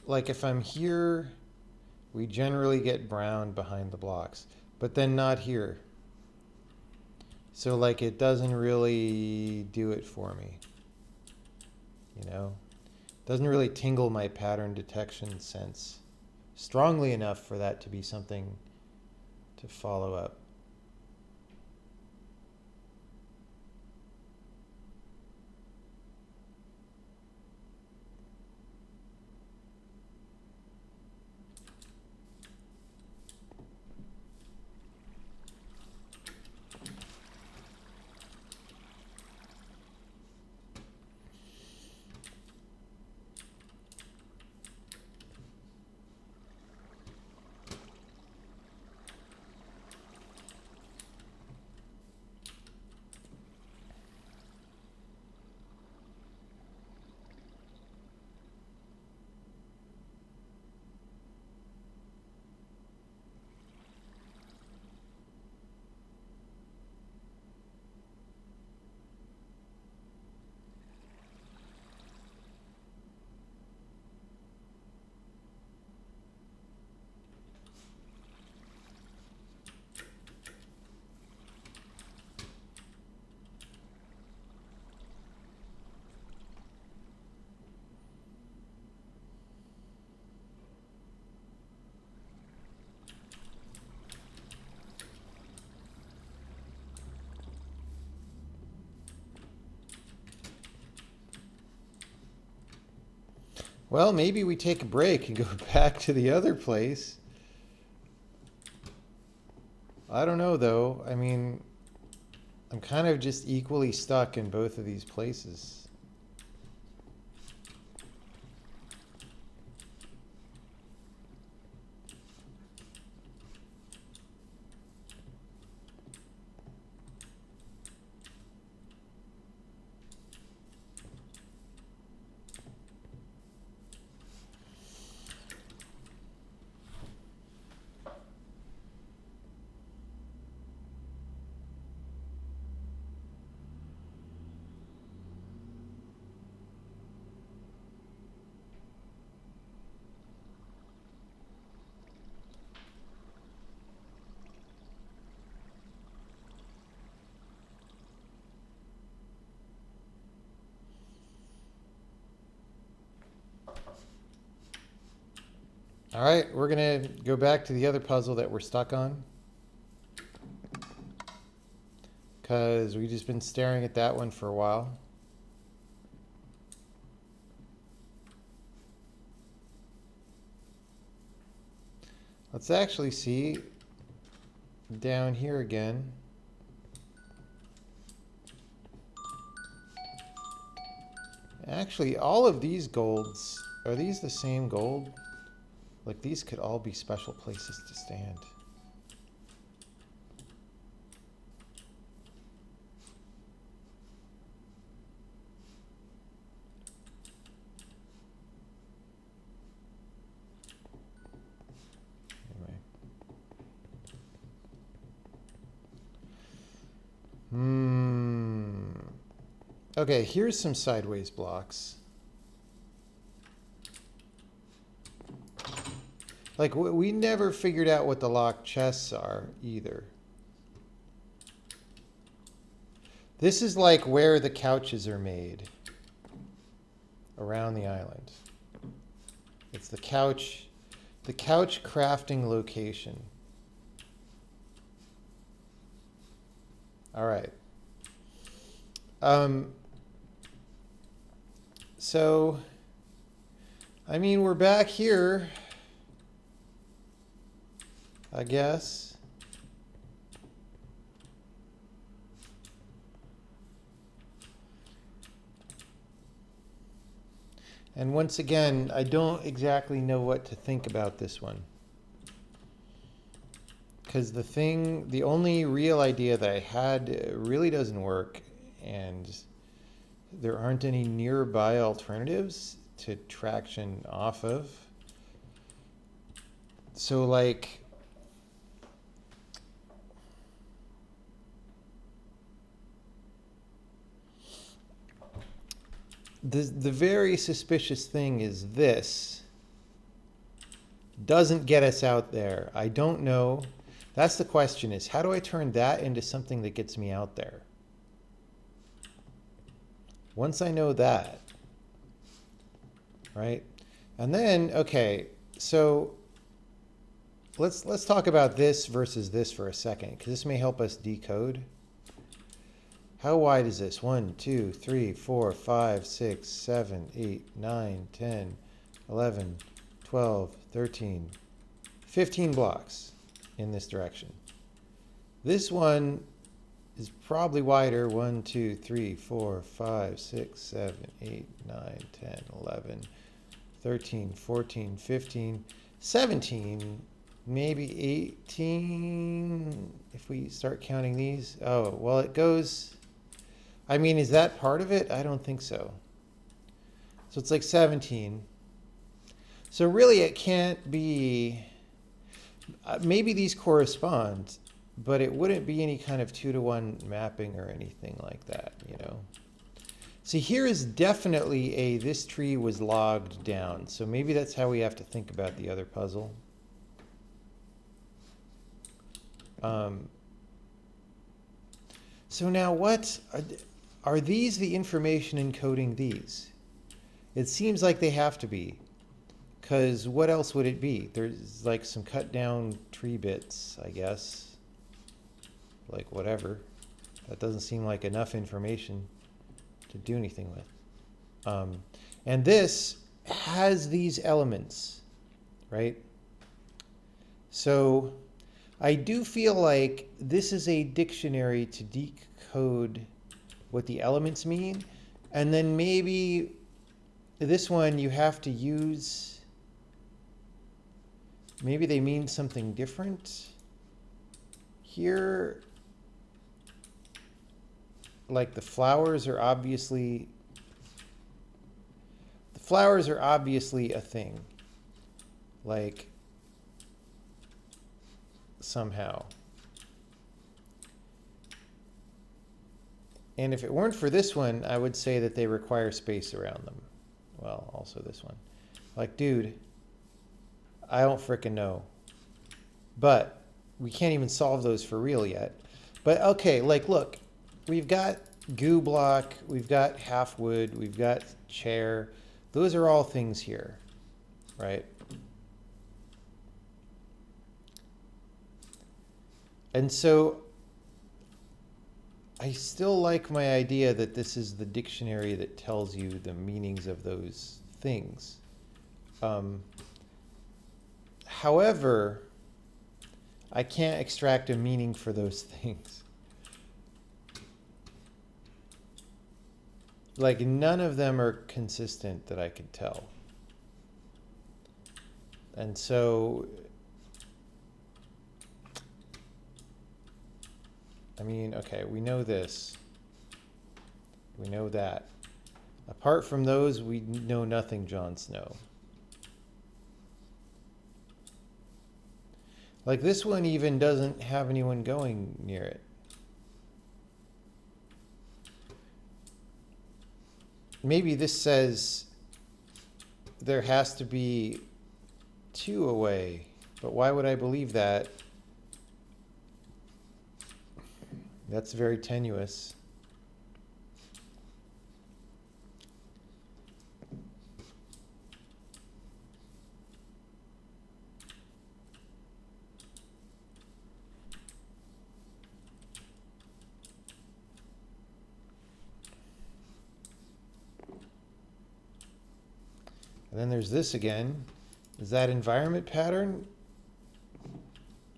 Like if I'm here, we generally get brown behind the blocks, but then not here. So like it doesn't really do it for me, you know? Doesn't really tingle my pattern detection sense strongly enough for that to be something to follow up. Well, maybe we take a break and go back to the other place. I don't know, though. I mean, I'm kind of just equally stuck in both of these places. All right, we're going to go back to the other puzzle that we're stuck on. Because we've just been staring at that one for a while. Let's actually see down here again. Actually, all of these golds, are these the same gold? Like, these could all be special places to stand. Anyway. Okay, here's some sideways blocks. Like, we never figured out what the locked chests are either. This is like where the couches are made around the island. It's the couch crafting location. All right. So, I mean, we're back here, I guess. And once again, I don't exactly know what to think about this one. Because the only real idea that I had really doesn't work, and there aren't any nearby alternatives to traction off of. So, like, the very suspicious thing is this doesn't get us out there. I don't know. That's the question, is how do I turn that into something that gets me out there? Once I know that, right? And then, okay, so let's talk about this versus this for a second, because this may help us decode. How wide is this? 1, 2, 3, 4, 5, 6, 7, 8, 9, 10, 11, 12, 13, 15 blocks in this direction. This one is probably wider. 1, 2, 3, 4, 5, 6, 7, 8, 9, 10, 11, 13, 14, 15, 17, maybe 18 if we start counting these. Oh, well, it goes... I mean, is that part of it? I don't think so. So it's like 17. So really it can't be... maybe these correspond, but it wouldn't be any kind of 2-to-1 mapping or anything like that, you know? See, here is definitely this tree was logged down. So maybe that's how we have to think about the other puzzle. So now what... Are these the information encoding these? It seems like they have to be, because what else would it be? There's like some cut down tree bits, I guess. Like whatever. That doesn't seem like enough information to do anything with. And this has these elements, right? So I do feel like this is a dictionary to decode what the elements mean. And then maybe this one you have to use, maybe they mean something different. Here, like the flowers are obviously a thing. Like somehow. And if it weren't for this one, I would say that they require space around them. Well, also this one. Like, dude, I don't frickin' know. But we can't even solve those for real yet. But okay, like, look, we've got goo block, we've got half wood, we've got chair. Those are all things here, right? And so I still like my idea that this is the dictionary that tells you the meanings of those things. However, I can't extract a meaning for those things. Like, none of them are consistent that I can tell. And so, I mean, okay, we know this. We know that. Apart from those, we know nothing, Jon Snow. Like, this one even doesn't have anyone going near it. Maybe this says there has to be 2 away, but why would I believe that? That's very tenuous. And then there's this again. Is that environment pattern?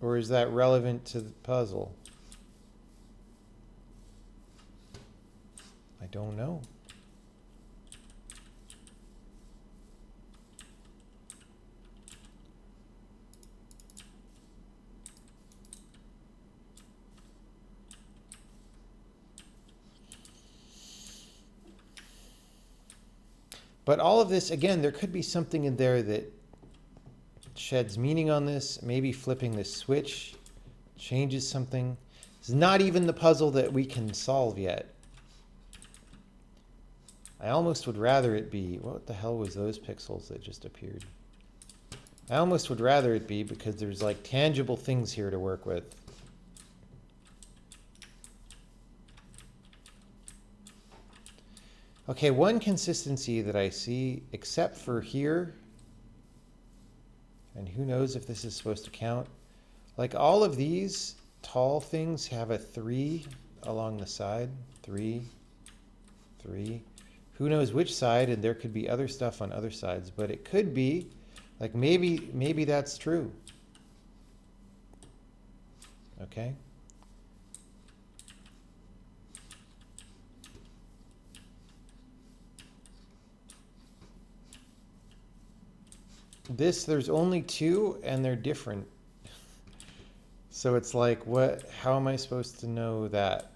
Or is that relevant to the puzzle? I don't know. But all of this, again, there could be something in there that sheds meaning on this. Maybe flipping this switch changes something. It's not even the puzzle that we can solve yet. I almost would rather it be, what the hell was those pixels that just appeared? I almost would rather it be because there's like tangible things here to work with. Okay, one consistency that I see, except for here, and who knows if this is supposed to count, like all of these tall things have a 3 along the side. 3, 3. Who knows which side, and there could be other stuff on other sides, but it could be, like maybe that's true. Okay? This, there's only 2 and they're different. So it's like, what, how am I supposed to know that?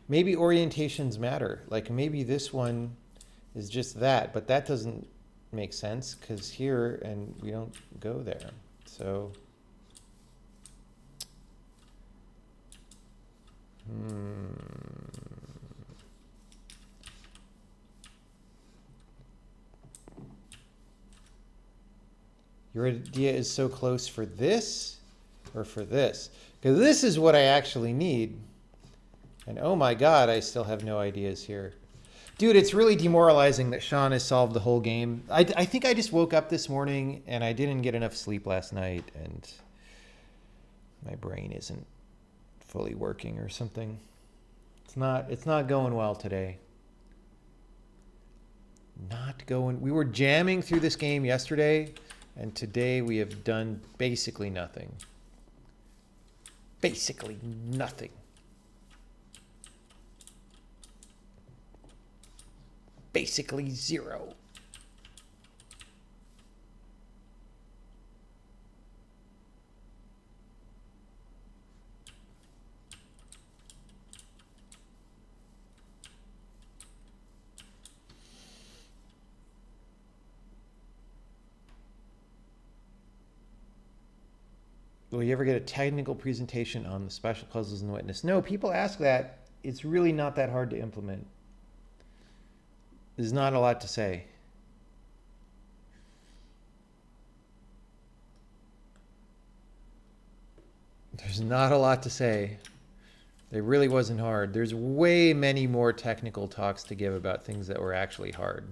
Maybe orientations matter. Like maybe this one is just that, but that doesn't make sense because here, and we don't go there. So, Your idea is so close for this or for this? Because this is what I actually need. And oh my God, I still have no ideas here. Dude, it's really demoralizing that Sean has solved the whole game. I think I just woke up this morning and I didn't get enough sleep last night and my brain isn't fully working or something. It's not going well today. Not going. We were jamming through this game yesterday and today we have done basically nothing. Basically nothing. Basically zero. Will you ever get a technical presentation on the special puzzles in the Witness? No, people ask that. It's really not that hard to implement. There's not a lot to say. There's not a lot to say. It really wasn't hard. There's way many more technical talks to give about things that were actually hard.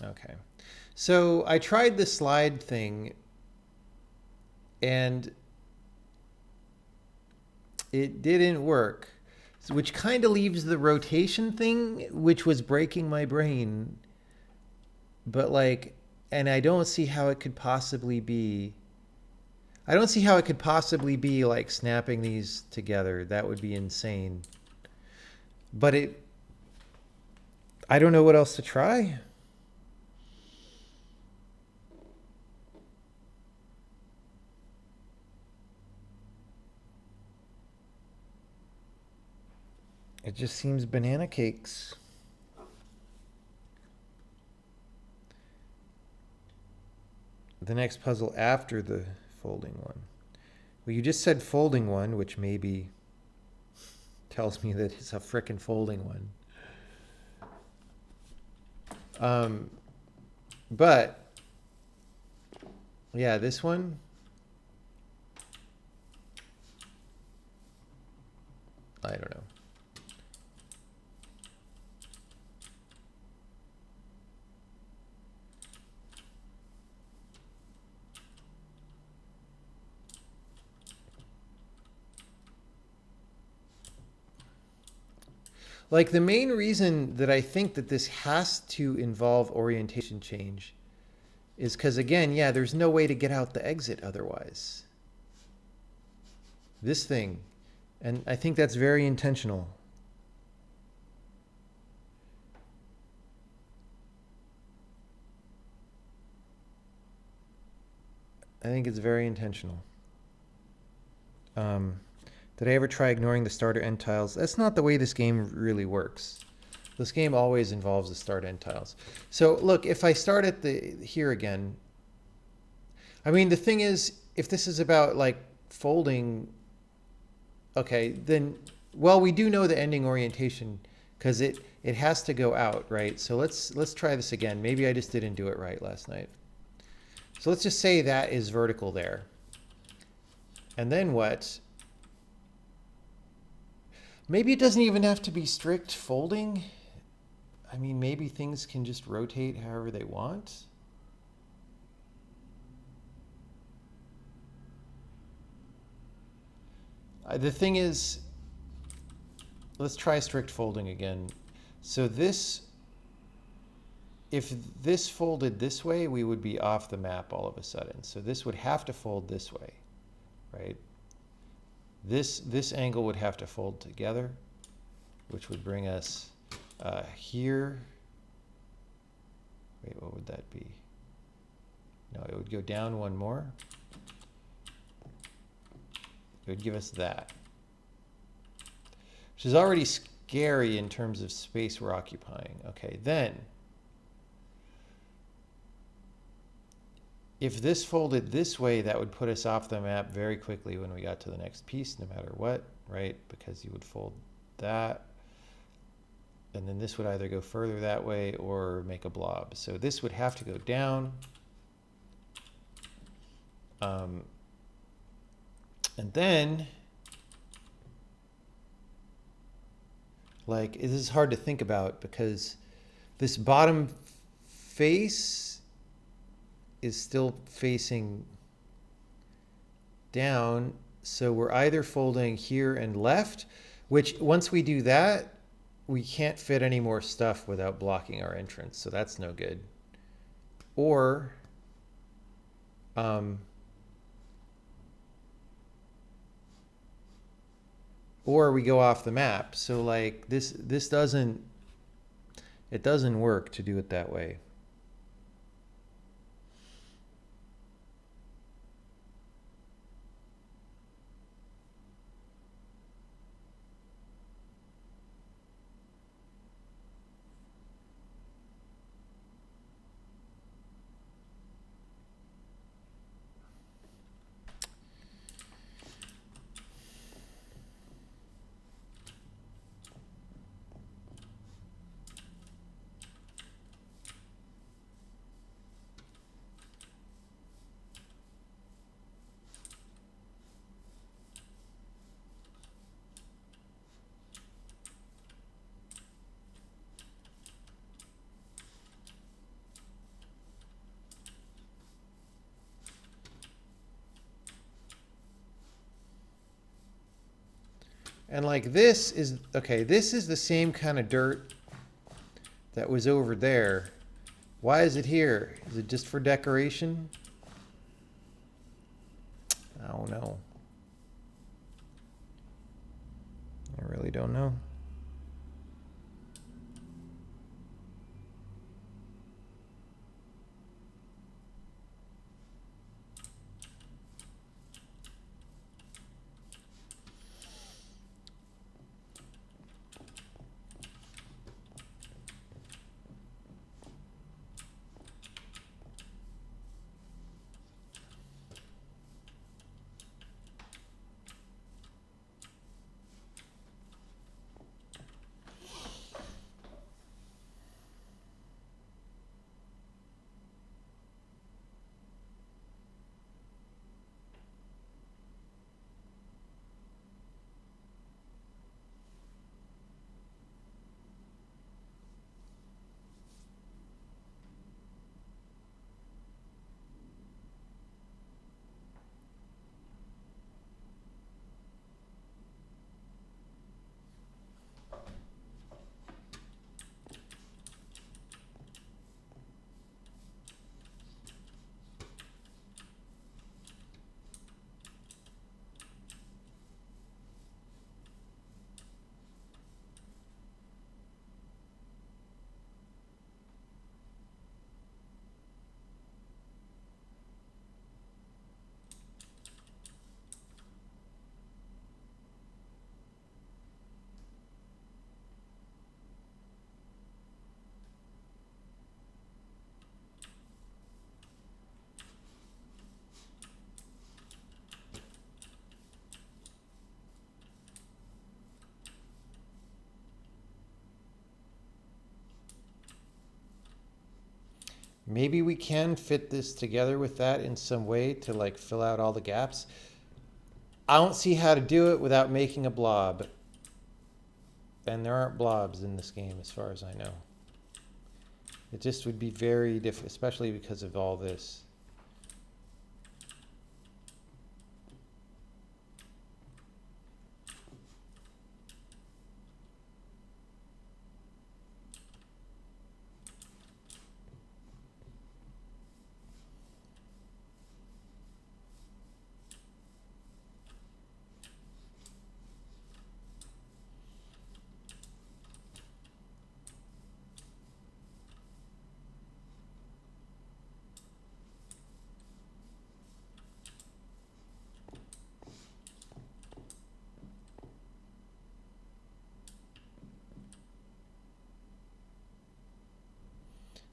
Okay. So I tried the slide thing and it didn't work, which kind of leaves the rotation thing, which was breaking my brain. But like, and I don't see how it could possibly be. I don't see how it could possibly be like snapping these together. That would be insane. But I don't know what else to try. It just seems banana cakes. The next puzzle after the folding one. Well, you just said folding one, which maybe tells me that it's a frickin' folding one. But yeah, this one. I don't know. Like the main reason that I think that this has to involve orientation change is because, again, yeah, there's no way to get out the exit otherwise. This thing. And I think that's very intentional. I think it's very intentional. Did I ever try ignoring the start or end tiles? That's not the way this game really works. This game always involves the start end tiles. So look, if I start at here again, I mean, the thing is, if this is about like folding, okay, then, well, we do know the ending orientation because it has to go out, right? So let's try this again. Maybe I just didn't do it right last night. So let's just say that is vertical there. And then what? Maybe it doesn't even have to be strict folding. I mean, maybe things can just rotate however they want. The thing is, let's try strict folding again. So this, if this folded this way, we would be off the map all of a sudden. So this would have to fold this way, right? This angle would have to fold together, which would bring us here. Wait, what would that be? No, it would go down one more. It would give us that, which is already scary in terms of space we're occupying. Okay, then if this folded this way, that would put us off the map very quickly when we got to the next piece, no matter what, right? Because you would fold that. And then this would either go further that way or make a blob. So this would have to go down. And then, like, this is hard to think about because this bottom face is still facing down. So we're either folding here and left, which once we do that, we can't fit any more stuff without blocking our entrance. So that's no good. Or, or we go off the map. So like this doesn't, it doesn't work to do it that way. And like this is, okay, this is the same kind of dirt that was over there. Why is it here? Is it just for decoration? I don't know. I really don't know. Maybe we can fit this together with that in some way to like fill out all the gaps. I don't see how to do it without making a blob. And there aren't blobs in this game as far as I know. It just would be very difficult, especially because of all this.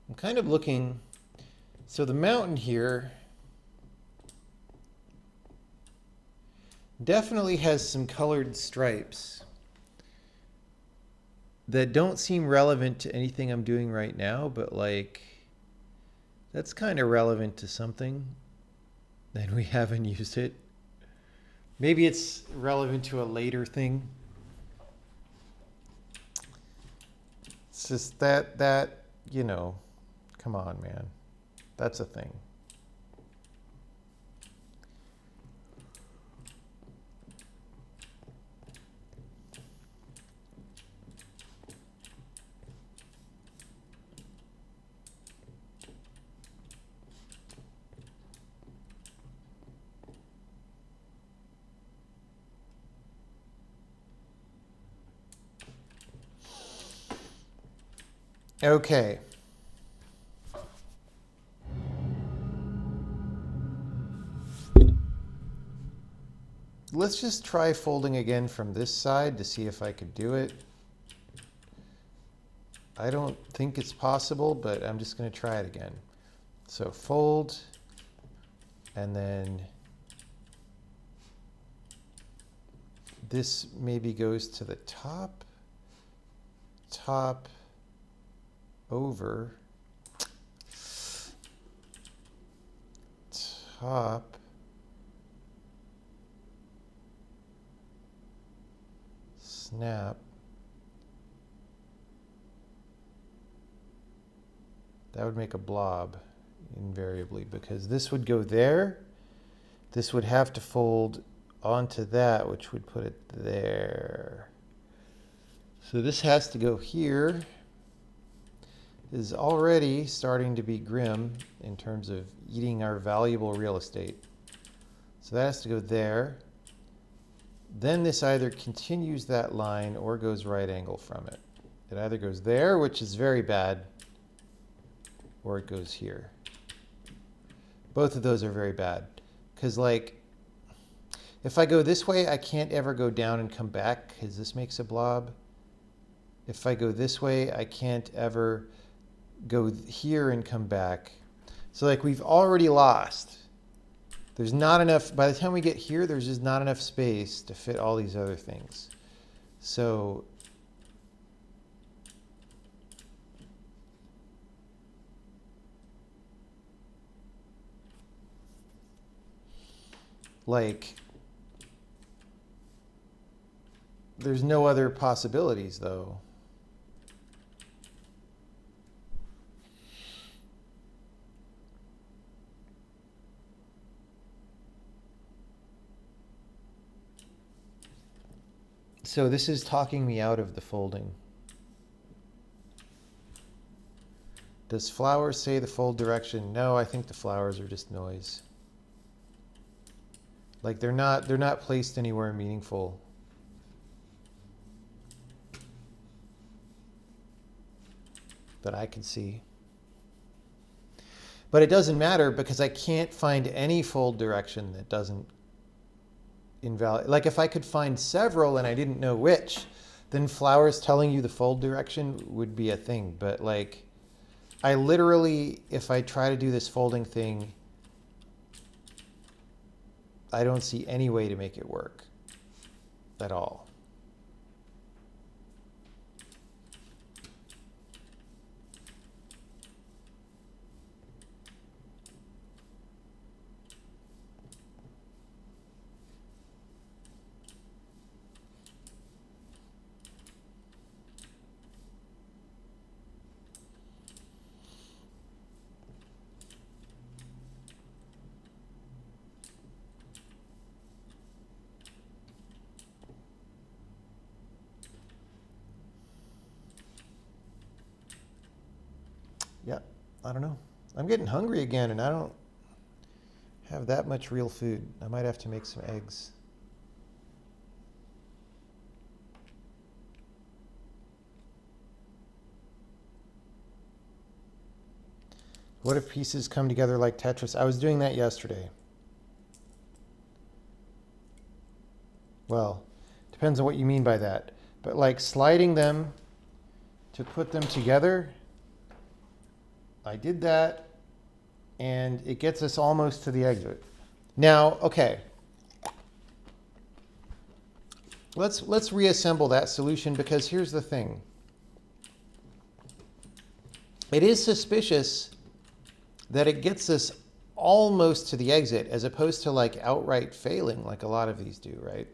I'm kind of looking, so the mountain here Definitely has some colored stripes that don't seem relevant to anything I'm doing right now, but like that's kind of relevant to something, and we haven't used it. Maybe it's relevant to a later thing. It's just that, you know, come on, man. That's a thing. Okay. Let's just try folding again from this side to see if I could do it. I don't think it's possible, but I'm just going to try it again. So fold, and then this maybe goes to the top, over, top, snap. That would make a blob invariably, because this would go there. This would have to fold onto that, which would put it there. So this has to go here. This is already starting to be grim in terms of eating our valuable real estate. So that has to go there. Then this either continues that line or goes right angle from it. It either goes there, which is very bad, or it goes here. Both of those are very bad. Because like, if I go this way, I can't ever go down and come back because this makes a blob. If I go this way, I can't ever go here and come back. So like we've already lost. There's not enough, by the time we get here, there's just not enough space to fit all these other things. So like, there's no other possibilities though. So this is talking me out of the folding. Does flowers say the fold direction? No, I think the flowers are just noise. Like they're not placed anywhere meaningful. That I can see. But it doesn't matter because I can't find any fold direction that doesn't invalid. Like if I could find several and I didn't know which, then flowers telling you the fold direction would be a thing. But like, I literally, if I try to do this folding thing, I don't see any way to make it work at all. Yeah, I don't know. I'm getting hungry again and I don't have that much real food. I might have to make some eggs. What if pieces come together like Tetris? I was doing that yesterday. Well, depends on what you mean by that. But like sliding them to put them together, I did that, and it gets us almost to the exit. Now, okay. let's reassemble that solution, because here's the thing. It is suspicious that it gets us almost to the exit as opposed to like outright failing like a lot of these do, right?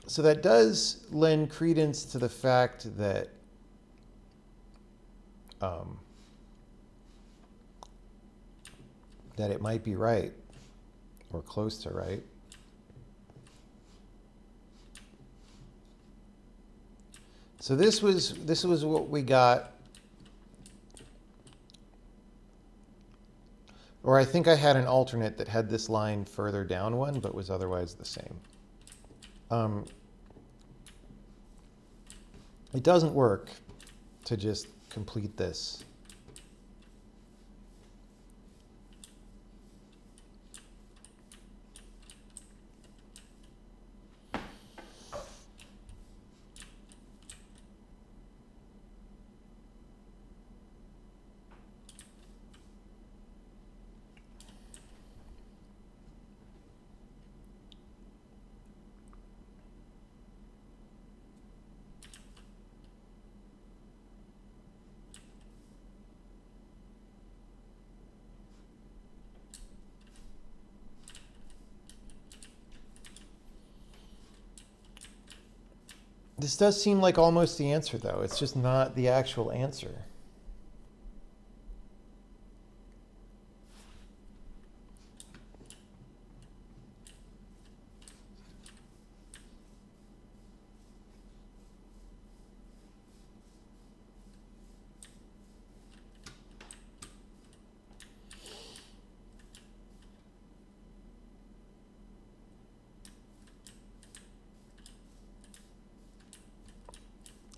So that does lend credence to the fact that that it might be right or close to right. So this was what we got. Or I think I had an alternate that had this line further down one, but was otherwise the same. It doesn't work to just complete this. This does seem like almost the answer, though. It's just not the actual answer.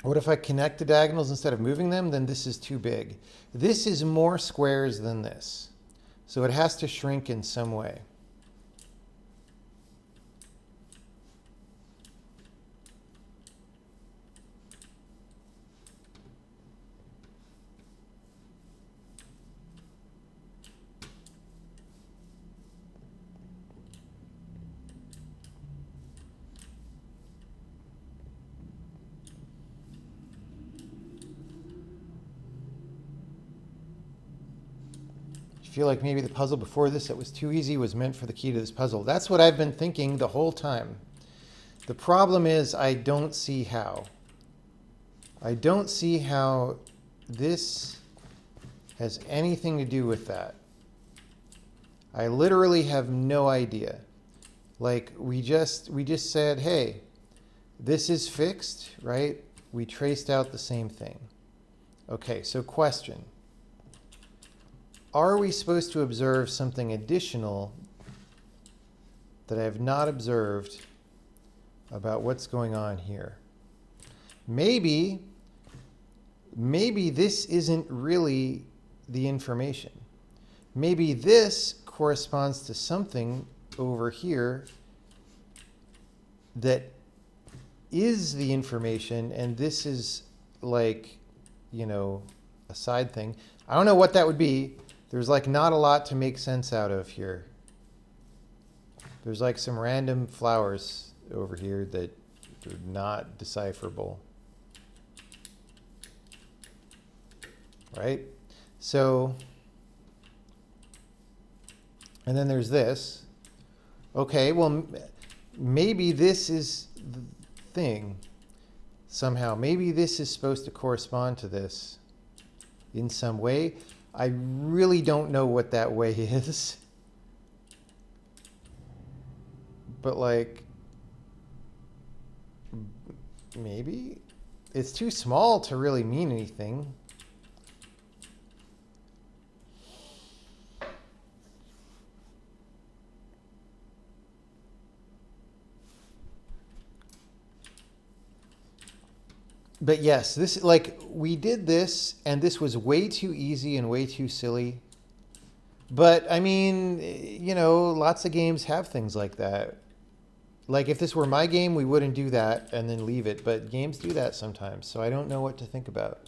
What if I connect the diagonals instead of moving them? Then this is too big. This is more squares than this. So it has to shrink in some way. I feel like maybe the puzzle before this that was too easy was meant for the key to this puzzle. That's what I've been thinking the whole time. The problem is I don't see how. I don't see how this has anything to do with that. I literally have no idea. Like we just said, hey, this is fixed, right? We traced out the same thing. Okay, so question. Are we supposed to observe something additional that I have not observed about what's going on here? Maybe this isn't really the information. Maybe this corresponds to something over here that is the information, and this is like, you know, a side thing. I don't know what that would be. There's like not a lot to make sense out of here. There's like some random flowers over here that are not decipherable. Right? So, and then there's this. Okay, well, maybe this is the thing somehow. Maybe this is supposed to correspond to this in some way. I really don't know what that way is. But like, maybe it's too small to really mean anything. But yes, this, like, we did this and this was way too easy and way too silly. But I mean, you know, lots of games have things like that. Like if this were my game, we wouldn't do that and then leave it. But games do that sometimes, so I don't know what to think about.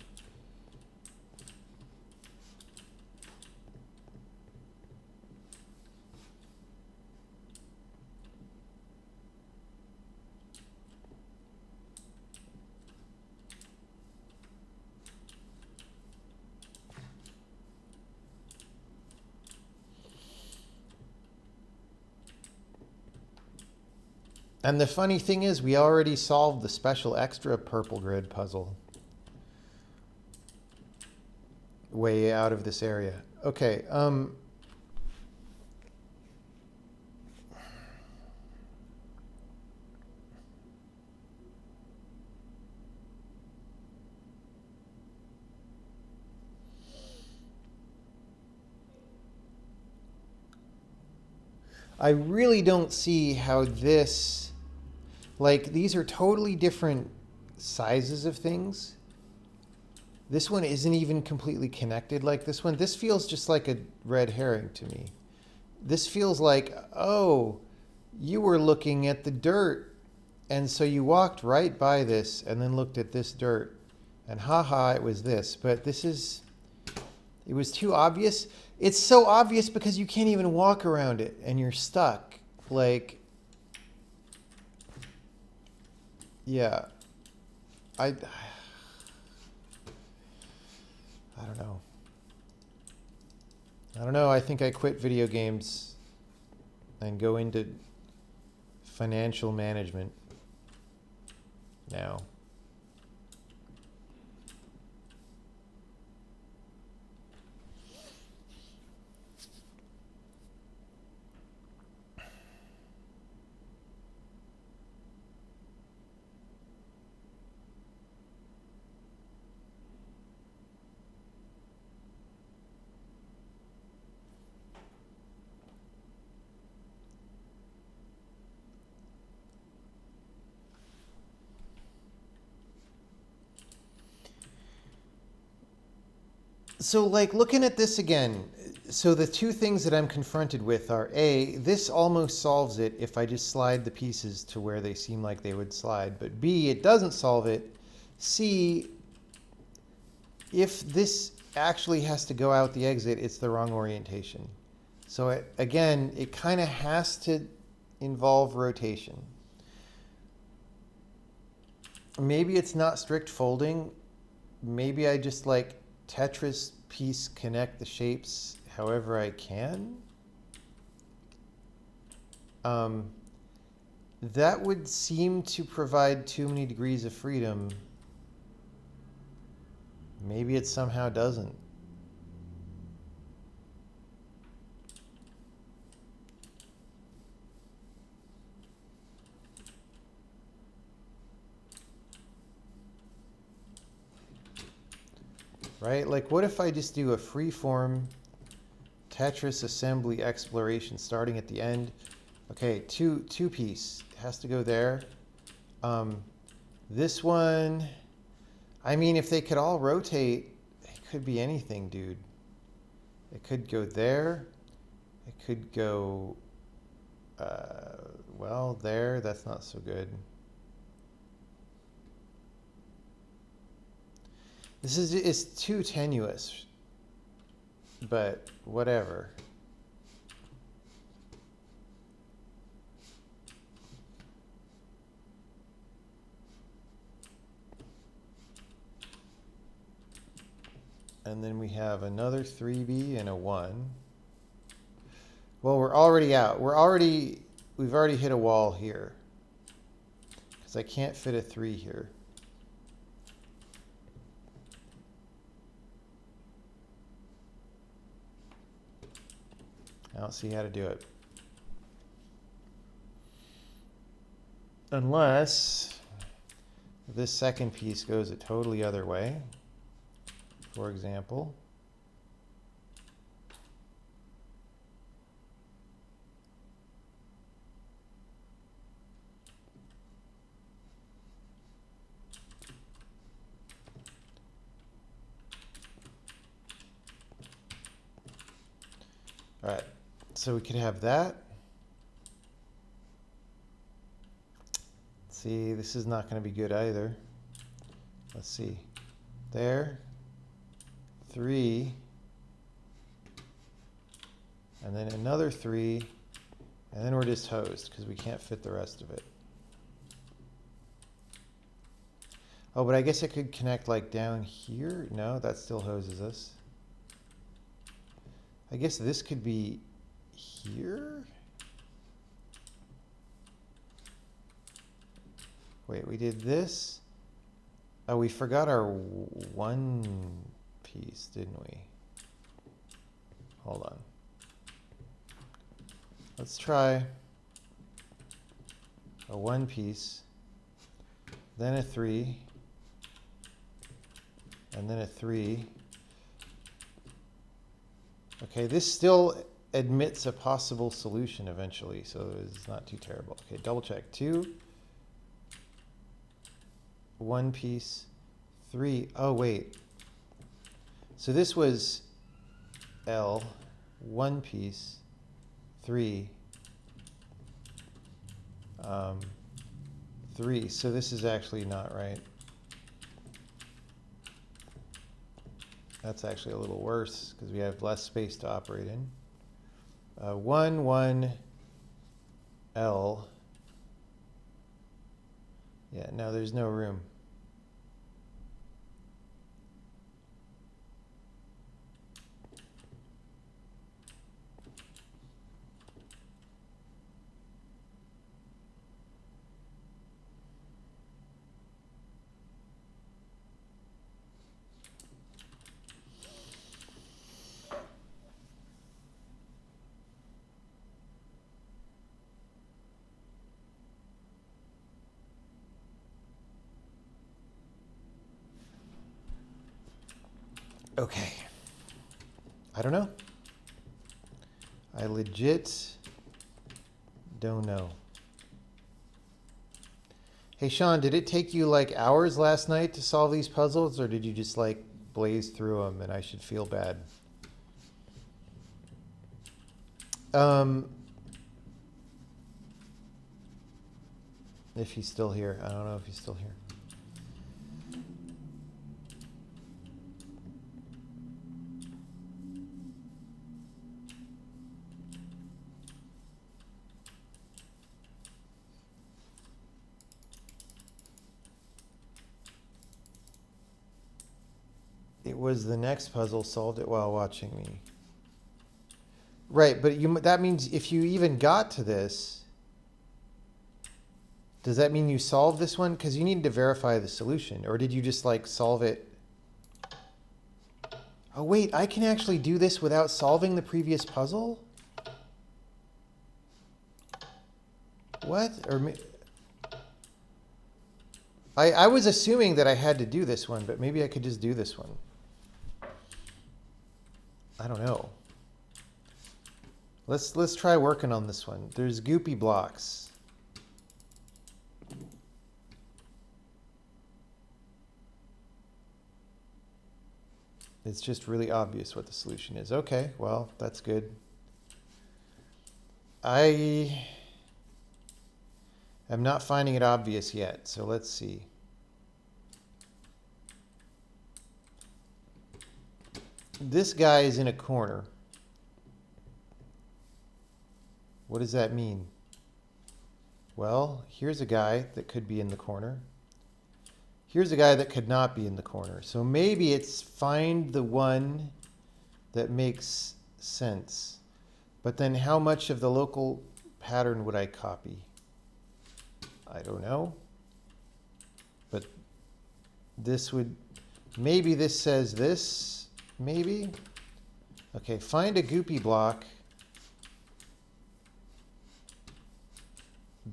And the funny thing is, we already solved the special extra purple grid puzzle way out of this area. Okay, I really don't see how this, like, these are totally different sizes of things. This one isn't even completely connected like this one. This feels just like a red herring to me. This feels like, oh, you were looking at the dirt, and so you walked right by this and then looked at this dirt, and haha, it was this. But this is, it was too obvious. It's so obvious because you can't even walk around it and you're stuck. Like, yeah, I don't know. I don't know. I think I quit video games and go into financial management now. So, like, looking at this again, so the two things that I'm confronted with are A, this almost solves it if I just slide the pieces to where they seem like they would slide, but B, it doesn't solve it. C, if this actually has to go out the exit, it's the wrong orientation. So, again, it kind of has to involve rotation. Maybe it's not strict folding. Maybe I just like Tetris piece connect the shapes however I can. That would seem to provide too many degrees of freedom. Maybe it somehow doesn't. Right? Like, what if I just do a free-form Tetris assembly exploration starting at the end? Okay, two piece has to go there. This one, I mean, if they could all rotate, it could be anything, dude. It could go there. It could go, well, there. That's not so good. This is too tenuous, but whatever. And then we have another 3B and a 1. Well, we're already out. We've already hit a wall here. Because I can't fit a 3 here. I don't see how to do it. Unless this second piece goes a totally other way. For example. All right, so we could have that. See, this is not going to be good either. Let's see. There. 3. And then another 3. And then we're just hosed because we can't fit the rest of it. Oh, but I guess it could connect like down here. No, that still hoses us. I guess this could be here. Wait, we did this? Oh, we forgot our one piece, didn't we? Hold on. Let's try a 1 piece, then a 3, and then a 3. Okay, this still admits a possible solution eventually, so it's not too terrible. Okay, double check. 2, 1 piece, 3. Oh, wait. So this was L, 1 piece, 3, 3. So this is actually not right. That's actually a little worse because we have less space to operate in. 1, 1, L. Yeah, no, there's no room. Okay. I don't know. I legit don't know. Hey, Sean, did it take you like hours last night to solve these puzzles, or did you just like blaze through them and I should feel bad? If he's still here. I don't know if he's still here. It was the next puzzle, solved it while watching me. Right, but that means if you even got to this, does that mean you solved this one? Because you need to verify the solution. Or did you just like solve it? Oh wait, I can actually do this without solving the previous puzzle? What? Or I was assuming that I had to do this one, but maybe I could just do this one. I don't know. Let's try working on this one. There's goopy blocks. It's just really obvious what the solution is. Okay, well, that's good. I am not finding it obvious yet, so let's see. This guy is in a corner. What does that mean? Well, here's a guy that could be in the corner. Here's a guy that could not be in the corner. So maybe it's find the one that makes sense. But then how much of the local pattern would I copy? I don't know. But this would, maybe this says this. Maybe. Okay, find a goopy block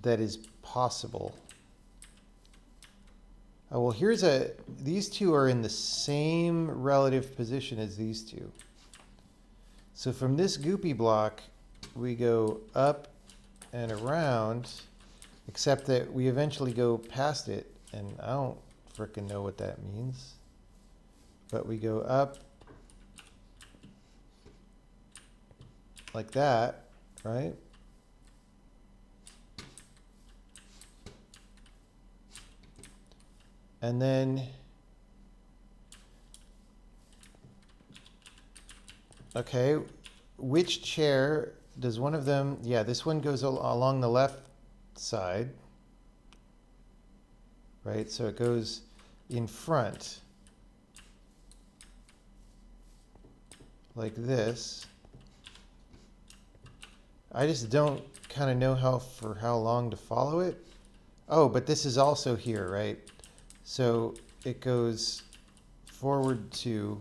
that is possible. Oh, well, here's these two are in the same relative position as these two. So from this goopy block, we go up and around, except that we eventually go past it, and I don't frickin' know what that means. But we go up like that, right? And then, okay, which chair does one of them, yeah, this one goes along the left side, right? So it goes in front, like this. I just don't kind of know how long to follow it. Oh, but this is also here, right? So it goes forward to,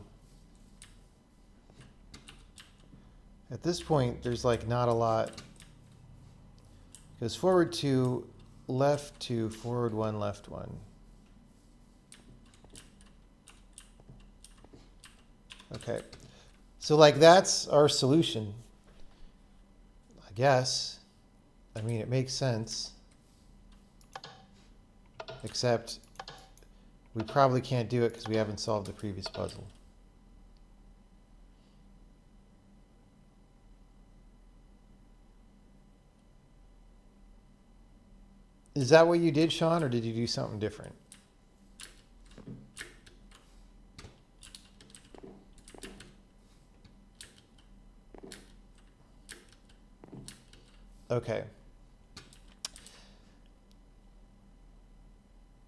at this point, there's like not a lot. It goes forward to, left to, forward one, left one. Okay. So like that's our solution, I guess. I mean, it makes sense. Except we probably can't do it because we haven't solved the previous puzzle. Is that what you did, Sean, or did you do something different? Okay.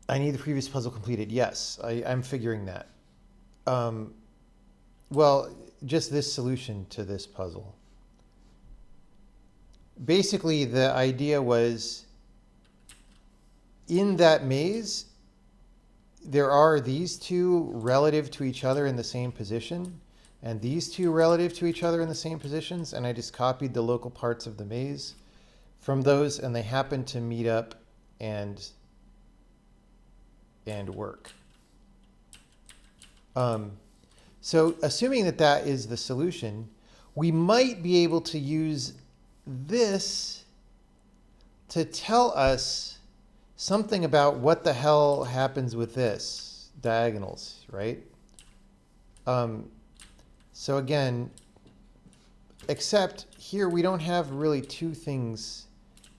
I need the previous puzzle completed. Yes, I'm figuring that. Well, just this solution to this puzzle. Basically, the idea was in that maze, there are these two relative to each other in the same position, and these two relative to each other in the same positions, and I just copied the local parts of the maze from those, and they happen to meet up and work. So assuming that that is the solution, we might be able to use this to tell us something about what the hell happens with this diagonals, right? So again, except here we don't have really two things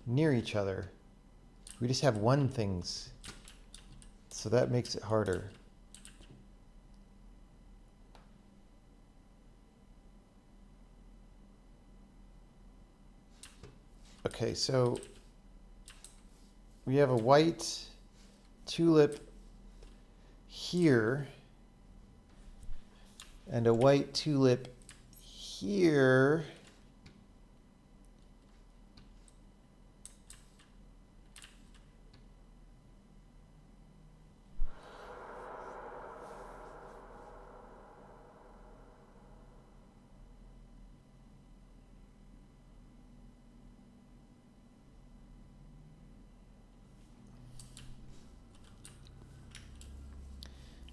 near each other. We just have one things. So that makes it harder. Okay, so we have a white tulip here and a white tulip here.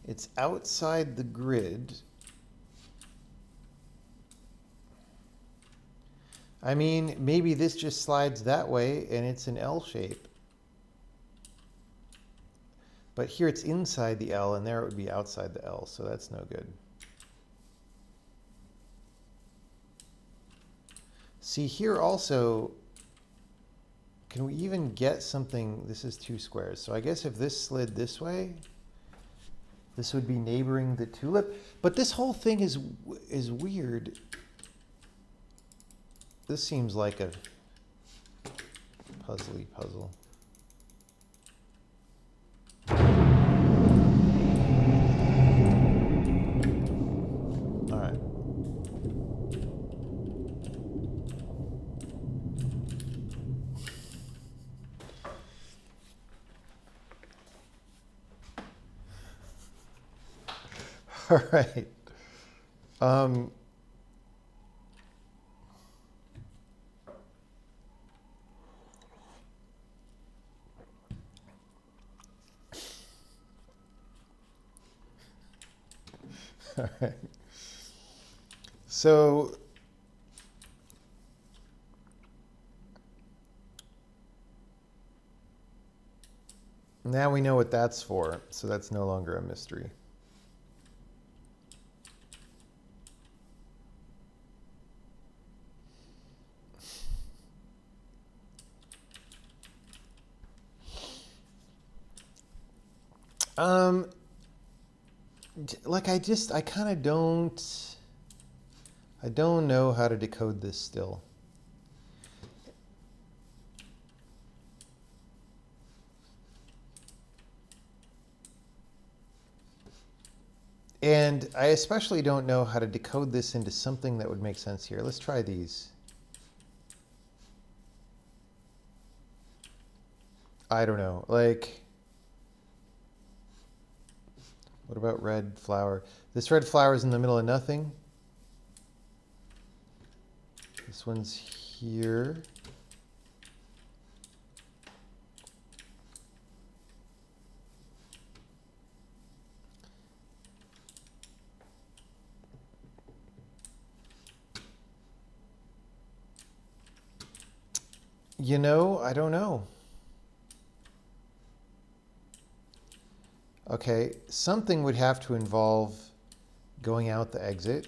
It's outside the grid. I mean, maybe this just slides that way and it's an L shape. But here it's inside the L and there it would be outside the L, so that's no good. See here also, can we even get something? This is two squares. So I guess if this slid this way, this would be neighboring the tulip. But this whole thing is weird. This seems like a puzzly puzzle. All right. All right. All right. So now we know what that's for, so that's no longer a mystery. Like I kind of I don't know how to decode this still. And I especially don't know how to decode this into something that would make sense here. Let's try these. I don't know. Like, what about red flower? This red flower is in the middle of nothing. This one's here. You know, I don't know. Okay, something would have to involve going out the exit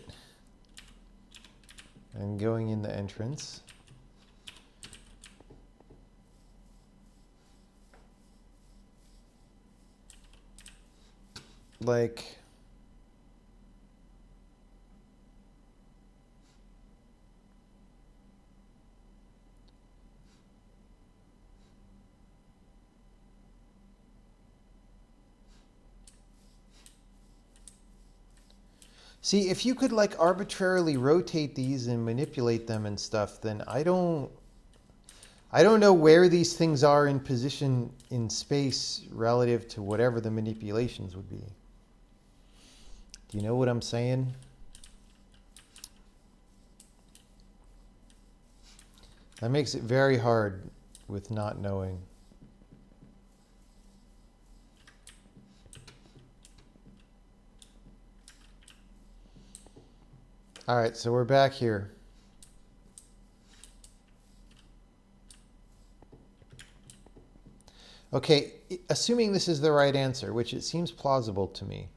and going in the entrance. Like, see, if you could like arbitrarily rotate these and manipulate them and stuff, then I don't know where these things are in position in space relative to whatever the manipulations would be. Do you know what I'm saying? That makes it very hard with not knowing. All right, so we're back here. Okay, assuming this is the right answer, which it seems plausible to me.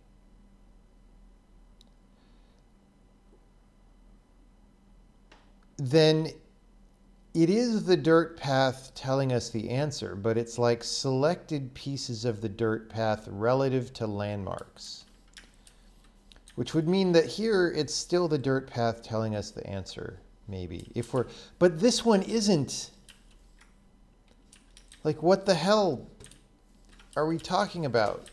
Then it is the dirt path telling us the answer, but it's like selected pieces of the dirt path relative to landmarks. Which would mean that here it's still the dirt path telling us the answer, maybe. But this one isn't. Like, what the hell are we talking about?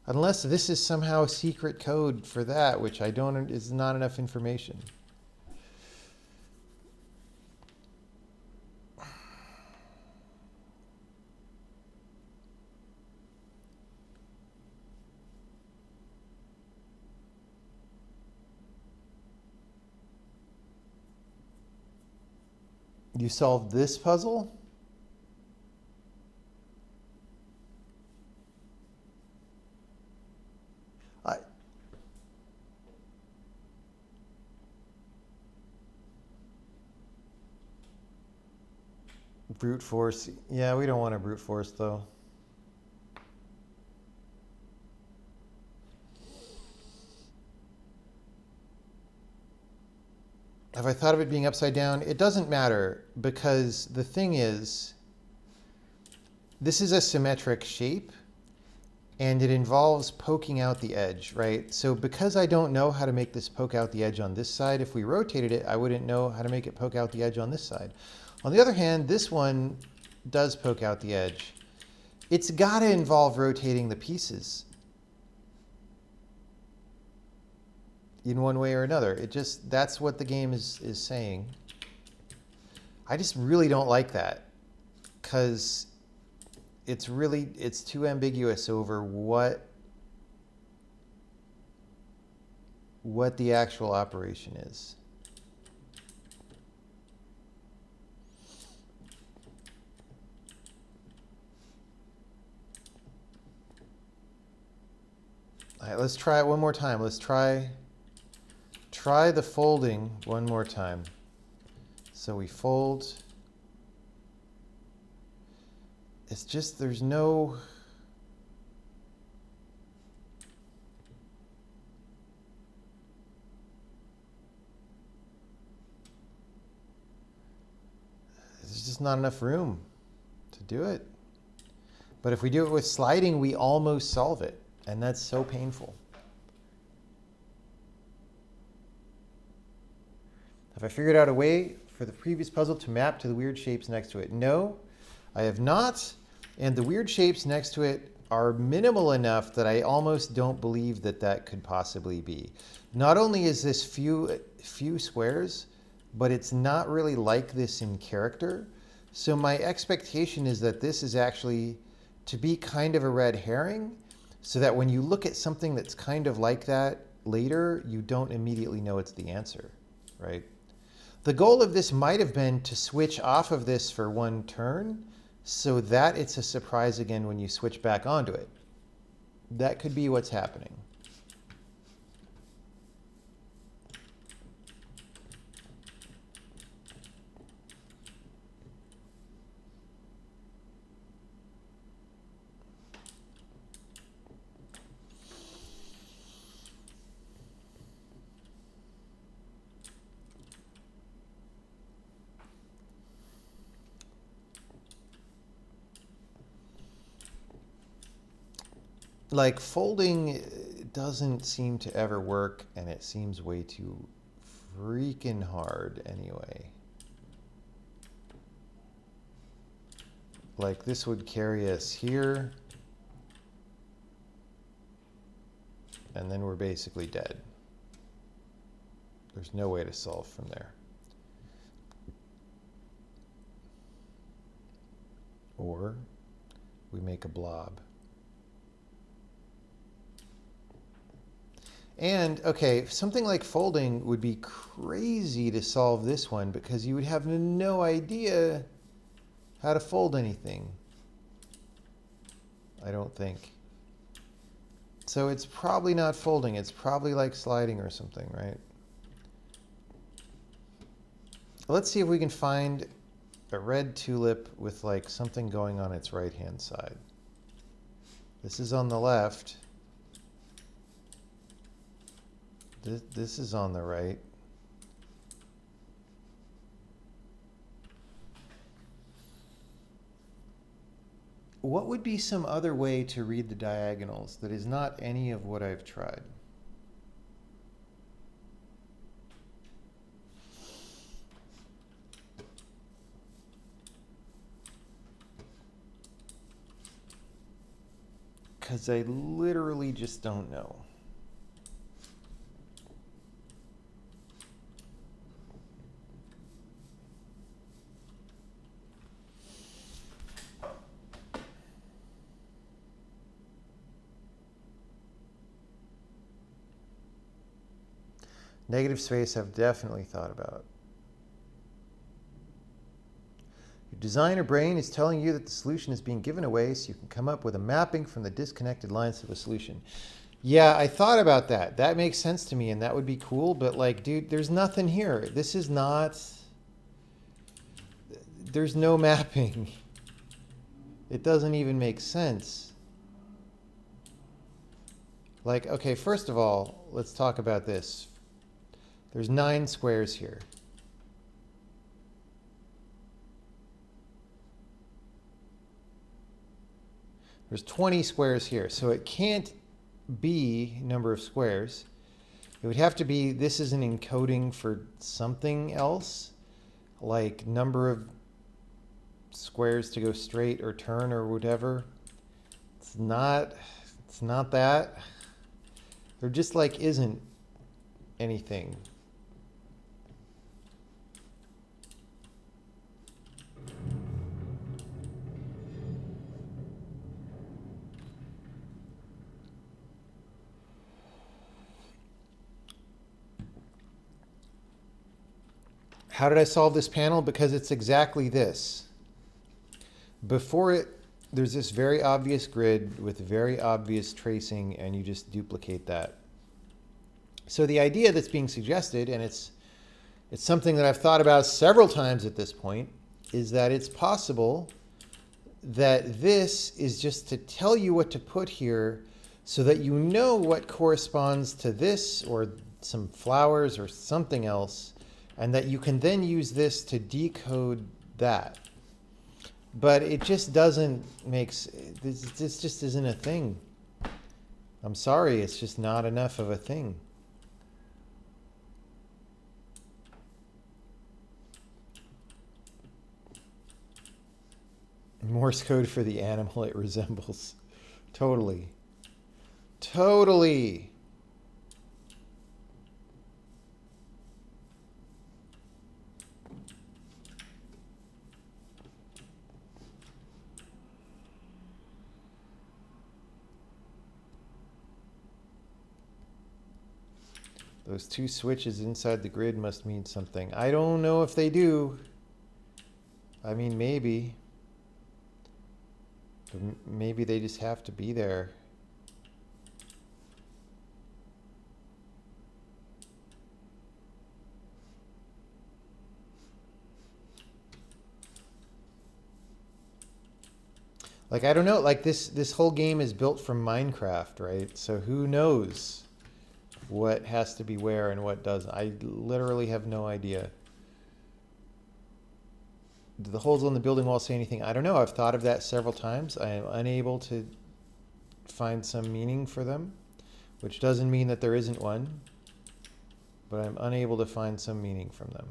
Unless this is somehow a secret code for that, which I don't, is not enough information. You solved this puzzle? Brute force. Yeah, we don't want to brute force, though. Have I thought of it being upside down? It doesn't matter, because the thing is, this is a symmetric shape, and it involves poking out the edge, right? So because I don't know how to make this poke out the edge on this side, if we rotated it, I wouldn't know how to make it poke out the edge on this side. On the other hand, this one does poke out the edge. It's got to involve rotating the pieces in one way or another. That's what the game is saying. I just really don't like that, because it's too ambiguous over what the actual operation is. All right, let's try it one more time. Let's try the folding one more time. So we fold. It's just, there's no... There's just not enough room to do it. But if we do it with sliding, we almost solve it. And that's so painful. Have I figured out a way for the previous puzzle to map to the weird shapes next to it? No, I have not. And the weird shapes next to it are minimal enough that I almost don't believe that that could possibly be. Not only is this few squares, but it's not really like this in character. So my expectation is that this is actually to be kind of a red herring, so that when you look at something that's kind of like that later, you don't immediately know it's the answer, right? The goal of this might have been to switch off of this for one turn so that it's a surprise again when you switch back onto it. That could be what's happening. Like folding doesn't seem to ever work, and it seems way too freaking hard anyway. Like this would carry us here, and then we're basically dead. There's no way to solve from there. Or we make a blob. And, okay, something like folding would be crazy to solve this one because you would have no idea how to fold anything. I don't think. So it's probably not folding. It's probably like sliding or something, right? Let's see if we can find a red tulip with like something going on its right-hand side. This is on the left. This is on the right. What would be some other way to read the diagonals that is not any of what I've tried? Because I literally just don't know. Negative space I've definitely thought about. Your designer brain is telling you that the solution is being given away so you can come up with a mapping from the disconnected lines of a solution. Yeah, I thought about that. That makes sense to me and that would be cool, but like, dude, there's nothing here. This is not... There's no mapping. It doesn't even make sense. Like, okay, first of all, let's talk about this. There's 9 squares here. There's 20 squares here. So it can't be number of squares. It would have to be, this is an encoding for something else, like number of squares to go straight or turn or whatever. It's not that. There just like isn't anything. How did I solve this panel? Because it's exactly this. Before it, there's this very obvious grid with very obvious tracing, and you just duplicate that. So the idea that's being suggested, and it's something that I've thought about several times at this point, is that it's possible that this is just to tell you what to put here so that you know what corresponds to this or some flowers or something else, and that you can then use this to decode that. But it just doesn't make, this just isn't a thing. I'm sorry, it's just not enough of a thing. Morse code for the animal it resembles. Totally. Totally. Those two switches inside the grid must mean something. I don't know if they do. I mean, maybe. But maybe they just have to be there. Like, I don't know, like this whole game is built from Minecraft, right? So who knows what has to be where and what doesn't. I literally have no idea. Do the holes on the building wall say anything? I don't know. I've thought of that several times. I am unable to find some meaning for them, which doesn't mean that there isn't one, but I'm unable to find some meaning from them.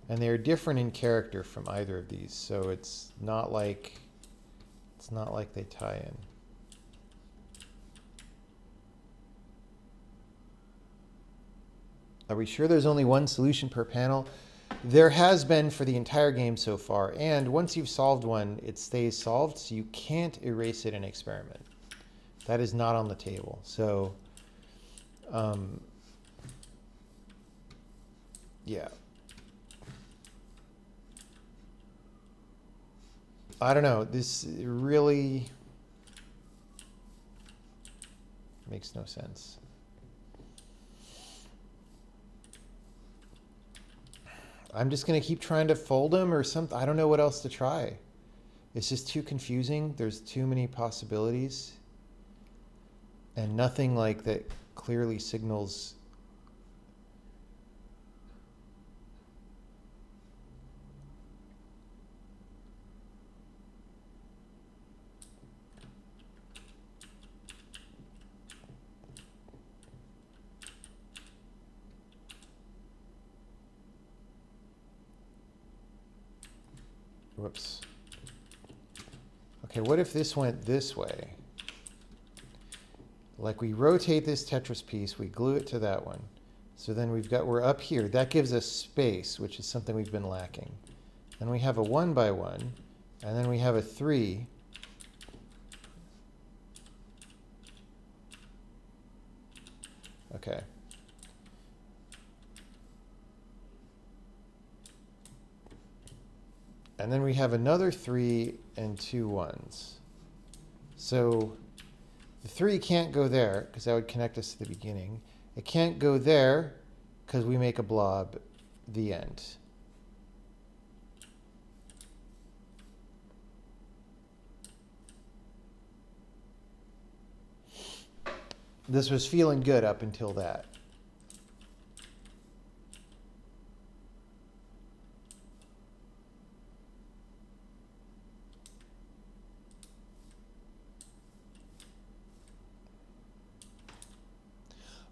And they're different in character from either of these, so it's not like they tie in. Are we sure there's only one solution per panel? There has been for the entire game so far, and once you've solved one, it stays solved, so you can't erase it in experiment. That is not on the table. So, yeah. I don't know. This really makes no sense. I'm just going to keep trying to fold them or something. I don't know what else to try. It's just too confusing. There's too many possibilities. And nothing like that clearly signals. Whoops. Okay, what if this went this way? Like we rotate this Tetris piece, we glue it to that one. So then we're up here. That gives us space, which is something we've been lacking. Then we have a 1 by 1, and then we have a 3. Okay. And then we have another 3 and 2 1s. So the 3 can't go there because that would connect us to the beginning. It can't go there because we make a blob, the end. This was feeling good up until that.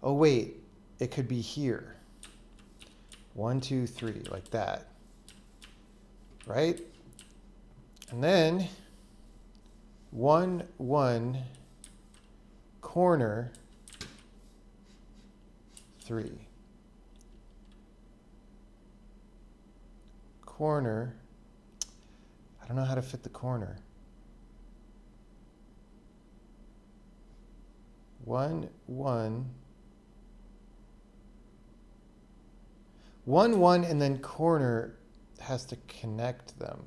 Oh, wait, it could be here. 1, 2, 3, like that. Right? And then 1, 1, corner, 3. Corner. I don't know how to fit the corner. 1, 1. 1, 1, and then corner has to connect them.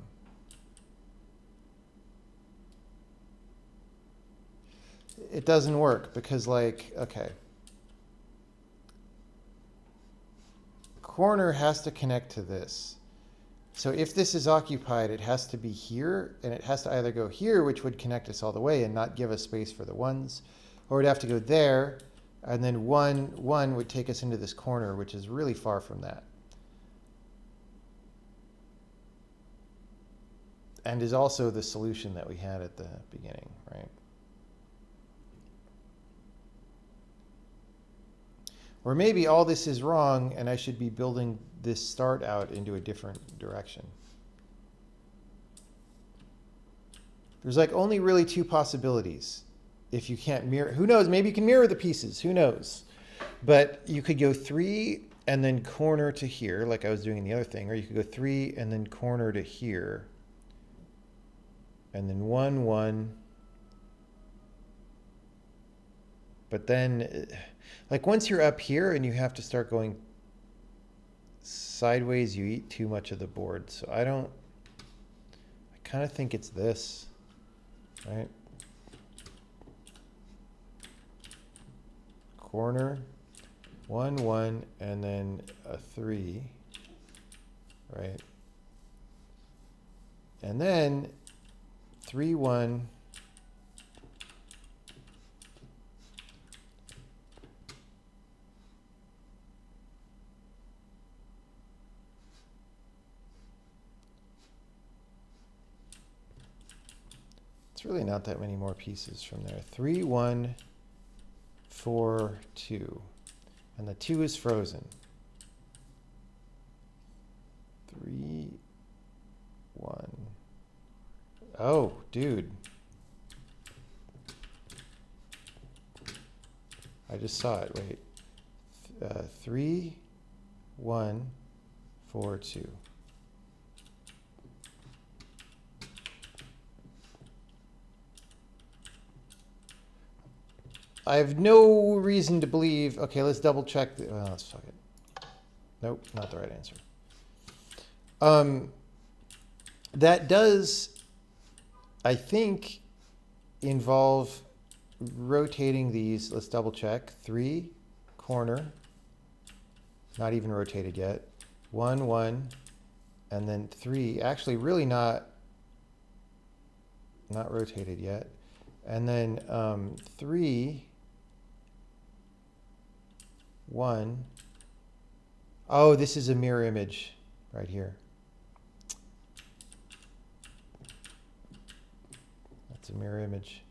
It doesn't work because, like, okay. Corner has to connect to this. So if this is occupied, it has to be here, and it has to either go here, which would connect us all the way and not give us space for the 1s, or it'd have to go there, and then 1, 1 would take us into this corner, which is really far from that. And is also the solution that we had at the beginning, right? Or maybe all this is wrong and I should be building this start out into a different direction. There's like only really 2 possibilities. If you can't mirror, who knows, maybe you can mirror the pieces, who knows? But you could go 3 and then corner to here, like I was doing in the other thing, or you could go 3 and then corner to here. And then 1, 1, But then, like once you're up here and you have to start going sideways, you eat too much of the board. So I kind of think it's this, right? Corner, 1, 1, and then a 3, right? And then 3, 1. It's really not that many more pieces from there. 3, 1, 4, 2. And the 2 is frozen. 3, 1. Oh, dude. I just saw it. Wait. 3, 1, 4, 2. I have no reason to believe. Okay, let's double check. Well, let's fuck it. Nope, not the right answer. That does, I think, involve rotating these. Let's double check. 3, corner, not even rotated yet. 1, 1, and then 3. Actually, really not rotated yet. And then 3, 1. Oh, this is a mirror image right here. That's a mirror image.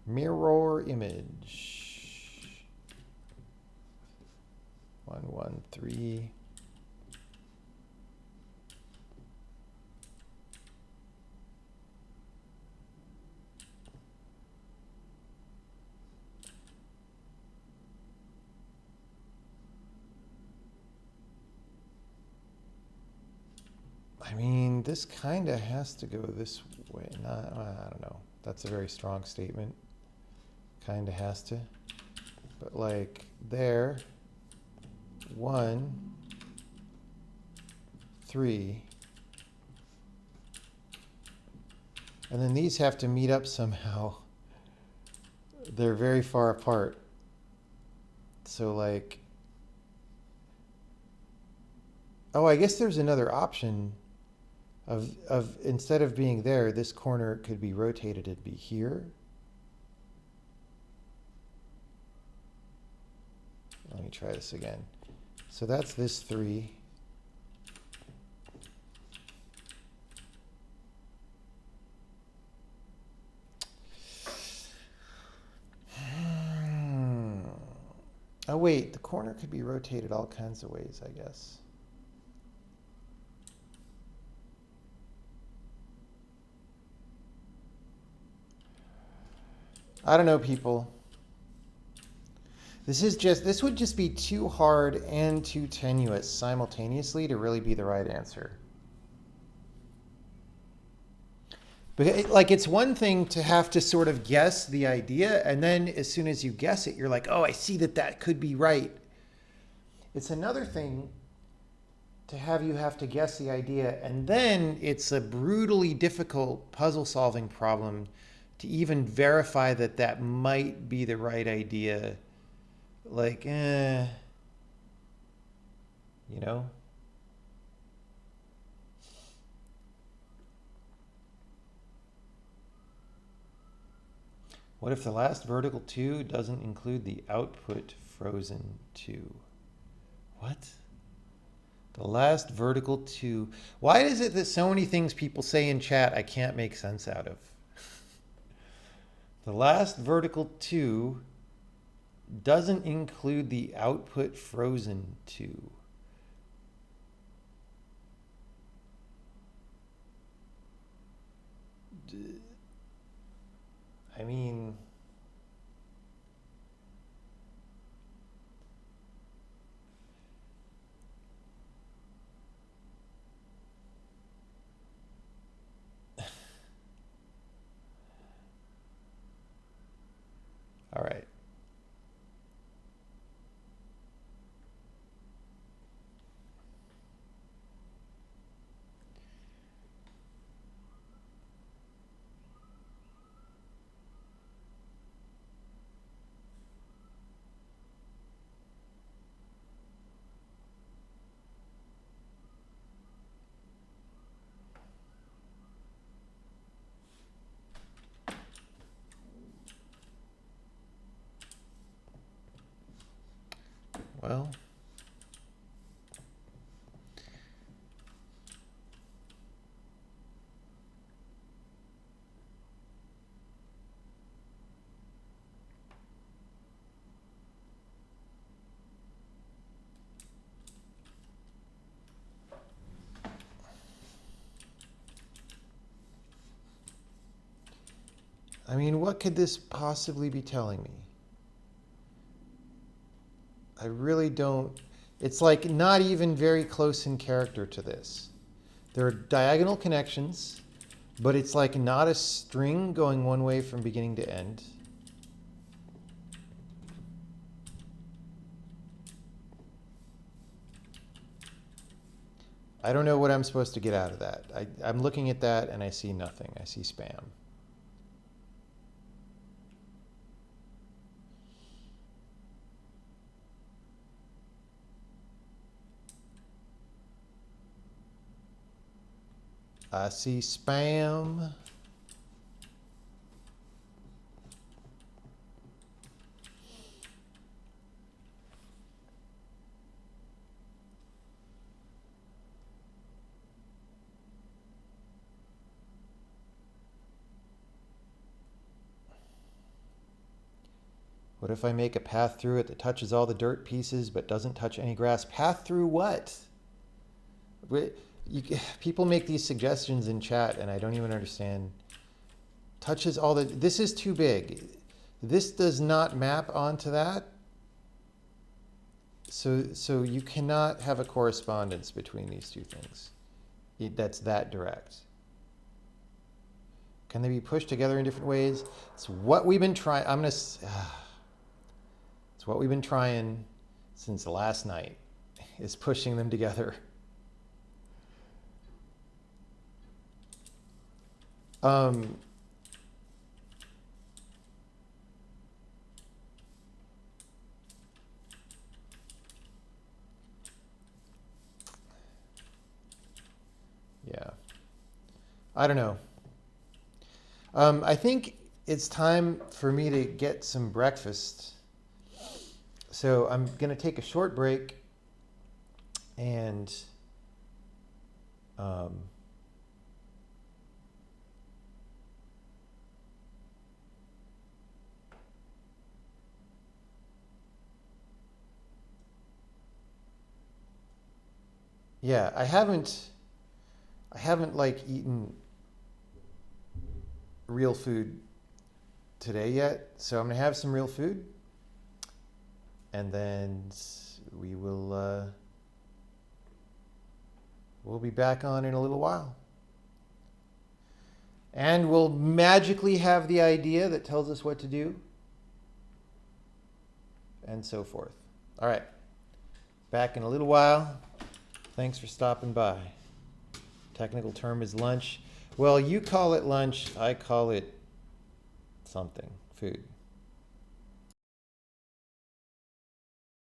Mirror image. 1, 1, 3. I mean, this kind of has to go this way. Not, I don't know. That's a very strong statement. Kind of has to. But like there, 1, 3. And then these have to meet up somehow. They're very far apart. So like, oh, I guess there's another option of instead of being there, this corner could be rotated, it'd be here. Let me try this again. So that's this 3. Oh wait, the corner could be rotated all kinds of ways, I guess. I don't know, people. This would just be too hard and too tenuous simultaneously to really be the right answer. But like, it's one thing to have to sort of guess the idea, and then as soon as you guess it, you're like, oh, I see that could be right. It's another thing to have to guess the idea, and then it's a brutally difficult puzzle solving problem to even verify that might be the right idea. Like, you know? What if the last vertical 2 doesn't include the output frozen 2? What? The last vertical 2. Why is it that so many things people say in chat I can't make sense out of? The last vertical 2 doesn't include the output frozen 2. I mean, all right. Well, I mean, what could this possibly be telling me? I really don't. It's like not even very close in character to this. There are diagonal connections, but it's like not a string going one way from beginning to end. I don't know what I'm supposed to get out of that. I'm looking at that and I see nothing. I see spam. I see spam. What if I make a path through it that touches all the dirt pieces but doesn't touch any grass? Path through what? People make these suggestions in chat and I don't even understand. Touches all the... This is too big. This does not map onto that. So you cannot have a correspondence between these two things. That's that direct. Can they be pushed together in different ways? It's what we've been trying. It's what we've been trying since last night, is pushing them together. Yeah. I don't know. I think it's time for me to get some breakfast. So I'm going to take a short break and yeah, I haven't like eaten real food today yet. So I'm going to have some real food. And then we will we'll be back on in a little while. And we'll magically have the idea that tells us what to do. And so forth. All right. Back in a little while. Thanks for stopping by. Technical term is lunch. Well, you call it lunch. I call it something. Food.